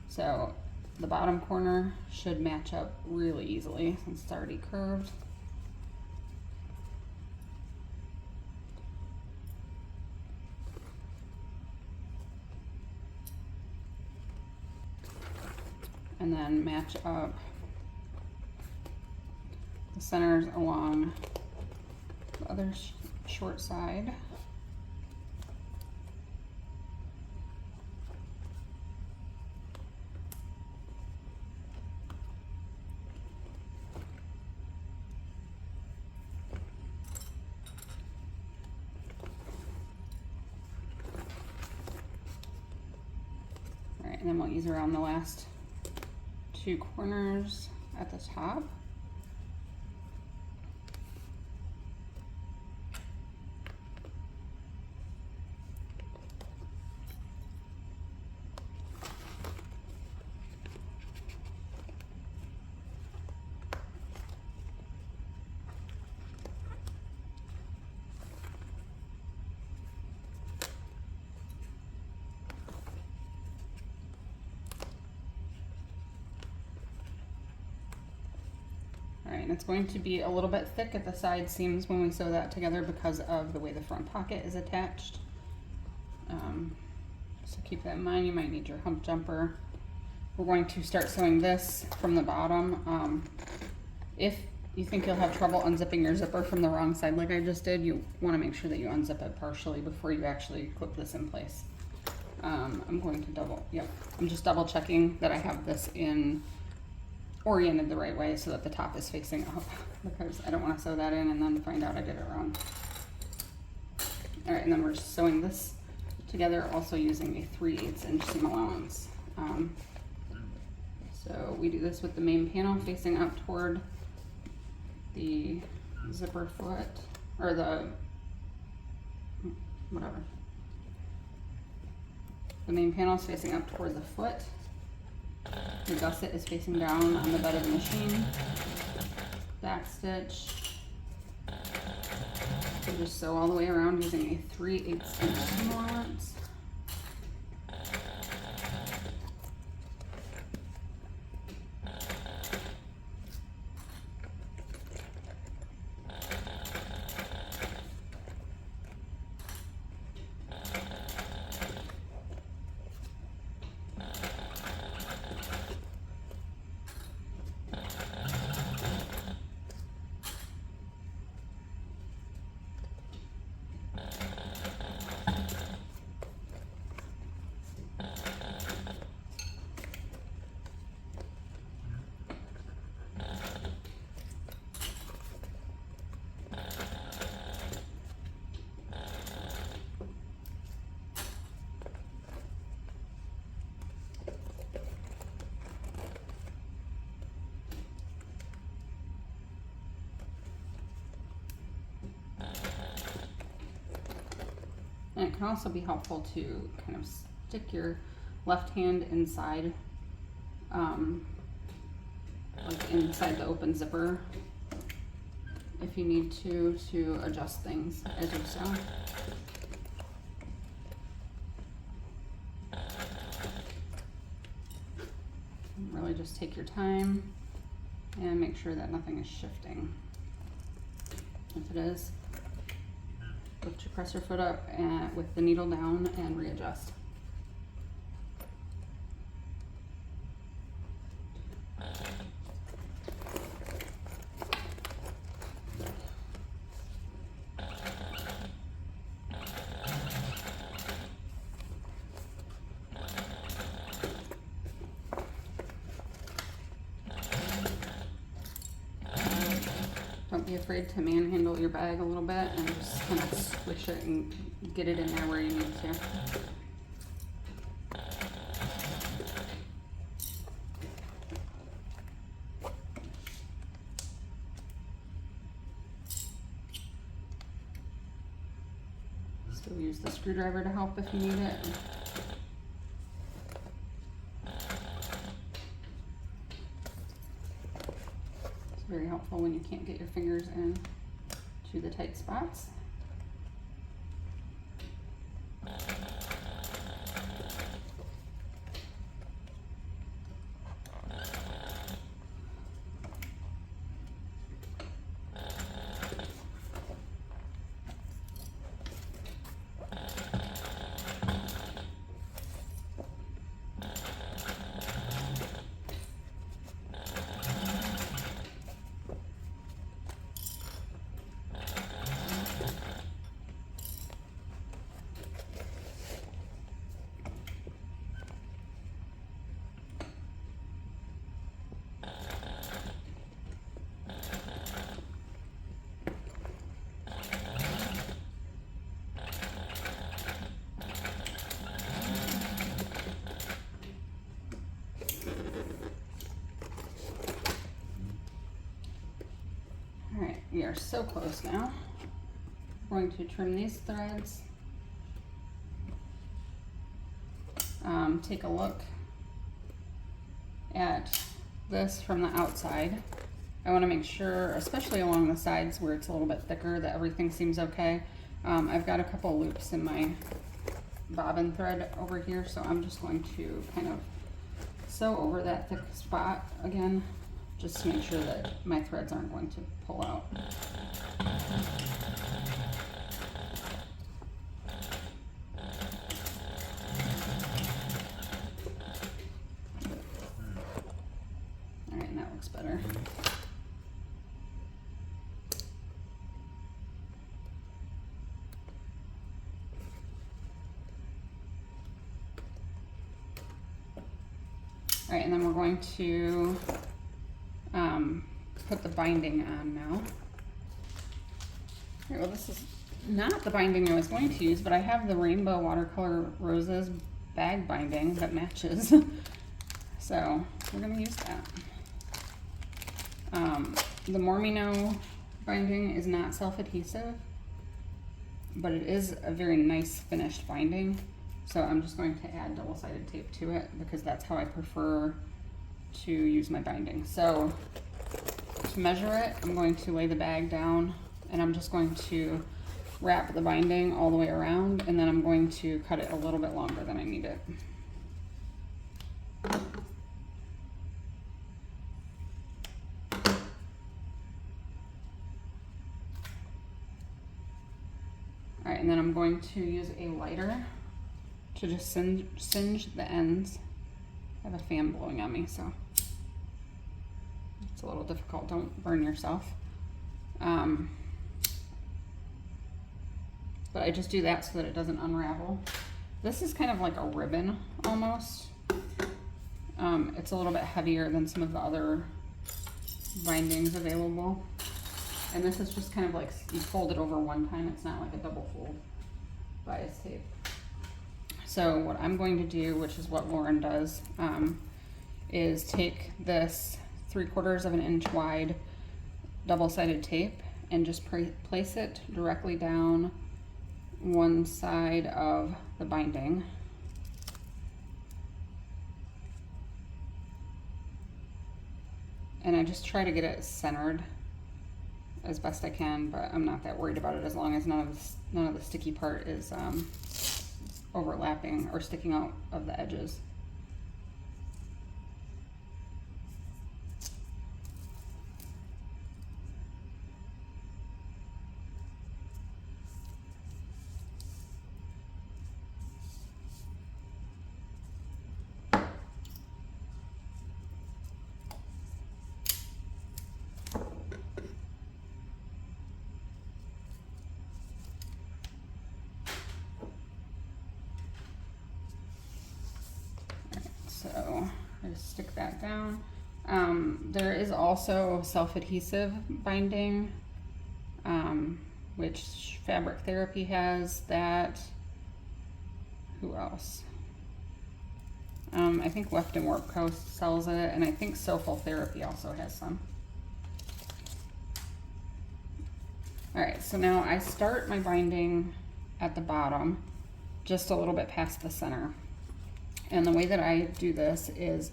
So the bottom corner should match up really easily since it's already curved. And then match up the centers along the other short side. All right, and then we'll ease around the last 2 corners at the top. And it's going to be a little bit thick at the side seams when we sew that together because of the way the front pocket is attached. So keep that in mind. You might need your hump jumper. We're going to start sewing this from the bottom. If you think you'll have trouble unzipping your zipper from the wrong side like I just did, you want to make sure that you unzip it partially before you actually clip this in place. I'm going to I'm just double checking that I have this oriented the right way so that the top is facing up, because I don't want to sew that in and then find out I did it wrong. All right, and then we're just sewing this together, also using a 3/8 inch seam allowance. So we do this with the main panel facing up toward the zipper foot, or the main panel is facing up toward the foot. The gusset is facing down on the bed of the machine. Back stitch. So just sew all the way around using a 3/8 inch seam allowance. And it can also be helpful to kind of stick your left hand inside, like inside the open zipper, if you need to adjust things as you sew. Really just take your time and make sure that nothing is shifting. If it is, lift your presser foot up and with the needle down and readjust. Don't be afraid to manhandle your bag a little bit and just kind of squish it and get it in there where you need to. Still use the screwdriver to help if you need it. Very helpful when you can't get your fingers in to the tight spots. We are so close now. I'm going to trim these threads. Take a look at this from the outside. I want to make sure, especially along the sides where it's a little bit thicker, that everything seems okay. I've got a couple loops in my bobbin thread over here, so I'm just going to kind of sew over that thick spot again, just to make sure that my threads aren't going to pull out. All right, and that looks better. All right, and then we're going to put the binding on now. All right, well, this is not the binding I was going to use, but I have the Rainbow Watercolor Roses bag binding that matches. So we're going to use that. The Mormino binding is not self-adhesive, but it is a very nice finished binding. So I'm just going to add double-sided tape to it because that's how I prefer to use my binding. So to measure it, I'm going to lay the bag down and I'm just going to wrap the binding all the way around, and then I'm going to cut it a little bit longer than I need it. All right, and then I'm going to use a lighter to just singe the ends. I have a fan blowing on me, so it's a little difficult. Don't burn yourself. But I just do that so that it doesn't unravel. This is kind of like a ribbon almost. It's a little bit heavier than some of the other bindings available. And this is just kind of like you fold it over one time. It's not like a double fold bias tape. So what I'm going to do, which is what Lauren does, is take this 3/4 of an inch wide double-sided tape and just place it directly down one side of the binding. And I just try to get it centered as best I can, but I'm not that worried about it as long as none of the sticky part is overlapping or sticking out of the edges. So I just stick that down. There is also self-adhesive binding, which Fabric Therapy has that. Who else? I think Weft and Warp Coast sells it, and I think Sofal Therapy also has some. Alright, so now I start my binding at the bottom, just a little bit past the center. And the way that I do this is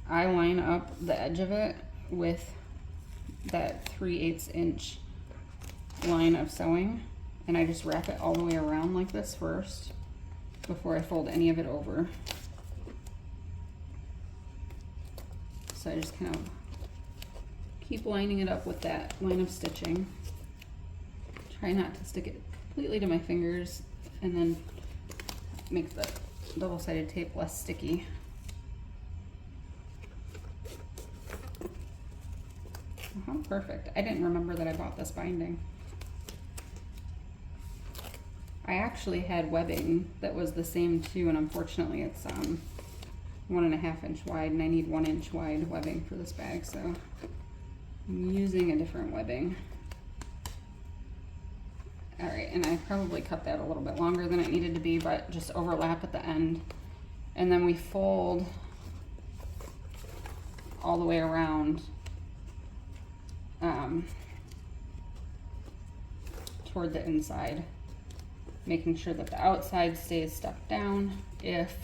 I line up the edge of it with that 3/8 inch line of sewing, and I just wrap it all the way around like this first before I fold any of it over. So I just kind of keep lining it up with that line of stitching. Try not to stick it completely to my fingers, and then make the double-sided tape less sticky. Oh, perfect. I didn't remember that I bought this binding. I actually had webbing that was the same too, and unfortunately it's 1.5 inch wide, and I need 1 inch wide webbing for this bag, so I'm using a different webbing. Alright, and I probably cut that a little bit longer than it needed to be, but just overlap at the end. And then we fold all the way around toward the inside, making sure that the outside stays stuck down. If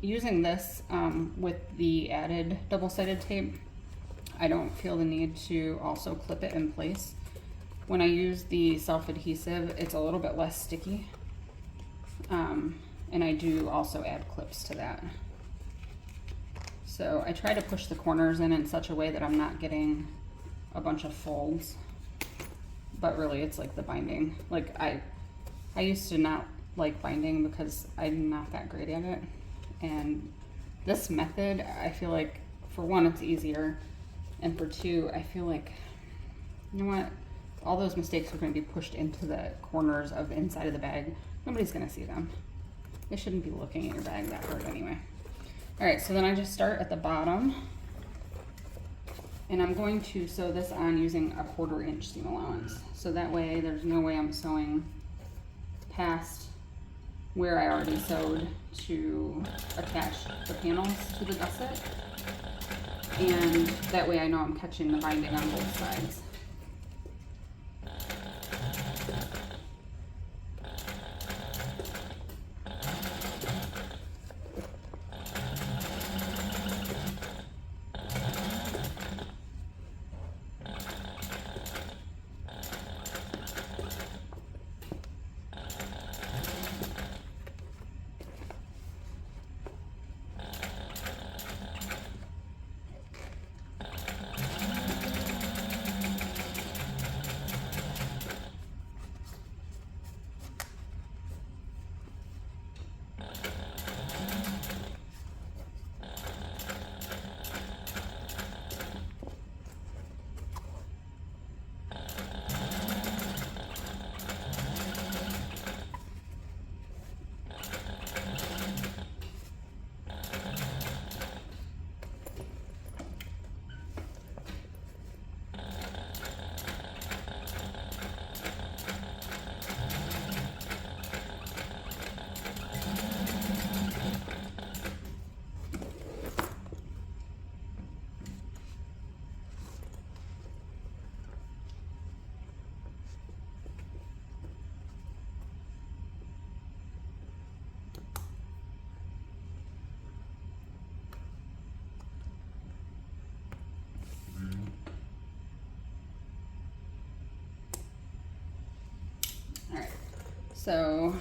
using this with the added double-sided tape, I don't feel the need to also clip it in place. When I use the self-adhesive, it's a little bit less sticky, and I do also add clips to that. So I try to push the corners in such a way that I'm not getting a bunch of folds, but really it's like the binding. Like I used to not like binding because I'm not that great at it, and this method, I feel like, for one, it's easier, and for two, I feel like, you know what, all those mistakes are going to be pushed into the corners of the inside of the bag. Nobody's going to see them. They shouldn't be looking at your bag that hard anyway. Alright, so then I just start at the bottom, and I'm going to sew this on using a 1/4 inch seam allowance. So that way there's no way I'm sewing past where I already sewed to attach the panels to the gusset. And that way I know I'm catching the binding on both sides. So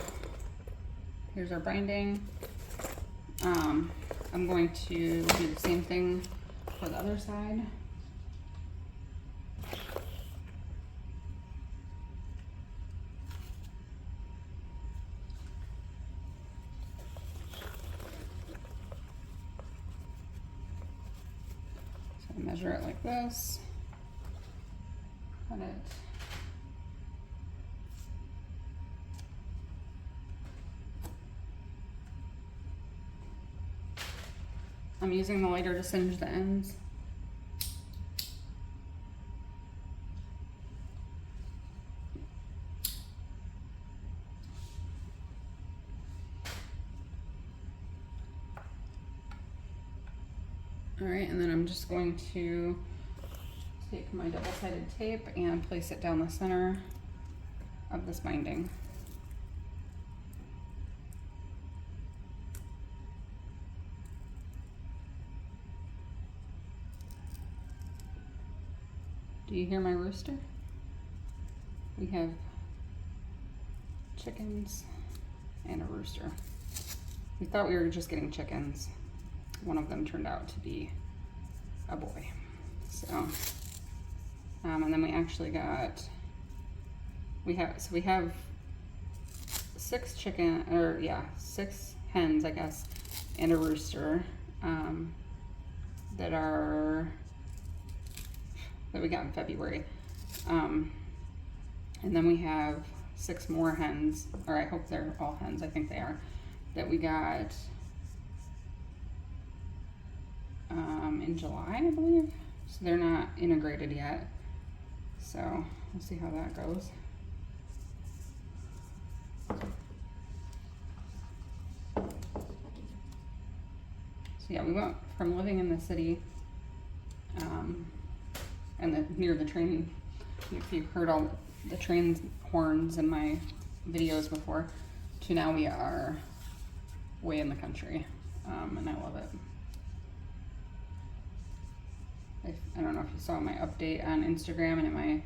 here's our binding. I'm going to do the same thing for the other side. So measure it like this. Cut it. I'm using the lighter to singe the ends. All right, and then I'm just going to take my double-sided tape and place it down the center of this binding. Do you hear my rooster? We have chickens and a rooster. We thought we were just getting chickens. One of them turned out to be a boy. So, and then we actually got, we have 6 hens, I guess, and a rooster, that we got in February. And then we have 6 more hens, or I hope they're all hens, I think they are, that we got in July, I believe. So they're not integrated yet. So we'll see how that goes. So yeah, we went from living in the city, and near the train, if you've heard all the train horns in my videos before, to now we are way in the country, and I love it. I don't know if you saw my update on Instagram and in my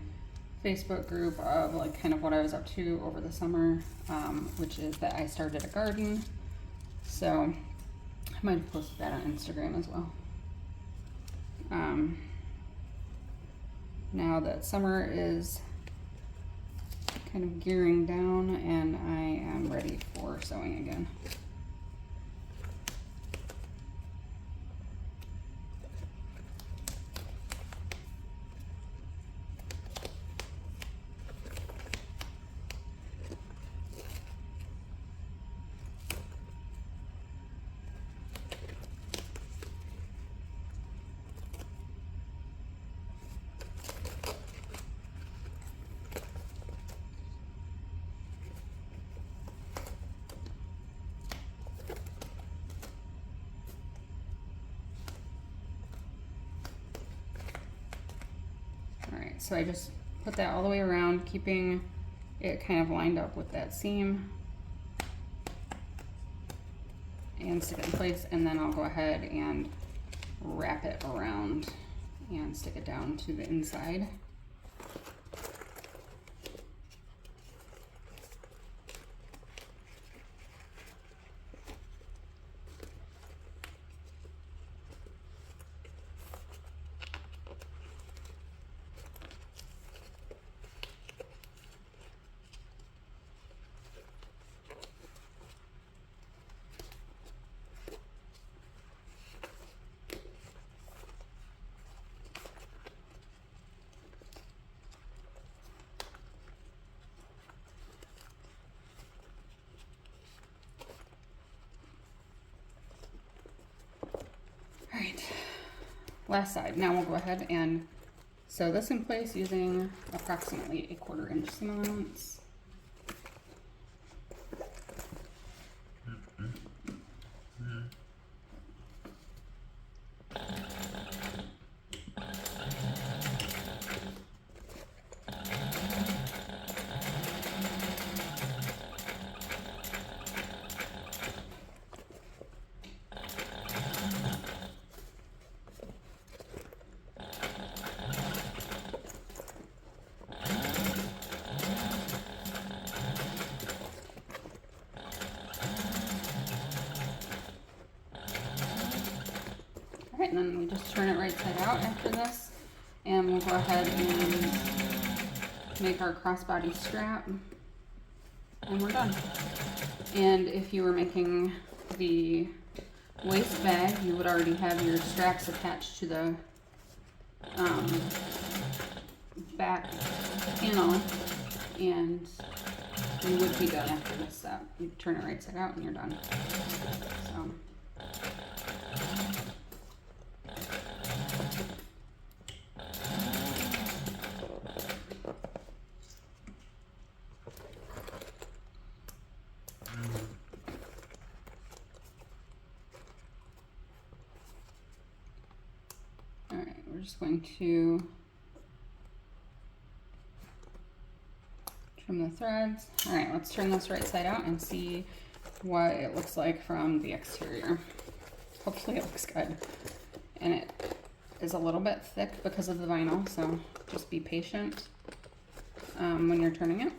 Facebook group of like kind of what I was up to over the summer, which is that I started a garden. So I might have posted that on Instagram as well. Now that summer is kind of gearing down and I am ready for sewing again. So I just put that all the way around, keeping it kind of lined up with that seam, and stick it in place, and then I'll go ahead and wrap it around and stick it down to the inside. Last side. Now we'll go ahead and sew this in place using approximately a 1/4 inch seam allowance. and then we just turn it right side out after this, and we'll go ahead and make our crossbody strap, and we're done. And if you were making the waist bag, you would already have your straps attached to the back panel, and you would be done after this step. You turn it right side out and you're done. So. Alright, we're just going to trim the threads. Alright, let's turn this right side out and see what it looks like from the exterior. Hopefully it looks good. And it is a little bit thick because of the vinyl, so just be patient when you're turning it.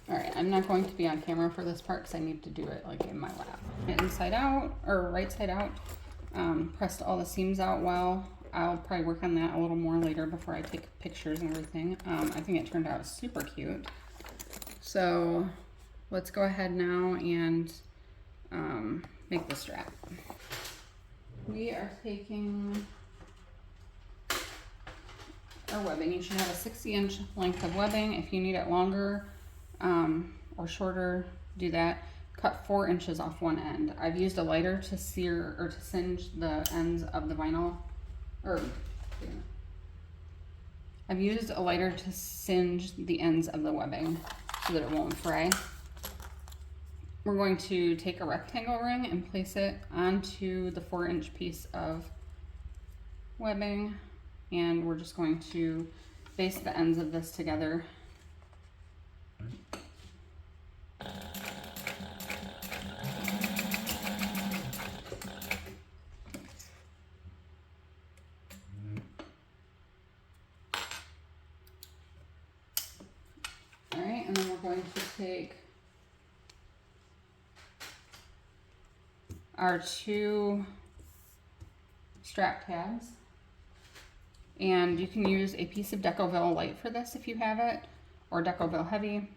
Alright, I'm not going to be on camera for this part because I need to do it like in my lap. Inside out, or right side out, pressed all the seams out well. I'll probably work on that a little more later before I take pictures and everything. I think it turned out super cute. So let's go ahead now and make the strap. We are taking our webbing. You should have a 60-inch length of webbing. If you need it longer or shorter, do that. Cut 4 inches off one end. I've used a lighter to sear or to singe the ends of the vinyl. I've used a lighter to singe the ends of the webbing so that it won't fray. We're going to take a rectangle ring and place it onto the 4-inch piece of webbing, and we're just going to baste the ends of this together. Alright, and then we're going to take our 2 strap tabs, and you can use a piece of Decoville Light for this if you have it, or Decoville Heavy.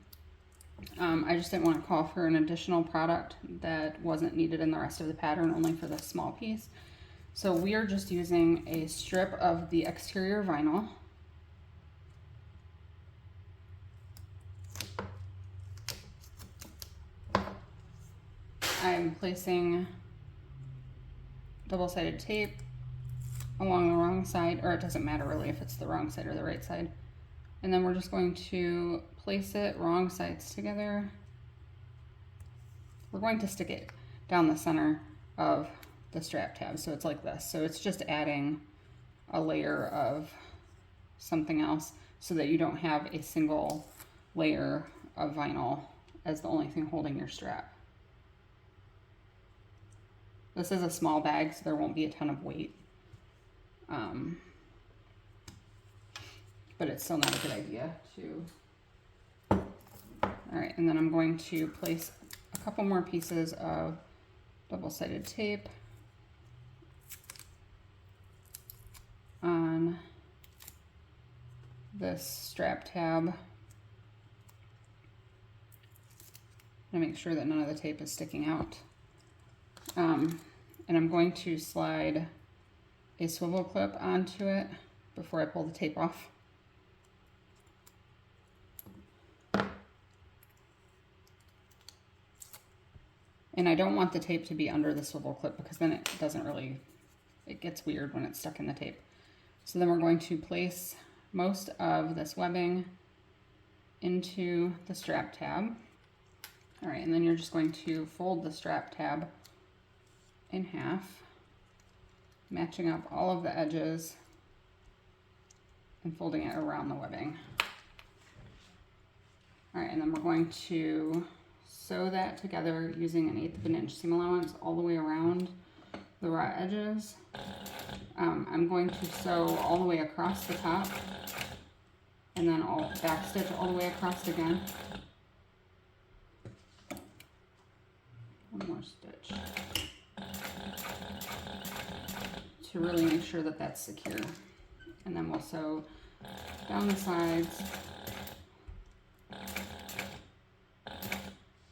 I just didn't want to call for an additional product that wasn't needed in the rest of the pattern, only for this small piece. So we are just using a strip of the exterior vinyl. I'm placing double-sided tape along the wrong side, or it doesn't matter really if it's the wrong side or the right side. And then we're just going to place it wrong sides together. We're going to stick it down the center of the strap tab, so it's like this. So it's just adding a layer of something else so that you don't have a single layer of vinyl as the only thing holding your strap. This is a small bag, so there won't be a ton of weight. But it's still not a good idea to... Alright, and then I'm going to place a couple more pieces of double-sided tape on this strap tab to make sure that none of the tape is sticking out. And I'm going to slide a swivel clip onto it before I pull the tape off. And I don't want the tape to be under the swivel clip because then it doesn't really, it gets weird when it's stuck in the tape. So then we're going to place most of this webbing into the strap tab. All right, and then you're just going to fold the strap tab in half, matching up all of the edges and folding it around the webbing. All right, and then we're going to sew that together using an 1/8 of an inch seam allowance all the way around the raw edges. I'm going to sew all the way across the top and then I'll back stitch all the way across again. one more stitch to really make sure that that's secure. And then we'll sew down the sides.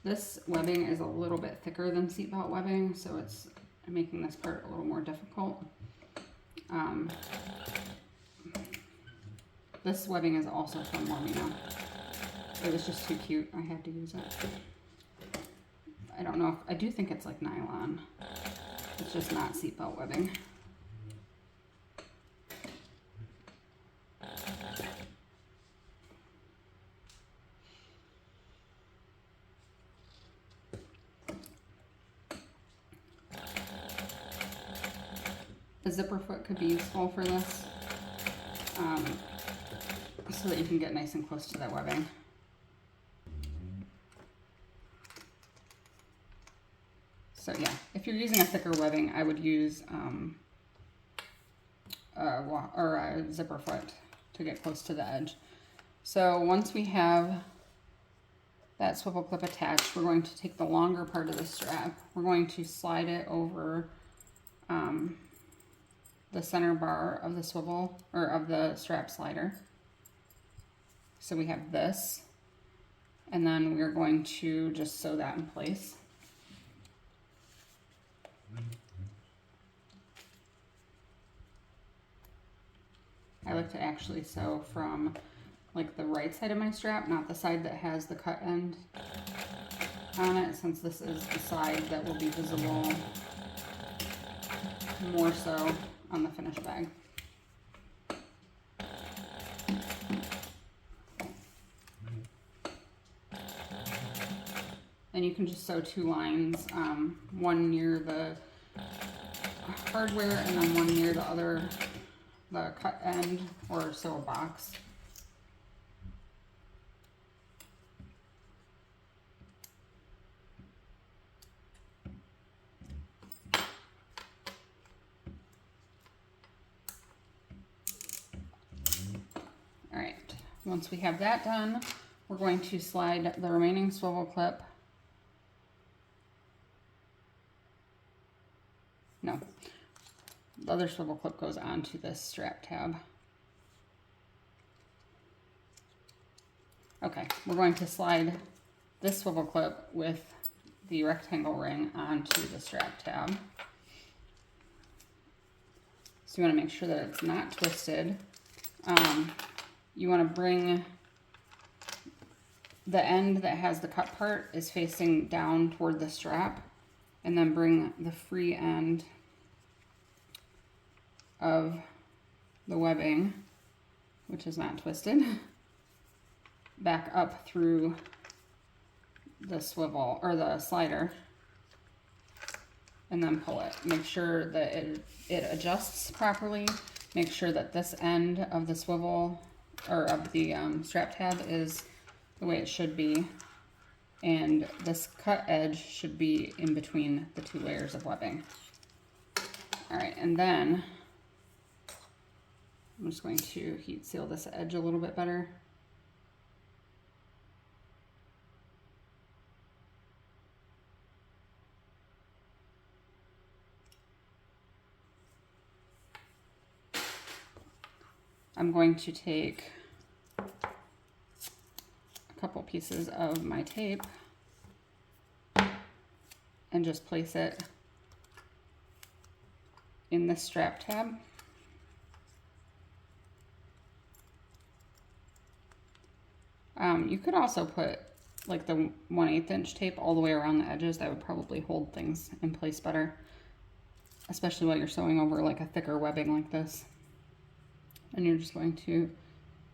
This webbing is a little bit thicker than seatbelt webbing, so it's making this part a little more difficult. This webbing is also from Mormino. It was just too cute. I had to use it. I don't know if, I do think it's like nylon. It's just not seatbelt webbing. A zipper foot could be useful for this, so that you can get nice and close to that webbing. So yeah, if you're using a thicker webbing, I would use a zipper foot to get close to the edge. So once we have that swivel clip attached, we're going to take the longer part of the strap. We're going to slide it over the center bar of the swivel, or of the strap slider. So we have this, and then we're going to just sew that in place. I like to actually sew from like the right side of my strap, not the side that has the cut end on it, since this is the side that will be visible more so on the finished bag. And you can just sew two lines, one near the hardware and then one near the cut end, or sew a box. All right, once we have that done, we're going to slide the remaining swivel clip. No, the other swivel clip goes onto this strap tab. Okay, we're going to slide this swivel clip with the rectangle ring onto the strap tab. So you want to make sure that it's not twisted. You want to bring the end that has the cut part is facing down toward the strap, and then bring the free end of the webbing, which is not twisted, back up through the swivel or the slider, and then pull it. Make sure that it adjusts properly. Make sure that this end of the swivel or of the strap tab is the way it should be, and this cut edge should be in between the two layers of webbing. All right, and then I'm just going to heat seal this edge a little bit better. I'm going to take a couple pieces of my tape and just place it in the strap tab. You could also put like the 1/8 inch tape all the way around the edges. That would probably hold things in place better, especially while you're sewing over like a thicker webbing like this. And you're just going to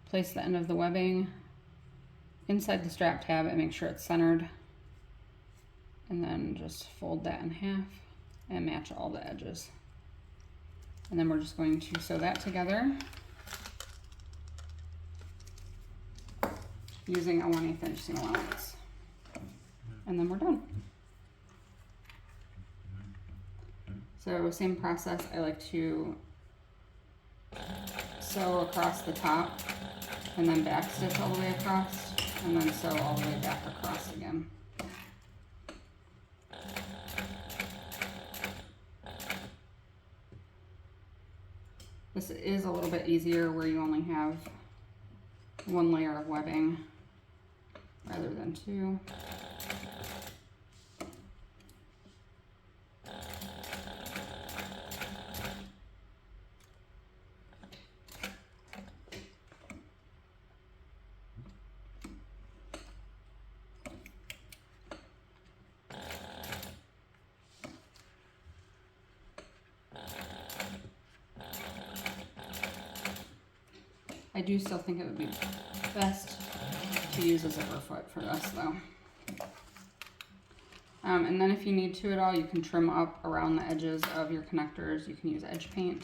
place the end of the webbing inside the strap tab and make sure it's centered, and then just fold that in half and match all the edges. And then we're just going to sew that together using a 1/8 inch seam allowance. And then we're done. So same process, I like to sew across the top and then back stitch all the way across, and then sew all the way back across again. This is a little bit easier where you only have one layer of webbing rather than two. I do still think it would be best to use a zipper foot for this though. And then if you need to at all, you can trim up around the edges of your connectors. You can use edge paint.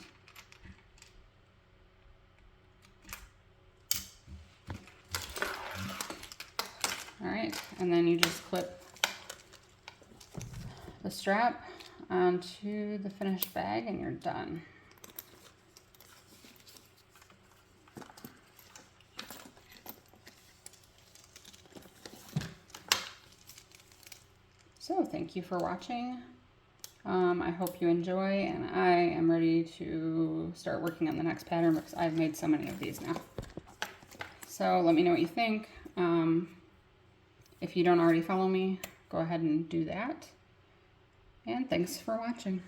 All right, and then you just clip the strap onto the finished bag and you're done. So thank you for watching. I hope you enjoy, and I am ready to start working on the next pattern because I've made so many of these now. So let me know what you think. If you don't already follow me, go ahead and do that. And thanks for watching.